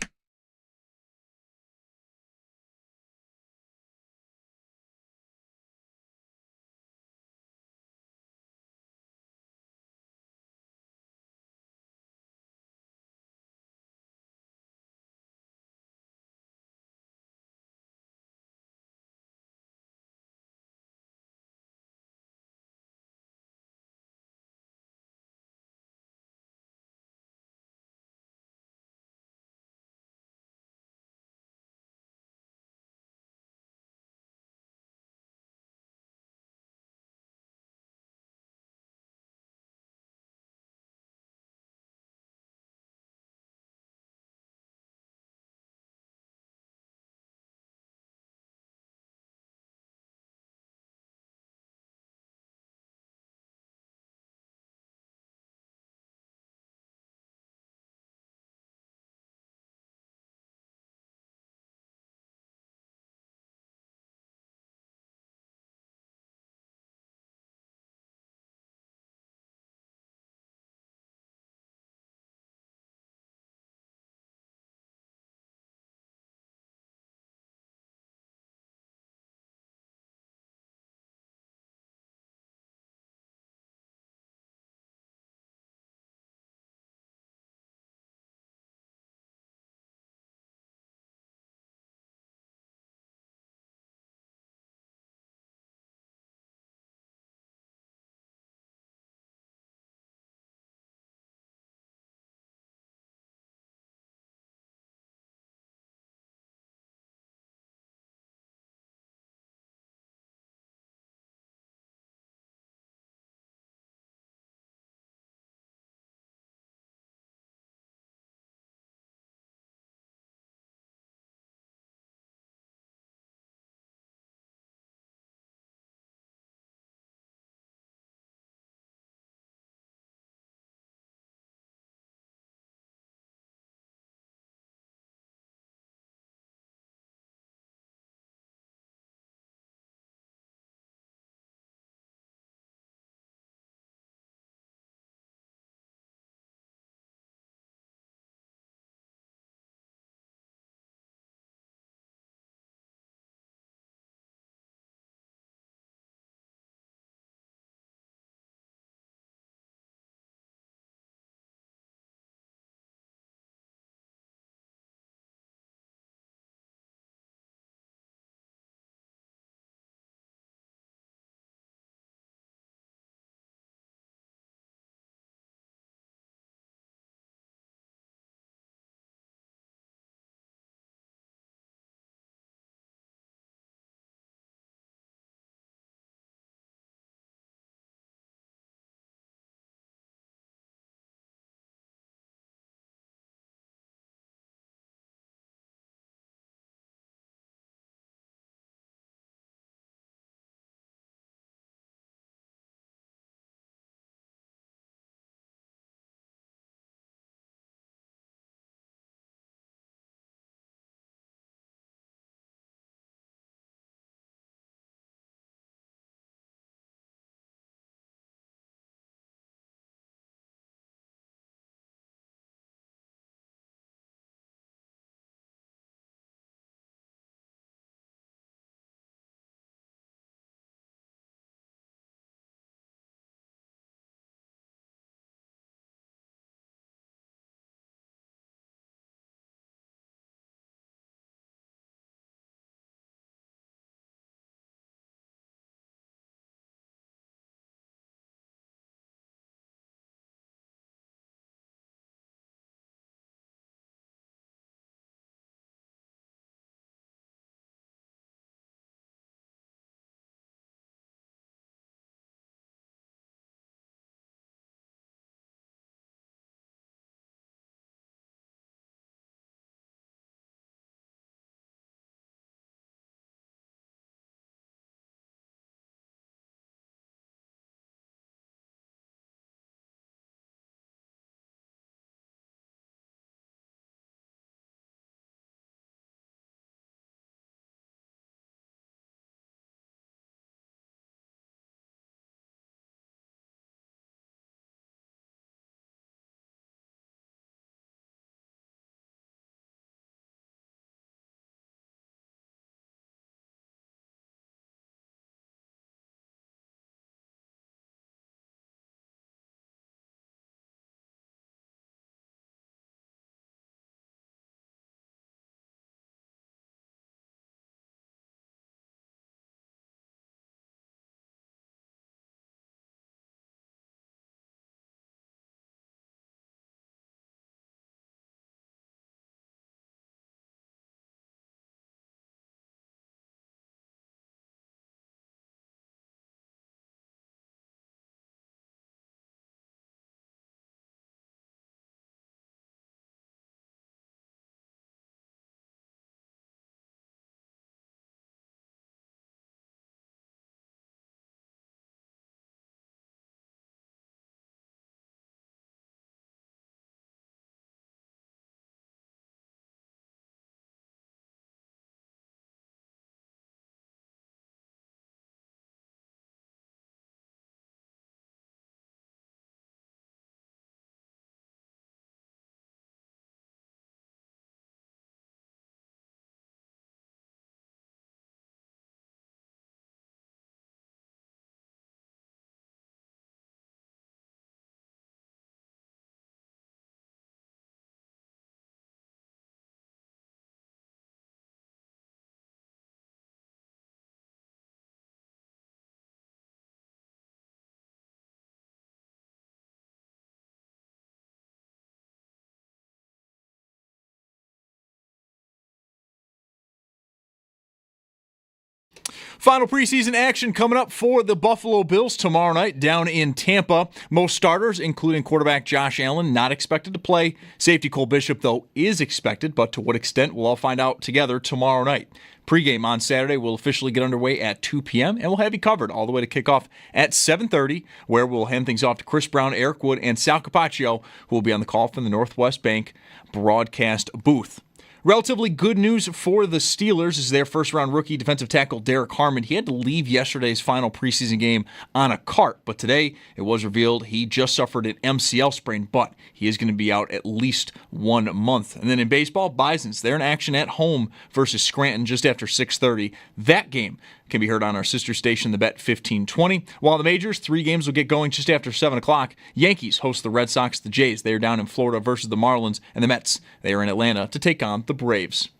Final preseason action coming up for the Buffalo Bills tomorrow night down in Tampa. Most starters, including quarterback Josh Allen, not expected to play. Safety Cole Bishop, though, is expected, but to what extent, we'll all find out together tomorrow night. Pregame on Saturday will officially get underway at 2 p.m., and we'll have you covered all the way to kickoff at 7:30, where we'll hand things off to Chris Brown, Eric Wood, and Sal Capaccio, who will be on the call from the Northwest Bank broadcast booth. Relatively good news for the Steelers is their first-round rookie defensive tackle Derek Harmon. He had to leave yesterday's final preseason game on a cart, but today it was revealed he just suffered an MCL sprain, but he is going to be out at least 1 month. And then in baseball, Bisons, they're in action at home versus Scranton just after 6:30. That game can be heard on our sister station, the Bet 1520. While the majors, 3 games will get going just after 7 o'clock. Yankees host the Red Sox, the Jays. They are down in Florida versus the Marlins, and the Mets, they are in Atlanta to take on the Braves.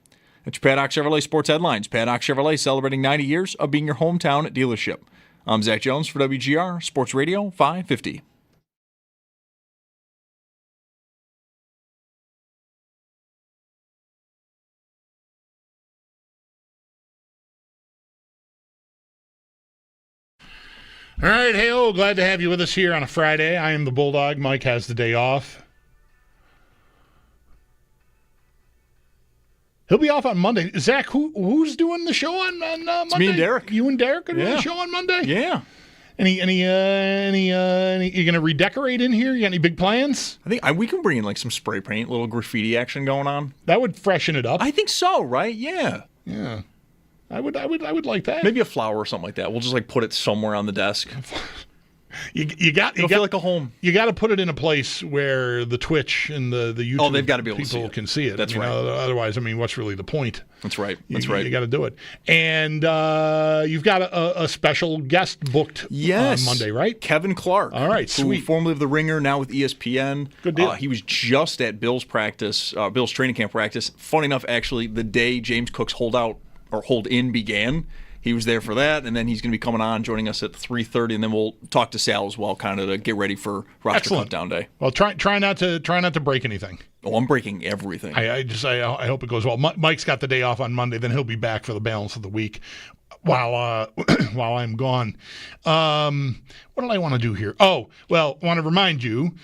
That's your Paddock Chevrolet Sports Headlines. Paddock Chevrolet celebrating 90 years of being your hometown dealership. I'm Zach Jones for WGR Sports Radio 550. All right, hey-o, glad to have you with us here on a Friday. I am the Bulldog. Mike has the day off. He'll be off on Monday. Zach, who's doing the show on Monday? It's me and Derek. You and Derek are doing the show on Monday? Yeah. You gonna redecorate in here? You got any big plans? I think we can bring in like some spray paint, little graffiti action going on. That would freshen it up. I think so, right? Yeah. Yeah. I would like that. Maybe a flower or something like that. We'll just like put it somewhere on the desk. It'll feel like a home. You got to put it in a place where the Twitch and the YouTube they've got to be able people to see it. Can see it. That's right. Otherwise, what's really the point? That's right. You got to do it. And you've got a special guest booked on Monday, right? Kevin Clark. All right, sweet. Formerly of The Ringer, now with ESPN. Good deal. He was just at Bill's training camp practice. Funny enough, actually, the day James Cook's hold-in began. He was there for that, and then he's going to be coming on, joining us at 3:30, and then we'll talk to Sal as well, kind of to get ready for roster cut-down day. Well, try not to break anything. Oh, I'm breaking everything. I hope it goes well. Mike's got the day off on Monday, then he'll be back for the balance of the week while I'm gone. What did I want to do here? Oh, well, I want to remind you,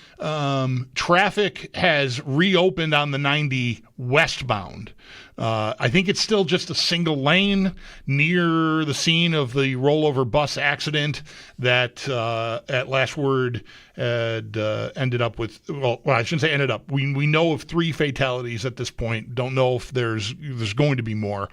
traffic has reopened on the 90 westbound. I think it's still just a single lane near the scene of the rollover bus accident that, at last word, had ended up with. Well, I shouldn't say ended up. We know of 3 fatalities at this point. Don't know if there's going to be more,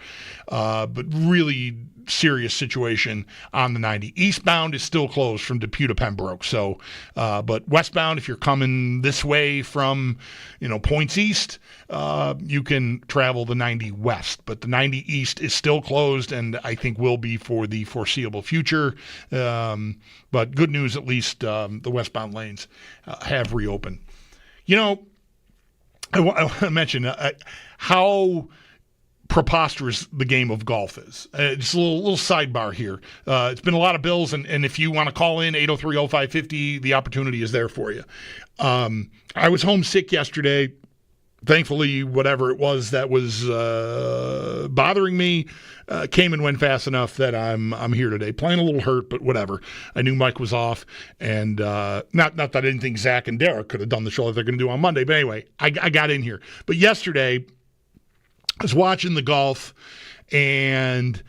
but really serious situation on the 90. Eastbound is still closed from Depew to Pembroke. So, but westbound, if you're coming this way from, points east, you can travel the 90 west. But the 90 east is still closed, and I think will be for the foreseeable future. But good news, at least the westbound lanes have reopened. I want to mention how preposterous the game of golf is. Just a little sidebar here. It's been a lot of Bills, and if you want to call in 803-0550, the opportunity is there for you. I was homesick yesterday. Thankfully, whatever it was that was bothering me came and went fast enough that I'm here today. Playing a little hurt, but whatever. I knew Mike was off, and not that I didn't think Zach and Derek could have done the show that they're going to do on Monday. But anyway, I got in here. But yesterday, I was watching the golf, and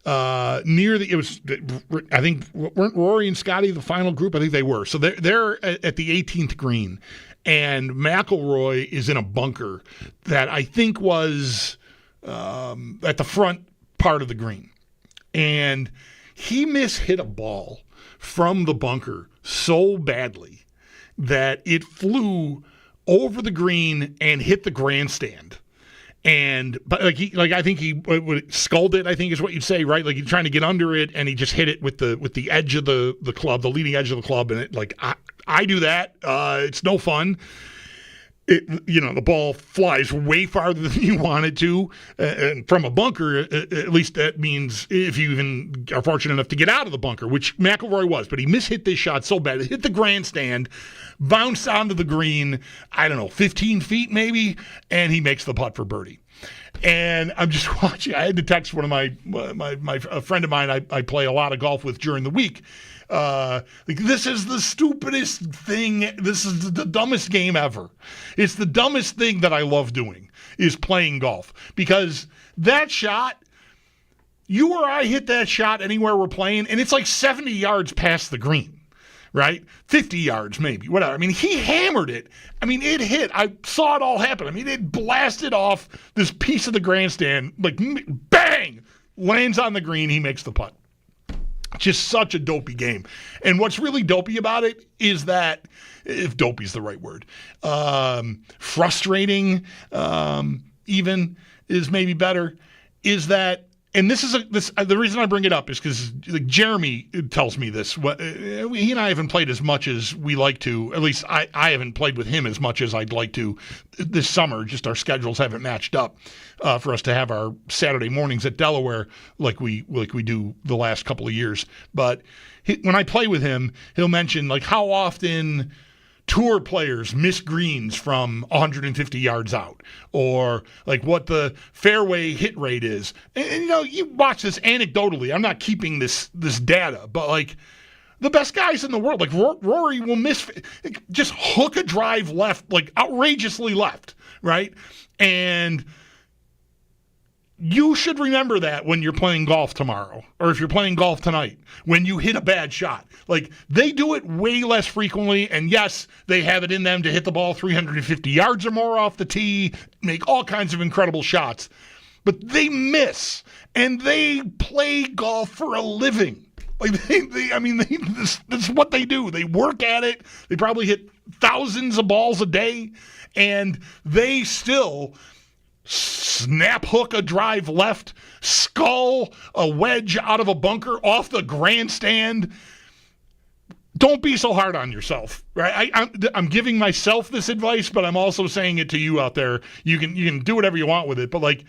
I think, weren't Rory and Scotty the final group? I think they were. So they're at the 18th green, and McIlroy is in a bunker that I think was at the front part of the green. And he mishit a ball from the bunker so badly that it flew over the green and hit the grandstand. I think he would sculled it, I think is what you'd say, right? Like he's trying to get under it, and he just hit it with the edge of the club, the leading edge of the club, and it I do that. It's no fun. The ball flies way farther than you want it to, and from a bunker, at least that means if you even are fortunate enough to get out of the bunker, which McIlroy was, but he mishit this shot so bad. It hit the grandstand, bounced onto the green, 15 feet maybe, and he makes the putt for birdie. And I'm just watching. I had to text one of a friend of mine I play a lot of golf with during the week. This is the stupidest thing. This is the dumbest game ever. It's the dumbest thing that I love doing is playing golf, because that shot, you or I hit that shot anywhere we're playing, and it's like 70 yards past the green, right? 50 yards maybe, whatever. I mean, he hammered it. I mean, it hit. I saw it all happen. I mean, it blasted off this piece of the grandstand, like bang, lands on the green. He makes the putt. Just such a dopey game. And what's really dopey about it is that, if dopey's the right word, frustrating even is maybe better, is that, and this is the reason I bring it up is because Jeremy tells me this. He and I haven't played as much as we like to. At least I haven't played with him as much as I'd like to this summer. Just our schedules haven't matched up for us to have our Saturday mornings at Delaware like we do the last couple of years. But when I play with him, he'll mention like how often tour players miss greens from 150 yards out, or like what the fairway hit rate is. And you watch this anecdotally. I'm not keeping this data, but like the best guys in the world, like Rory will miss, just hook a drive left, like outrageously left, right? And you should remember that when you're playing golf tomorrow, or if you're playing golf tonight, when you hit a bad shot. Like, they do it way less frequently, and yes, they have it in them to hit the ball 350 yards or more off the tee, make all kinds of incredible shots. But they miss, and they play golf for a living. Like, this is what they do. They work at it. They probably hit thousands of balls a day, and they still snap hook a drive left, skull a wedge out of a bunker off the grandstand. Don't be so hard on yourself, right? I'm giving myself this advice, but I'm also saying it to you out there. You can do whatever you want with it, but like,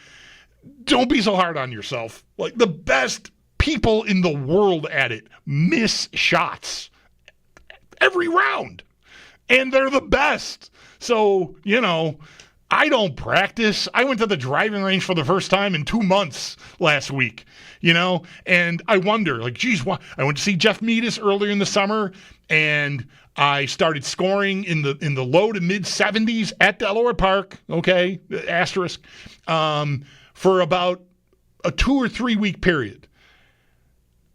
don't be so hard on yourself. Like, the best people in the world at it miss shots every round, and they're the best. So, I don't practice. I went to the driving range for the first time in 2 months last week, and I wonder, like, geez, I went to see Jeff Meadis earlier in the summer, and I started scoring in the low to mid 70s at Delaware Park, okay, asterisk, for about a 2 or 3 week period.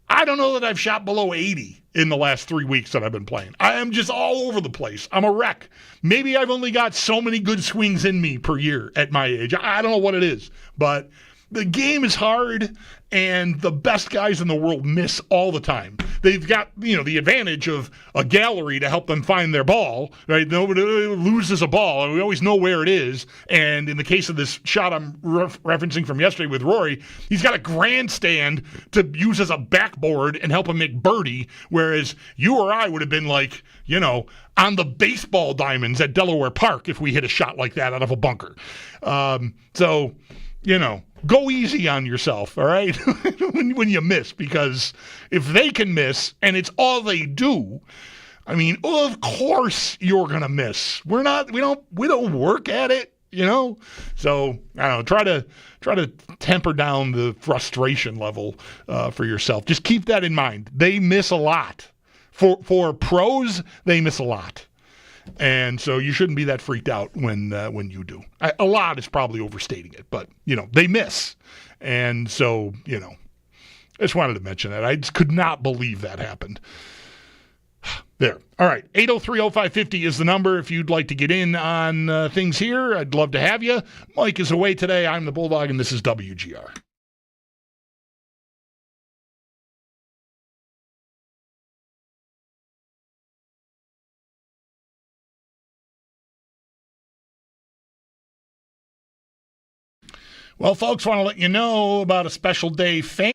I don't know that I've shot below 80 in the last 3 weeks that I've been playing. I am just all over the place. I'm a wreck. Maybe I've only got so many good swings in me per year at my age. I don't know what it is, but the game is hard, and the best guys in the world miss all the time. They've got, the advantage of a gallery to help them find their ball, right? Nobody loses a ball, and we always know where it is. And in the case of this shot I'm referencing from yesterday with Rory, he's got a grandstand to use as a backboard and help him make birdie, whereas you or I would have been like, on the baseball diamonds at Delaware Park if we hit a shot like that out of a bunker. Go easy on yourself, all right? when you miss, because if they can miss and it's all they do, I mean, of course you're gonna miss. We don't work at it, So I don't know. Try to temper down the frustration level for yourself. Just keep that in mind. They miss a lot. For pros, they miss a lot. And so you shouldn't be that freaked out when you do. A lot is probably overstating it, but, they miss. And so, I just wanted to mention that. I just could not believe that happened. There. All right. 803-0550 is the number if you'd like to get in on things here. I'd love to have you. Mike is away today. I'm the Bulldog, and this is WGR. Well, folks, want to let you know about a special day fan.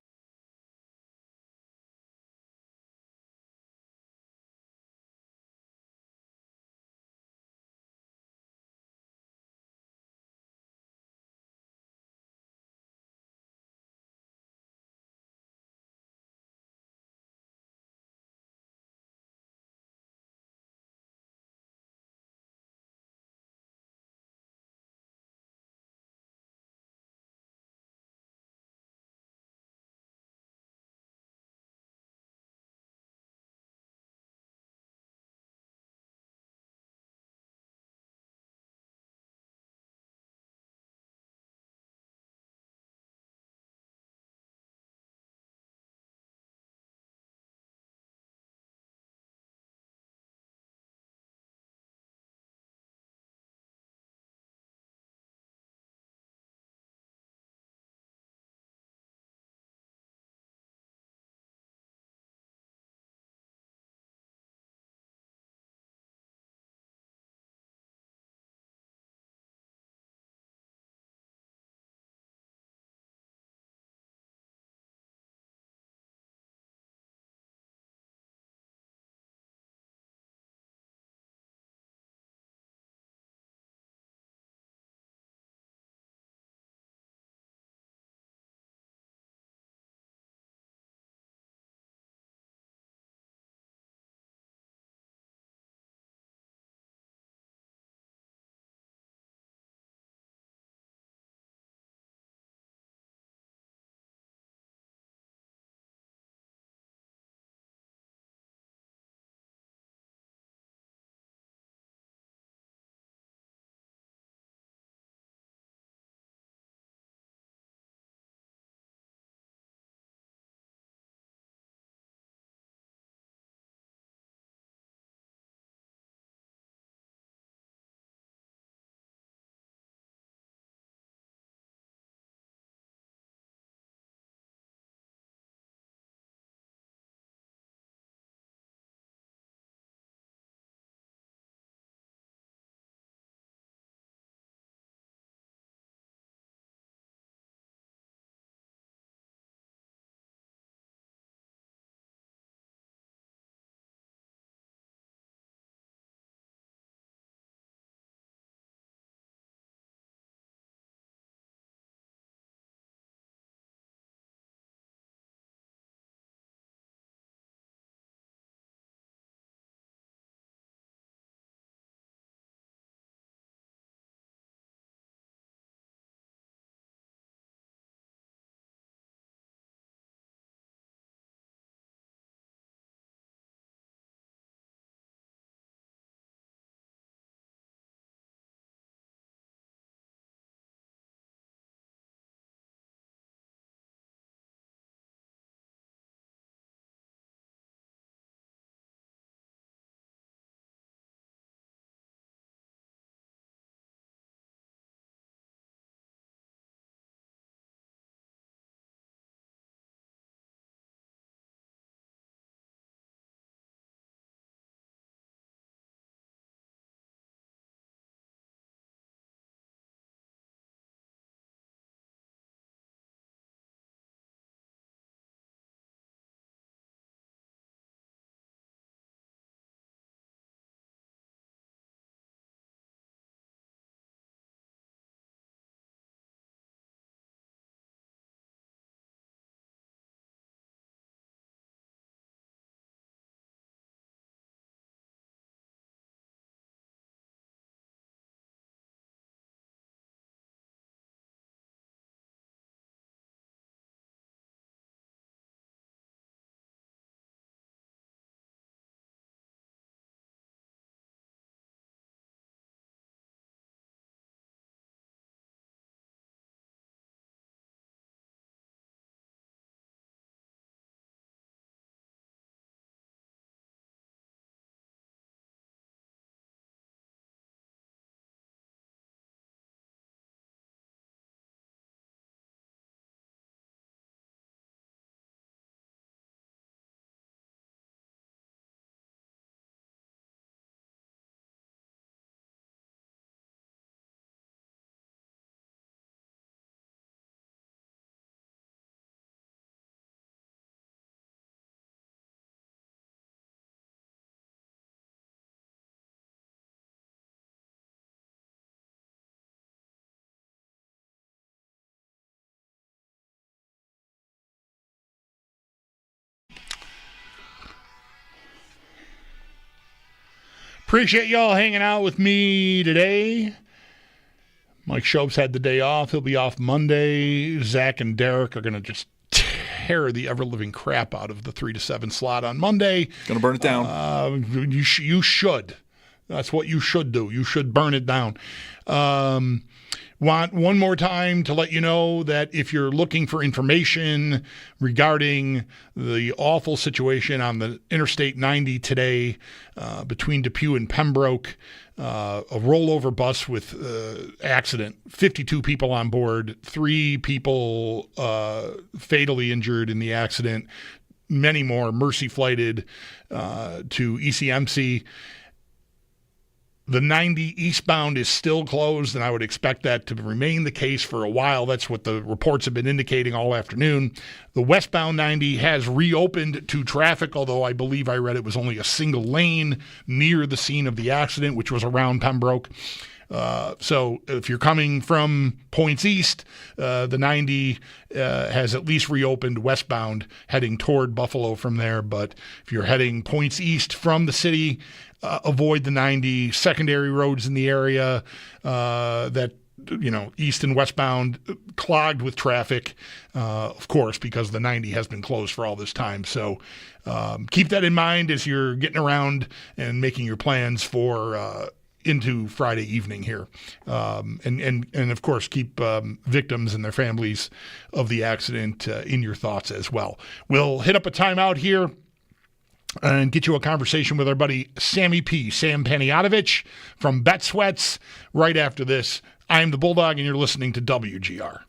Appreciate y'all hanging out with me today. Mike Schopp's had the day off. He'll be off Monday. Zach and Derek are going to just tear the ever-living crap out of the 3 to 7 slot on Monday. Going to burn it down. You should. That's what you should do. You should burn it down. Want one more time to let you know that if you're looking for information regarding the awful situation on the Interstate 90 today between Depew and Pembroke, a rollover bus with accident, 52 people on board, 3 people fatally injured in the accident, many more mercy flighted to ECMC. The 90 eastbound is still closed, and I would expect that to remain the case for a while. That's what the reports have been indicating all afternoon. The westbound 90 has reopened to traffic, although I believe I read it was only a single lane near the scene of the accident, which was around Pembroke. So if you're coming from points east, the 90 has at least reopened westbound, heading toward Buffalo from there. But if you're heading points east from the city, avoid the 90 secondary roads in the area that, east and westbound clogged with traffic, of course, because the 90 has been closed for all this time. So keep that in mind as you're getting around and making your plans for into Friday evening here. And of course, keep victims and their families of the accident in your thoughts as well. We'll hit up a timeout here and get you a conversation with our buddy Sam Panayotovich from Bet Sweats right after this. I'm the Bulldog, and you're listening to WGR.